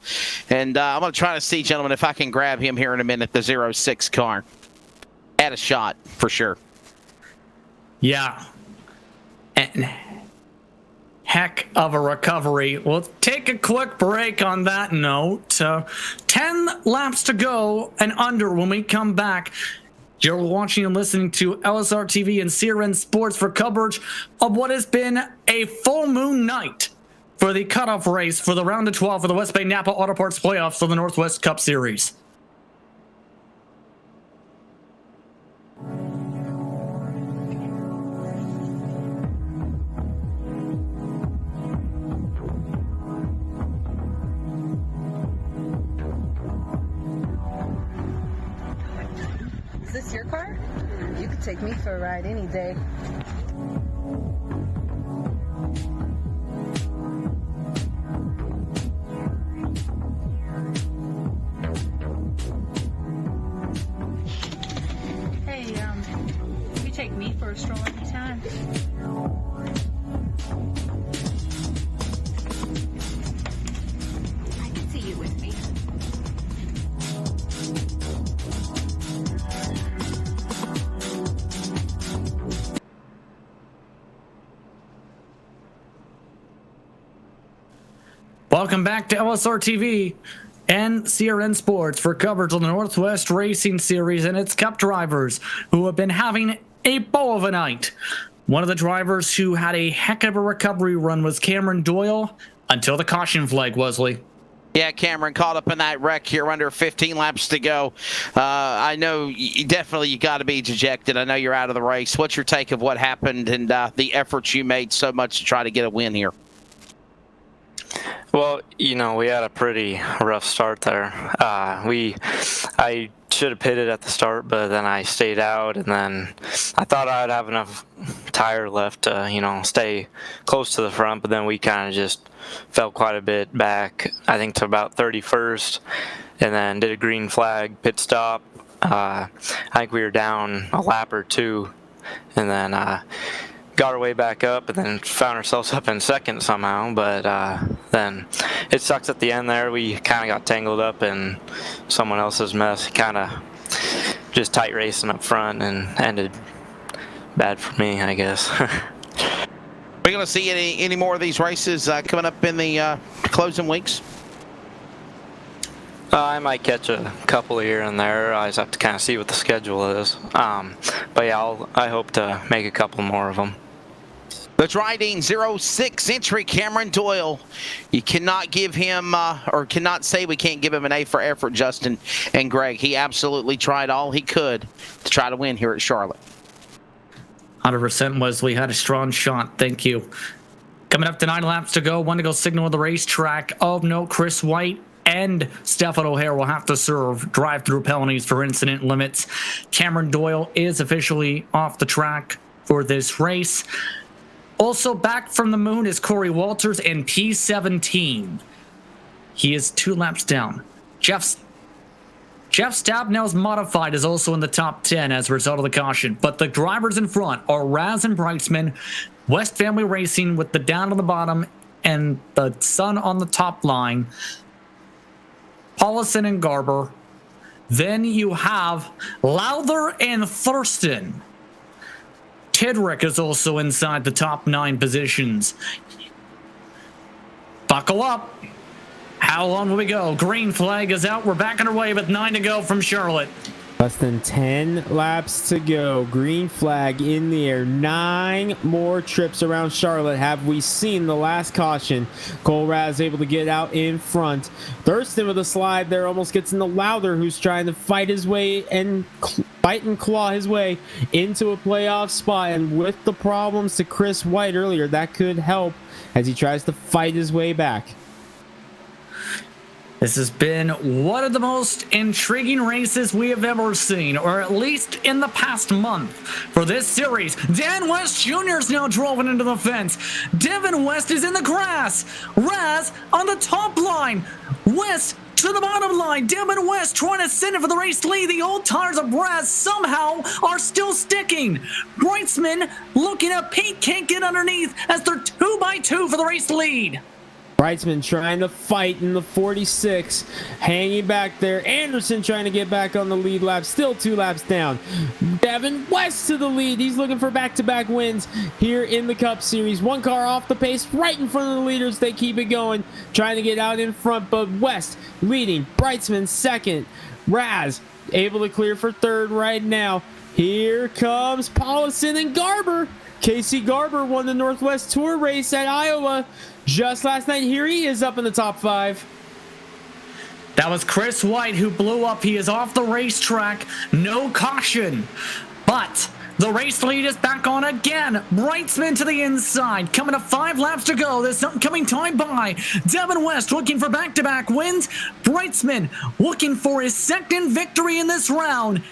And I'm going to try to see, gentlemen, if I can grab him here in a minute, the 06 car. At a shot, for sure. Yeah. And heck of a recovery. We'll take a quick break on that note. 10 laps to go and under when we come back. You're watching and listening to LSR TV and CRN Sports for coverage of what has been a full moon night for the cutoff race for the round of 12 for the West Bay Napa Auto Parts playoffs for the Northwest Cup Series. Is this your car? You could take me for a ride any day. Hey, you take me for a stroll anytime. I can see you with me. Welcome back to LSR TV and CRN Sports for coverage on the Northwest Racing Series and its Cup drivers who have been having a ball of a night. One of the drivers who had a heck of a recovery run was Cameron Doyle until the caution flag, Wesley. Yeah, Cameron caught up in that wreck here under 15 laps to go. I know you got to be dejected. I know you're out of the race. What's your take of what happened and the efforts you made so much to try to get a win here? Well, we had a pretty rough start there. I should have pitted at the start, but then I stayed out, and then I thought I'd have enough tire left to, stay close to the front, but then we kind of just fell quite a bit back, I think to about 31st, and then did a green flag pit stop. I think we were down a lap or two, and then got our way back up and then found ourselves up in second somehow, but then it sucks at the end there. We kind of got tangled up in someone else's mess, kind of just tight racing up front, and ended bad for me, I guess. Are we going to see any more of these races coming up in the closing weeks? I might catch a couple here and there. I just have to kind of see what the schedule is. But yeah, I hope to make a couple more of them. The Dryden 06 entry, Cameron Doyle. You cannot give him, or cannot say we can't give him an A for effort, Justin and Greg. He absolutely tried all he could to try to win here at Charlotte. 100% Wesley had a strong shot. Thank you. Coming up to 9 laps to go. One to go signal on the racetrack. Of note, Chris White and Stefan O'Hare will have to serve drive-through penalties for incident limits. Cameron Doyle is officially off the track for this race. Also back from the moon is Corey Walters in P17. He is 2 laps down. Jeff Stabnell's modified is also in the top 10 as a result of the caution. But the drivers in front are Raz and Breitzman, West Family Racing with the down on the bottom and the sun on the top line, Paulison and Garber. Then you have Lowther and Thurston. Tidrick is also inside the top 9 positions. Buckle up. How long will we go? Green flag is out. We're back underway with 9 to go from Charlotte. Less than 10 laps to go. Green flag in the air. 9 more trips around Charlotte. Have we seen the last caution? Cole Raz able to get out in front. Thurston with a slide there almost gets into Lowther, who's trying to fight his way and fight and claw his way into a playoff spot. And with the problems to Chris White earlier, that could help as he tries to fight his way back. This has been one of the most intriguing races we have ever seen, or at least in the past month for this series. Dan West Jr. is now driving into the fence. Devin West is in the grass. Raz on the top line. West to the bottom line. Devin West trying to send it for the race lead. The old tires of Raz somehow are still sticking. Brightsman looking up. Pete can't get underneath as they're 2x2 for the race lead. Brightsman trying to fight in the 46, hanging back there. Anderson trying to get back on the lead lap, still 2 laps down. Devin West to the lead. He's looking for back-to-back wins here in the Cup Series. One car off the pace, right in front of the leaders. They keep it going, trying to get out in front, but West leading. Brightsman second. Raz able to clear for third right now. Here comes Paulison and Garber. Casey Garber won the Northwest Tour race at Iowa just last night. Here he is up in the top 5. That was Chris White who blew up. He is off the racetrack. No caution. But the race lead is back on again. Brightsman to the inside. Coming up 5 laps to go. This upcoming time by Devin West looking for back-to-back wins. Brightsman looking for his second victory in this round.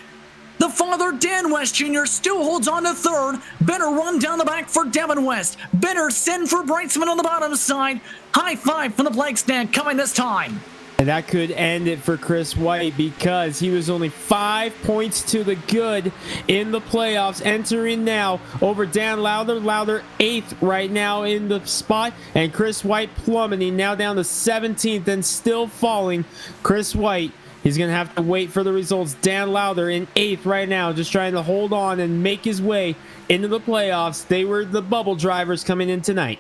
The father, Dan West Jr., still holds on to third. Benner run down the back for Devin West. Benner send for Brightsman on the bottom side. High five from the flag stand coming this time. And that could end it for Chris White because he was only 5 points to the good in the playoffs. Entering now over Dan Lowther. Lowther 8th right now in the spot. And Chris White plummeting now down to 17th and still falling. Chris White, he's going to have to wait for the results. Dan Lowther in 8th right now, just trying to hold on and make his way into the playoffs. They were the bubble drivers coming in tonight.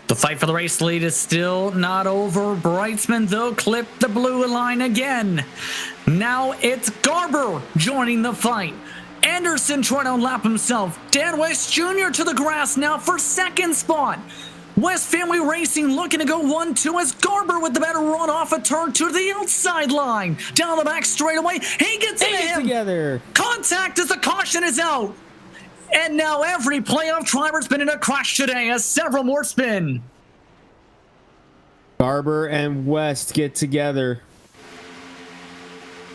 The fight for the race lead is still not over. Brightsman, though, clipped the blue line again. Now it's Garber joining the fight. Anderson trying to unlap himself. Dan West Jr. to the grass now for second spot. West Family Racing looking to go 1-2 as Garber with the better run off a turn to the outside line. Down the back straightaway. He gets into him. Together. Contact as the caution is out. And now every playoff driver's been in a crash today as several more spin. Garber and West get together.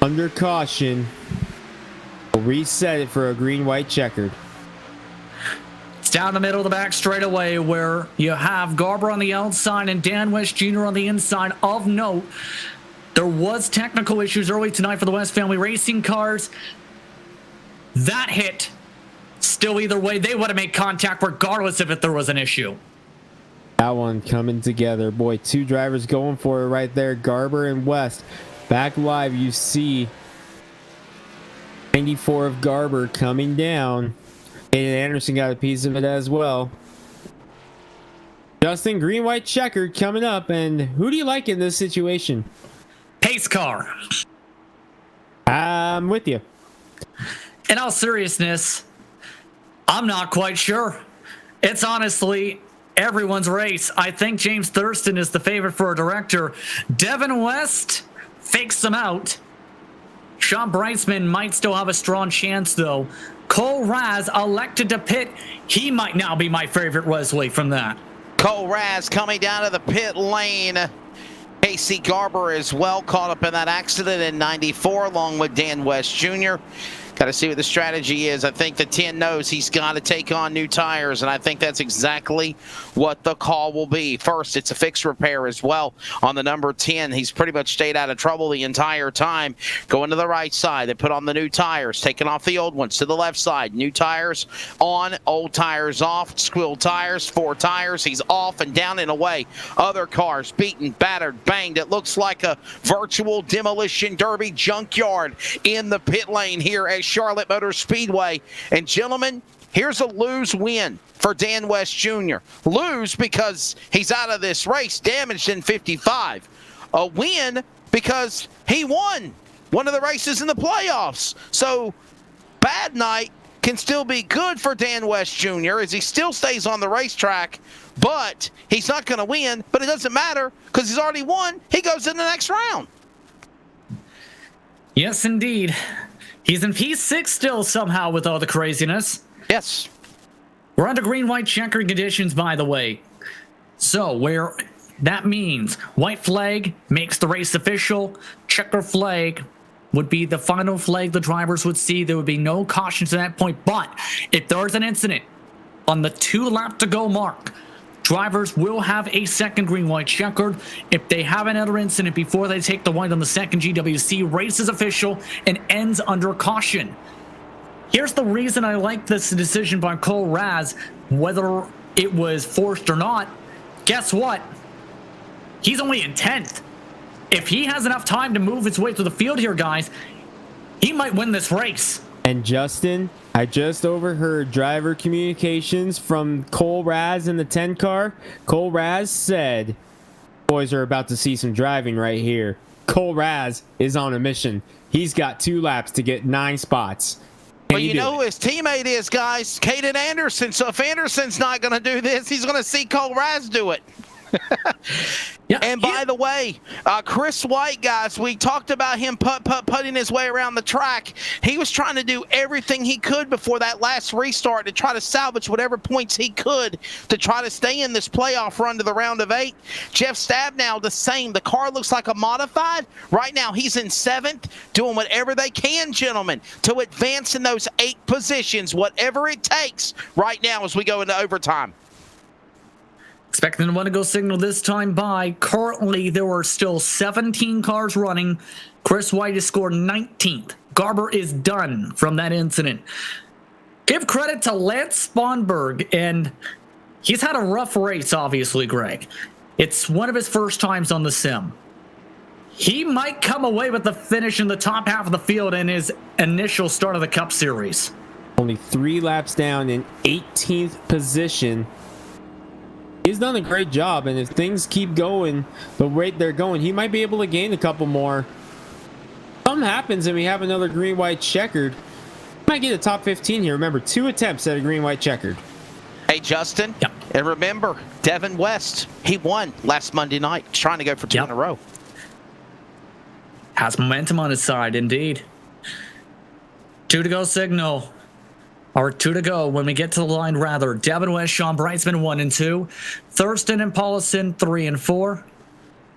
Under caution. We'll reset it for a green-white checkered. It's down the middle of the back straightaway where you have Garber on the outside and Dan West Jr. on the inside. Of note, there was technical issues early tonight for the West Family Racing cars. That hit, still either way, they would have made contact regardless if there was an issue. That one coming together. Boy, 2 drivers going for it right there. Garber and West. Back live, you see 94 of Garber coming down. And Anderson got a piece of it as well. Justin, green, white, checkered coming up. And who do you like in this situation? Pace car. I'm with you. In all seriousness, I'm not quite sure. It's honestly everyone's race. I think James Thurston is the favorite for a director. Devin West fakes them out. Sean Brightsman might still have a strong chance, though. Cole Raz elected to pit. He might now be my favorite, Wesley, from that. Cole Raz coming down to the pit lane. Casey Garber as well caught up in that accident in 94 along with Dan West Jr. Got to see what the strategy is. I think the 10 knows he's got to take on new tires, and I think that's exactly what the call will be. First, it's a fix repair as well on the number 10. He's pretty much stayed out of trouble the entire time. Going to the right side, they put on the new tires, taking off the old ones to the left side. New tires on, old tires off, squill tires, 4 tires. He's off and down and away. Other cars beaten, battered, banged. It looks like a virtual demolition derby junkyard in the pit lane here at Charlotte Motor Speedway. And gentlemen, here's a lose win for Dan West Jr. Lose because he's out of this race, damaged in 55. A win because he won one of the races in the playoffs. So bad night can still be good for Dan West Jr. as he still stays on the racetrack, but he's not going to win. But it doesn't matter because he's already won. He goes in the next round. Yes, indeed. He's in P6 still somehow with all the craziness. Yes. We're under green-white checkered conditions, by the way. So, where that means white flag makes the race official. Checker flag would be the final flag the drivers would see. There would be no cautions at that point. But if there's an incident on the 2 lap to go mark, Drivers will have a second green white checkered. If they have another incident before they take the white on the second GWC, race is official and ends under caution. Here's the reason I like this decision by Cole Raz, whether it was forced or not. Guess what? He's only in 10th. If he has enough time to move his way through the field here, guys, he might win this race. And Justin, I just overheard driver communications from Cole Raz in the 10 car. Cole Raz said, boys are about to see some driving right here. Cole Raz is on a mission. He's got 2 laps to get 9 spots. Well, you know who his teammate is, guys? Caden Anderson. So if Anderson's not going to do this, he's going to see Cole Raz do it. And by the way, Chris White, guys, we talked about him putting his way around the track. He was trying to do everything he could before that last restart to try to salvage whatever points he could to try to stay in this playoff run to the round of 8. Jeff Stabnow, the same. The car looks like a modified. Right now, he's in 7th, doing whatever they can, gentlemen, to advance in those 8 positions, whatever it takes right now as we go into overtime. Expecting the one-to-go signal this time by. Currently, there are still 17 cars running. Chris White has scored 19th. Garber is done from that incident. Give credit to Lance Sponberg, and he's had a rough race, obviously, Greg. It's one of his first times on the sim. He might come away with the finish in the top half of the field in his initial start of the Cup Series. Only 3 laps down in 18th position. He's done a great job, and if things keep going the rate they're going, he might be able to gain a couple more. Something happens and we have another green-white checkered. Might get a top 15 here. Remember, 2 attempts at a green-white checkered. Hey, Justin. Yep. And remember, Devin West, he won last Monday night. He's trying to go for 2 in a row. Has momentum on his side, indeed. 2 to go signal. Or 2 to go when we get to the line, rather. Devin West, Sean Brightsman, 1 and 2. Thurston and Paulison, 3 and 4.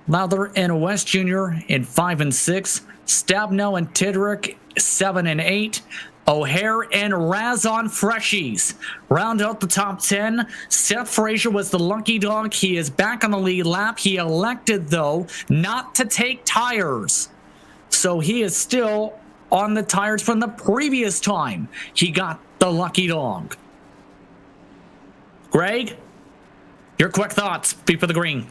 Lowther and West Jr. in 5 and 6. Stabnow and Tidrick, 7 and 8. O'Hare and Razon Freshies round out the top 10. Seth Frazier was the lucky dog. He is back on the lead lap. He elected, though, not to take tires. So he is still on the tires from the previous time he got the lucky dog. Greg, your quick thoughts before the green.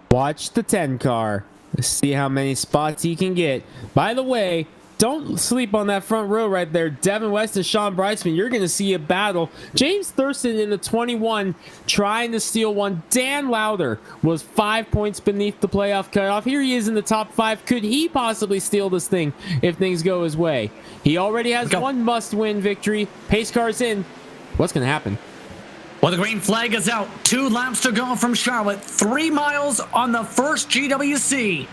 Watch the 10 car. See how many spots he can get. By the way, don't sleep on that front row right there. Devin West and Sean Brightsman, you're going to see a battle. James Thurston in the 21 trying to steal one. Dan Lowther was 5 points beneath the playoff cutoff. Here he is in the top 5. Could he possibly steal this thing if things go his way? He already has one must-win victory. Pace car's in. What's going to happen? Well, the green flag is out. 2 laps to go from Charlotte. 3 miles on the first GWC.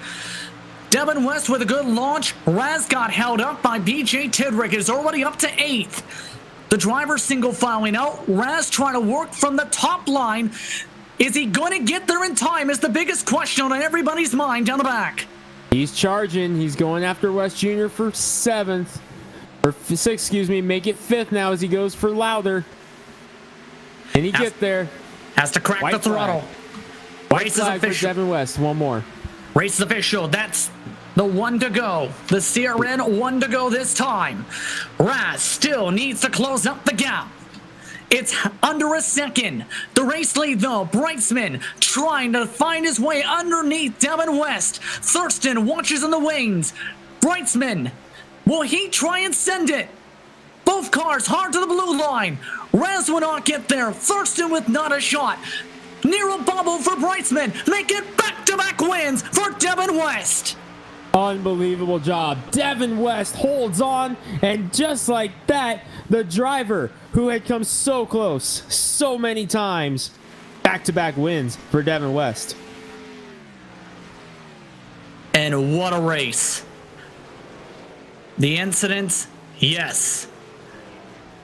Devin West with a good launch. Raz got held up by BJ Tidrick. Is already up to 8th. The driver single filing out. Raz trying to work from the top line. Is he going to get there in time is the biggest question on everybody's mind down the back. He's charging. He's going after West Jr. for 7th. Or 6th, excuse me. Make it 5th now as he goes for Lowther. And he get there. Has to crack the throttle. Race is official. Devin West. One more. Race is official. That's the 1 to go. The CRN 1 to go this time. Raz still needs to close up the gap. It's under a second. The race lead, though. Brightsman trying to find his way underneath Devin West. Thurston watches in the wings. Brightsman, will he try and send it? Both cars hard to the blue line. Raz will not get there. Thurston with not a shot. Near a bubble for Brightsman. Make it back-to-back wins for Devin West. Unbelievable job. Devin West holds on, and just like that, the driver who had come so close so many times, back-to-back wins for Devin West. And what a race. The incidents, yes,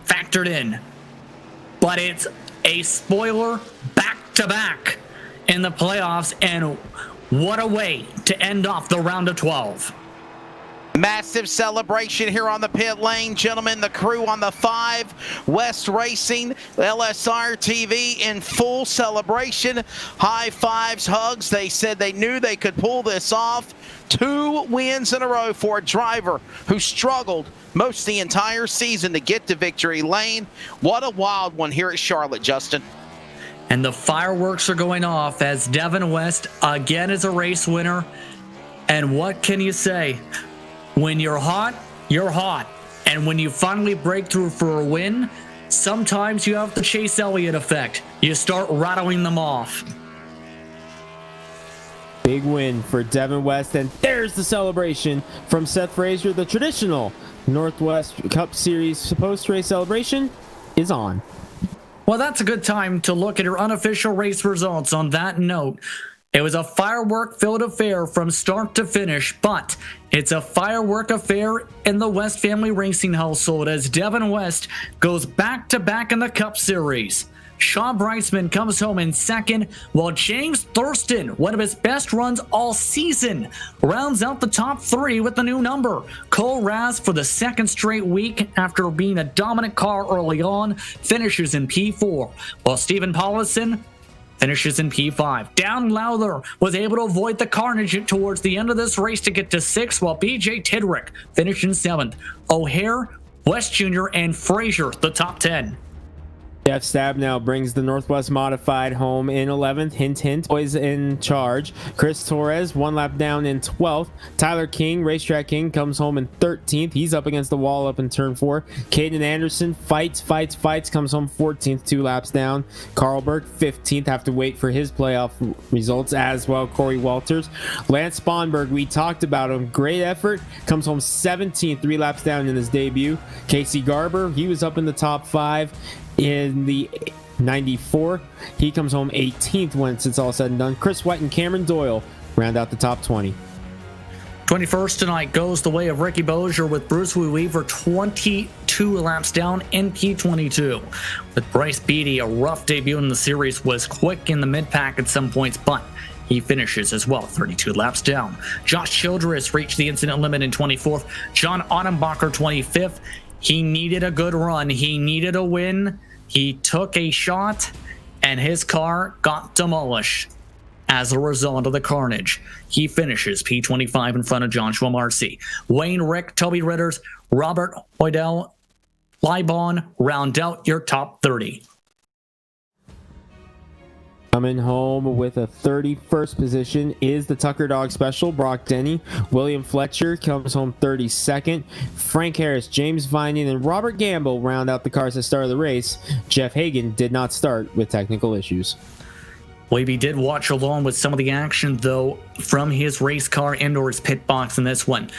factored in, but it's a spoiler back-to-back in the playoffs, and what a way to end off the round of 12. Massive celebration here on the pit lane. Gentlemen, the crew on the 5, West Racing, LSR TV in full celebration. High fives, hugs. They said they knew they could pull this off. 2 wins in a row for a driver who struggled most the entire season to get to victory lane. What a wild one here at Charlotte, Justin. And the fireworks are going off as Devin West again is a race winner. And what can you say? When you're hot, you're hot. And when you finally break through for a win, sometimes you have the Chase Elliott effect. You start rattling them off. Big win for Devin West, and there's the celebration from Seth Frazier. The traditional Northwest Cup Series post-race celebration is on. Well, that's a good time to look at your unofficial race results. On that note, it was a firework-filled affair from start to finish, but it's a firework affair in the West family racing household as Devin West goes back-to-back in the Cup Series. Sean Breisman comes home in second, while James Thurston, one of his best runs all season, rounds out the top 3 with the new number. Cole Raz, for the second straight week after being a dominant car early on, finishes in P4, while Stephen Paulison finishes in P5. Dan Lowther was able to avoid the carnage towards the end of this race to get to 6th, while BJ Tidrick finished in 7th. O'Hare, West Jr., and Frazier, the top 10. Jeff Stabnow brings the Northwest Modified home in 11th. Hint, hint. Boys in charge. Chris Torres, 1 lap down in 12th. Tyler King, Racetrack King, comes home in 13th. He's up against the wall up in turn 4. Caden Anderson fights, comes home 14th, 2 laps down. Carl Burke, 15th. Have to wait for his playoff results as well. Corey Walters. Lance Sponberg, we talked about him. Great effort. Comes home 17th, 3 laps down in his debut. Casey Garber, he was up in the top 5. In the 94, he comes home 18th once it's all said and done. Chris White and Cameron Doyle round out the top 20. 21st tonight goes the way of Ricky Bozier with Bruce Weaver 22 laps down in P22. With Bryce Beatty, a rough debut in the series, was quick in the mid-pack at some points, but he finishes as well, 32 laps down. Josh Childress reached the incident limit in 24th. John Ottenbacher, 25th. He needed a good run. He needed a win. He took a shot, and his car got demolished as a result of the carnage. He finishes P25 in front of Joshua Marcy. Wayne Rick, Toby Ritters, Robert Hoydell, Libon round out your top 30. Coming home with a 31st position is the Tucker Dog Special, Brock Denny. William Fletcher comes home 32nd. Frank Harris, James Vinian, and Robert Gamble round out the cars that started the race. Jeff Hagan did not start with technical issues. Wavy did watch along with some of the action, though, from his race car and or his pit box in this one.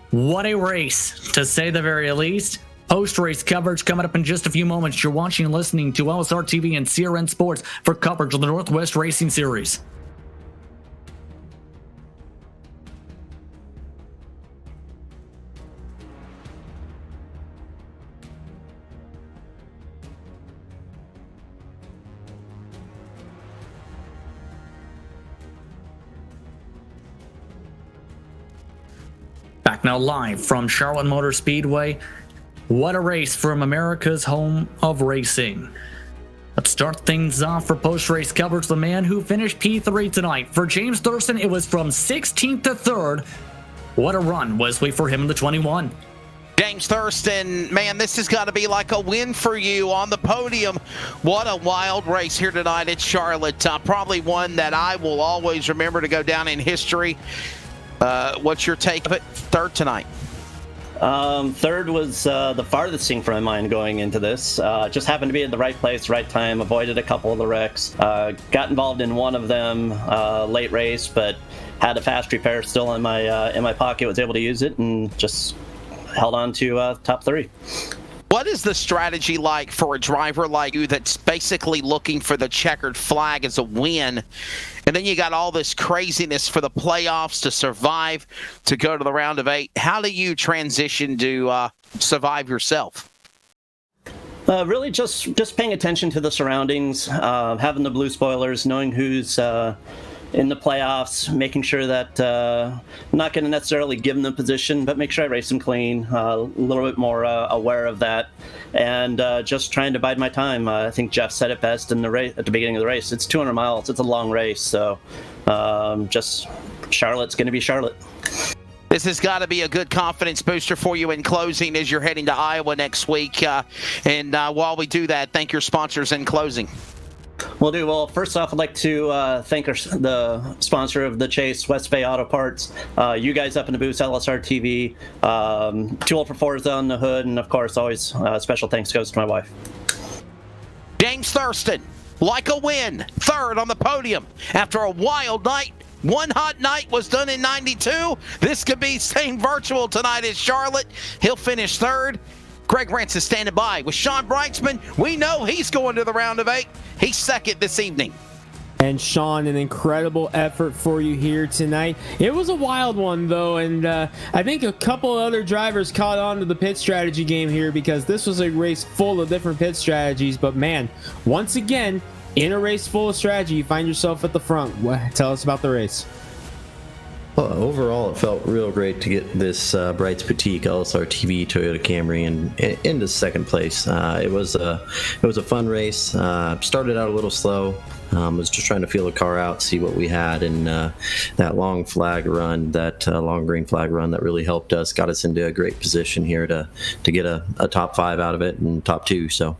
What a race, to say the very least. Post-race coverage coming up in just a few moments. You're watching and listening to LSR TV and CRN Sports for coverage of the Northwest Racing Series. Back now live from Charlotte Motor Speedway. What a race from America's home of racing. Let's start things off for post-race coverage. The man who finished P3 tonight. For James Thurston, it was from 16th to 3rd. What a run, Wesley, for him in the 21. James Thurston, man, this has got to be like a win for you on the podium. What a wild race here tonight at Charlotte. Probably one that I will always remember to go down in history. What's your take of it? 3rd tonight. 3rd was the farthest thing from my mind going into this. Just happened to be at the right place, right time, avoided a couple of the wrecks. Got involved in one of them late race, but had a fast repair still in my pocket, was able to use it, and just held on to top 3. What is the strategy like for a driver like you that's basically looking for the checkered flag as a win, and then you got all this craziness for the playoffs to survive, to go to the round of 8? How do you transition to survive yourself? Really just paying attention to the surroundings, having the blue spoilers, knowing who's in the playoffs, making sure that I'm not going to necessarily give them the position, but make sure I race them clean, a little bit more aware of that, and just trying to bide my time. I think Jeff said it best in the race at the beginning of the race. It's 200 miles. It's a long race, so just Charlotte's going to be Charlotte. This has got to be a good confidence booster for you in closing as you're heading to Iowa next week. And while we do that, thank your sponsors in closing. Will do. Well, first off, I'd like to thank the sponsor of the chase, West Bay Auto Parts. You guys up in the booth, LSR TV, 204 on the hood, and of course, always special thanks goes to my wife. James Thurston, like a win, third on the podium after a wild night. One hot night was done in 92. This could be same virtual tonight as Charlotte. He'll finish third. Greg Rentz is standing by with Sean Brightsman. We know he's going to the round of 8. He's second this evening. And Sean, an incredible effort for you here tonight. It was a wild one, though, and I think a couple other drivers caught on to the pit strategy game here because this was a race full of different pit strategies. But, man, once again, in a race full of strategy, you find yourself at the front. Tell us about the race. Well, overall, it felt real great to get this Brights Boutique LSR TV Toyota Camry into second place. It was a fun race. Started out a little slow. Was just trying to feel the car out, see what we had, and that long flag run, that long green flag run, that really helped us, got us into a great position here to get a top 5 out of it and top 2. So.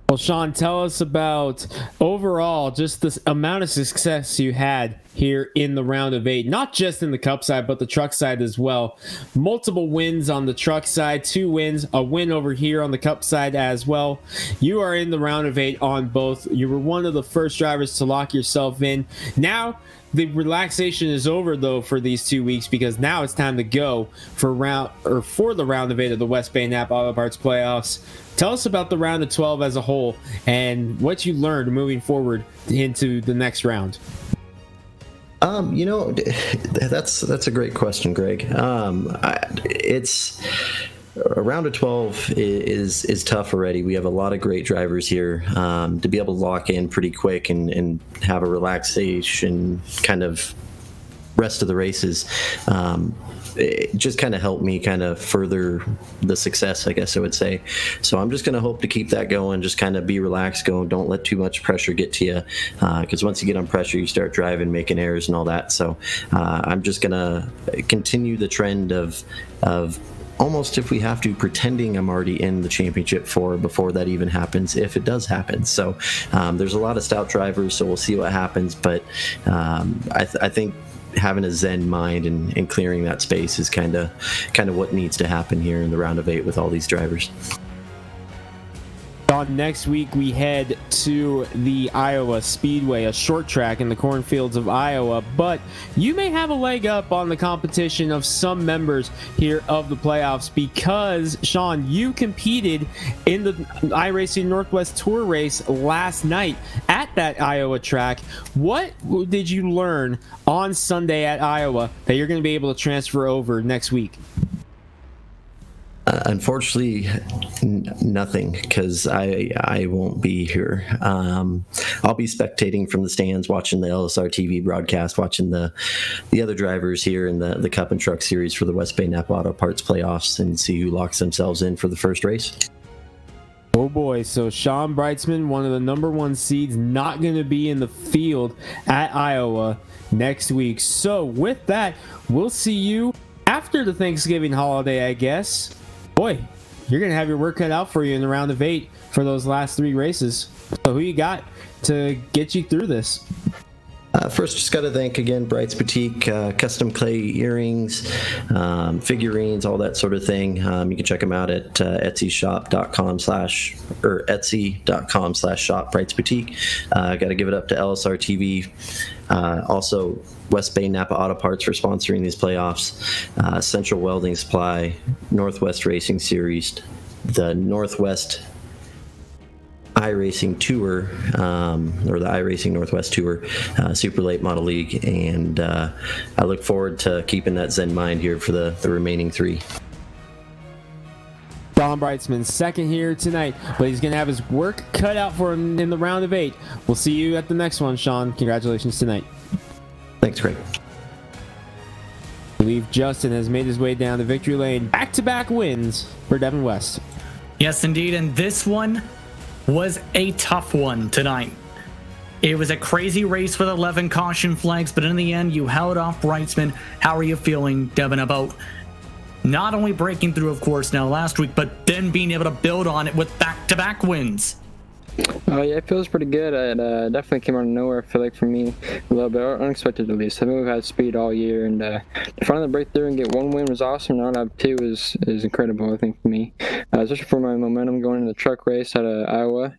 Well, Sean, tell us about overall just the amount of success you had here in the round of 8, not just in the Cup side, but the truck side as well. Multiple wins on the truck side, 2 wins, a win over here on the Cup side as well. You are in the round of 8 on both. You were one of the first drivers to lock yourself in. Now, the relaxation is over, though, for these 2 weeks because now it's time to go for the round of 8 of the West Bay Napa Auto Parts playoffs. Tell us about the round of 12 as a whole and what you learned moving forward into the next round. That's a great question, Greg. It's a round of 12 is tough already. We have a lot of great drivers here. To be able to lock in pretty quick and have a relaxation kind of rest of the races, it just kind of helped me kind of further the success, I guess I would say. So I'm just going to hope to keep that going, just kind of be relaxed, don't let too much pressure get to you, because once you get on pressure, you start driving, making errors and all that. So I'm just going to continue the trend of almost, if we have to, pretending I'm already in the championship before that even happens, if it does happen. So there's a lot of stout drivers, so we'll see what happens. But I think having a zen mind and clearing that space is kind of what needs to happen here in the round of 8 with all these drivers. Next week, we head to the Iowa Speedway, a short track in the cornfields of Iowa, but you may have a leg up on the competition of some members here of the playoffs because, Sean, you competed in the iRacing Northwest Tour race last night at that Iowa track. What did you learn on Sunday at Iowa that you're going to be able to transfer over next week? Unfortunately, nothing, because I won't be here. I'll be spectating from the stands, watching the LSR TV broadcast, watching the other drivers here in the Cup and Truck Series for the West Bay Napa Auto Parts playoffs and see who locks themselves in for the first race. Oh boy, so Sean Brightsman, one of the number 1 seeds, not going to be in the field at Iowa next week. So with that, we'll see you after the Thanksgiving holiday, I guess. Boy, you're going to have your work cut out for you in the round of 8 for those last 3 races. So who you got to get you through this? First, just got to thank again Brights Boutique, custom clay earrings, figurines, all that sort of thing. You can check them out at etsy.com/shop Brights Boutique. Got to give it up to LSR TV. Also, West Bay Napa Auto Parts for sponsoring these playoffs. Central Welding Supply, Northwest Racing Series, the Northwest iRacing Tour, or the iRacing Northwest Tour, Super Late Model League, and I look forward to keeping that zen mind here for the remaining 3. Don Brightsman, second here tonight, but he's going to have his work cut out for him in the round of 8. We'll see you at the next one, Sean. Congratulations tonight. Thanks, Greg. I believe Justin has made his way down to victory lane. Back-to-back wins for Devin West. Yes, indeed. And this one was a tough one tonight. It was a crazy race with 11 caution flags, but in the end, you held off Brightsman. How are you feeling, Devin, about not only breaking through, of course, now last week, but then being able to build on it with back-to-back wins? Yeah, it feels pretty good. It definitely came out of nowhere, I feel like, for me, a little bit unexpected at least. I mean, we've had speed all year, and to finally break through and get one win was awesome. Now to have 2 is incredible, I think, for me, especially for my momentum going into the truck race at Iowa.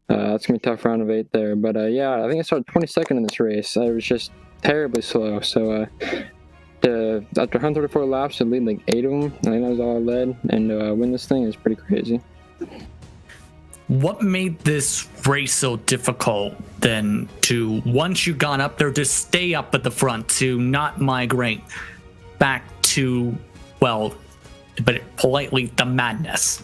That's going to be a tough round of 8 there. But yeah, I think I started 22nd in this race. I was just terribly slow. So after 134 laps to lead like 8 of them, I think that was all I led, and win this thing is pretty crazy. What made this race so difficult then to, once you got up there, to stay up at the front, to not migrate back to, well, but politely, the madness?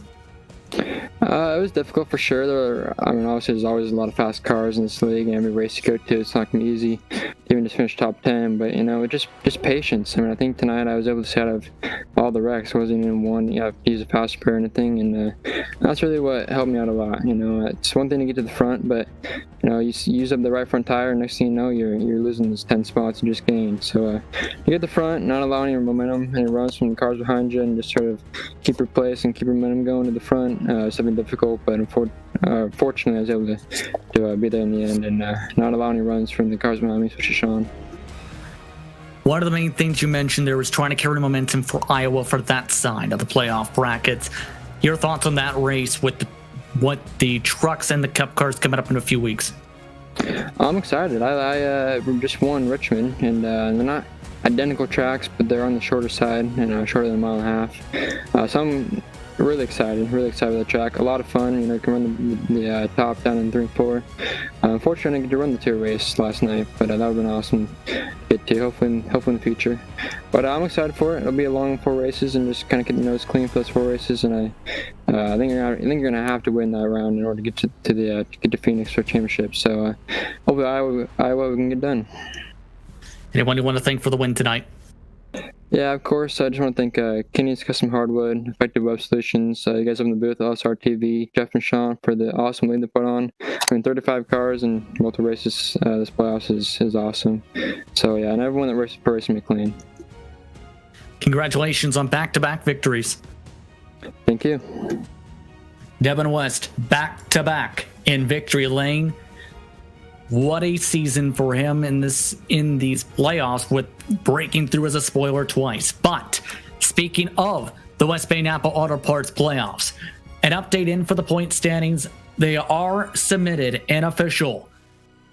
It was difficult for sure. Obviously there's always a lot of fast cars in this league, and every race you go to, it's not going to be easy to even just finish top 10, but just patience. I mean, I think tonight I was able to see out of all the wrecks, wasn't even one use a fast repair or anything, and that's really what helped me out a lot. It's one thing to get to the front, but you use up the right front tire, and next thing you know, you're losing those 10 spots you just gained. So you get the front, not allowing your momentum and runs from the cars behind you, and just sort of keep your place and keep your momentum going to the front. Something difficult, but fortunately I was able to be there in the end, and not allow any runs from the cars behind me, especially Sean. One of the main things you mentioned there was trying to carry momentum for Iowa for that side of the playoff brackets. Your thoughts on that race with what the trucks and the cup cars coming up in a few weeks? I'm excited. I just won Richmond, and they're not identical tracks, but they're on the shorter side and shorter than a mile and a half. So I'm really excited with the track. A lot of fun. You can run the top down in 3 and 4. Unfortunately, I didn't get to run the 2 race last night, but that would have been awesome to get to. Hopefully in the future. But I'm excited for it. It'll be a long 4 races, and just kind of get the nose clean for those 4 races. And I think you're gonna have to win that round in order to get to Phoenix for championship. So hopefully Iowa we can get done. Anyone you want to thank for the win tonight? Yeah, of course. I just want to thank Kenny's Custom Hardwood, Effective Web Solutions, you guys up in the booth, LSR TV, Jeff and Sean for the awesome lead they put on. 35 cars and multiple races this playoffs is awesome. So yeah, and everyone that races for Racing McLean. Congratulations on back-to-back victories. Thank you. Devin West, back-to-back in victory lane. What a season for him in these playoffs, with breaking through as a spoiler twice. But speaking of the West Bay Napa Auto Parts playoffs, an update in for the point standings. They are submitted and official.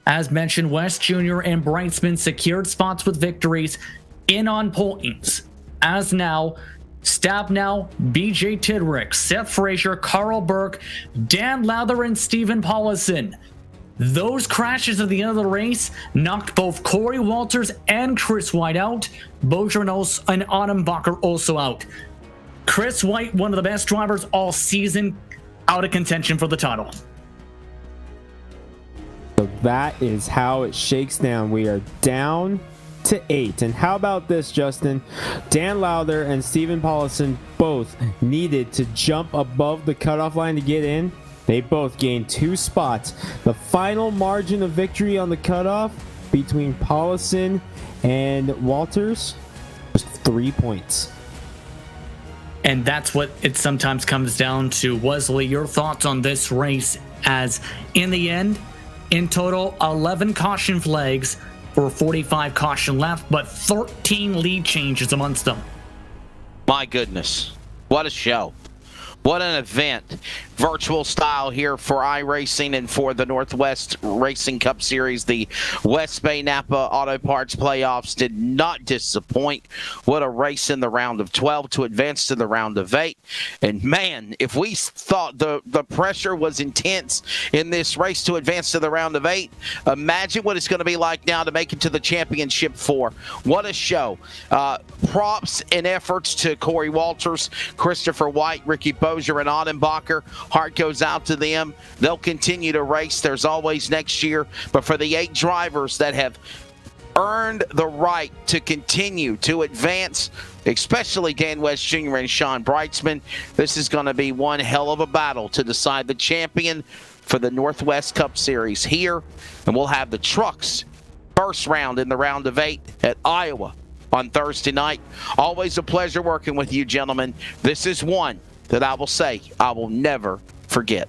As mentioned, West Jr. and Brightsman secured spots with victories in on points. As now, Stabnow, BJ Tidrick, Seth Frazier, Carl Burke, Dan Lowther, and Stephen Paulison. Those crashes at the end of the race knocked both Corey Walters and Chris White out. Bojanos and Autumn Bacher also out. Chris White, one of the best drivers all season, out of contention for the title. So that is how it shakes down. We are down to 8. And how about this, Justin? Dan Lowther and Stephen Paulison both needed to jump above the cutoff line to get in. They both gained 2 spots. The final margin of victory on the cutoff between Paulison and Walters was 3 points. And that's what it sometimes comes down to. Wesley, your thoughts on this race, as in the end, in total, 11 caution flags for 45 caution left, but 13 lead changes amongst them. My goodness. What a show. What an event. Virtual style here for iRacing and for the Northwest Racing Cup Series. The West Bay Napa Auto Parts playoffs did not disappoint. What a race in the round of 12 to advance to the round of 8. And man, if we thought the pressure was intense in this race to advance to the round of 8, imagine what it's going to be like now to make it to the championship 4. What a show. Props and efforts to Corey Walters, Christopher White, Ricky Bo Bozier and Audenbacher. Heart goes out to them. They'll continue to race. There's always next year. But for the 8 drivers that have earned the right to continue to advance, especially Dan West Jr. and Sean Brightsman, this is going to be one hell of a battle to decide the champion for the Northwest Cup Series here. And we'll have the trucks first round in the round of 8 at Iowa on Thursday night. Always a pleasure working with you, gentlemen. This is one that I will say I will never forget.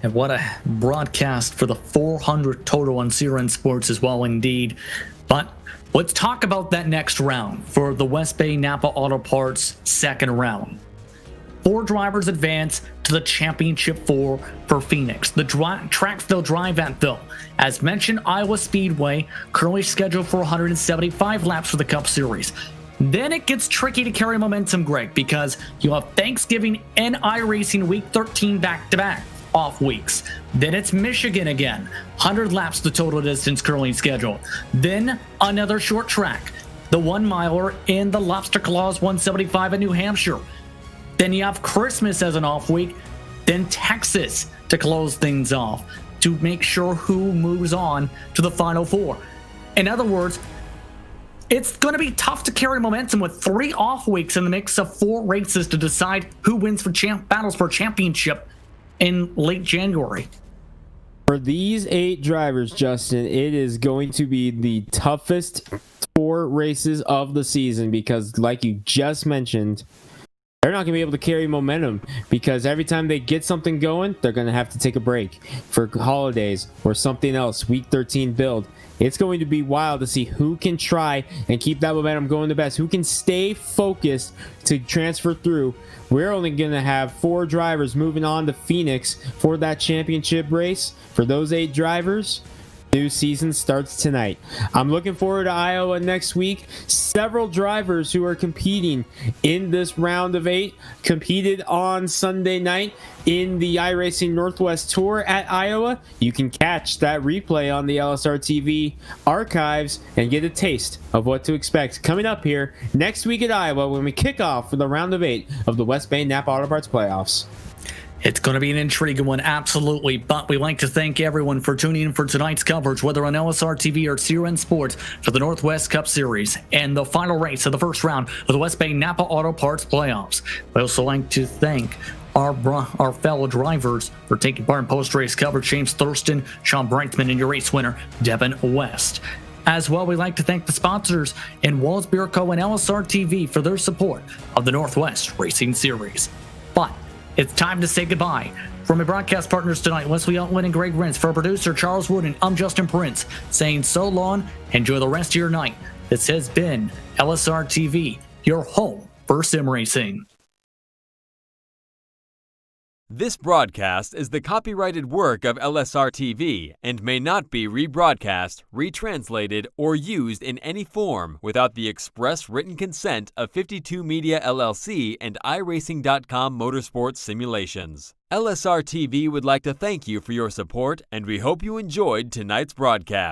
And what a broadcast for the 400 total on CRN Sports as well, indeed. But let's talk about that next round for the West Bay Napa Auto Parts second round. 4 drivers advance to the Championship 4 for Phoenix. The track they'll drive at, though, as mentioned, Iowa Speedway, currently scheduled for 175 laps for the Cup Series. Then it gets tricky to carry momentum, Greg, because you have Thanksgiving and iRacing Week 13 back-to-back off weeks. Then it's Michigan again, 100 laps the total distance currently scheduled. Then another short track, the 1 miler in the Lobster Claws 175 in New Hampshire. Then you have Christmas as an off week, then Texas to close things off to make sure who moves on to the Final 4. In other words, it's going to be tough to carry momentum with 3 off weeks in the mix of 4 races to decide who wins for battles for championship in late January. For these 8 drivers, Justin, it is going to be the toughest 4 races of the season because, like you just mentioned, they're not going to be able to carry momentum because every time they get something going, they're going to have to take a break for holidays or something else, Week 13 build. It's going to be wild to see who can try and keep that momentum going the best, who can stay focused to transfer through. We're only going to have 4 drivers moving on to Phoenix for that championship race. For those 8 drivers, new season starts tonight. I'm looking forward to Iowa next week. Several drivers who are competing in this round of 8 competed on Sunday night in the iRacing Northwest Tour at Iowa. You can catch that replay on the LSR TV archives and get a taste of what to expect coming up here next week at Iowa when we kick off for the round of 8 of the West Bay Napa Auto Parts Playoffs. It's going to be an intriguing one, absolutely. But we'd like to thank everyone for tuning in for tonight's coverage, whether on LSR TV or CRN Sports, for the Northwest Cup Series and the final race of the first round of the West Bay Napa Auto Parts Playoffs. We also like to thank our fellow drivers for taking part in post-race coverage: James Thurston, Sean Brightsman, and your race winner, Devin West. As well, we'd like to thank the sponsors in Walls Beer Co. and LSR TV for their support of the Northwest Racing Series. But it's time to say goodbye. From my broadcast partners tonight, Wesley Altwin and Greg Rentz, for producer Charles Wood, and I'm Justin Prince, saying so long, enjoy the rest of your night. This has been LSR TV, your home for sim racing. This broadcast is the copyrighted work of LSR TV and may not be rebroadcast, retranslated, or used in any form without the express written consent of 52 Media LLC and iRacing.com Motorsports Simulations. LSR TV would like to thank you for your support, and we hope you enjoyed tonight's broadcast.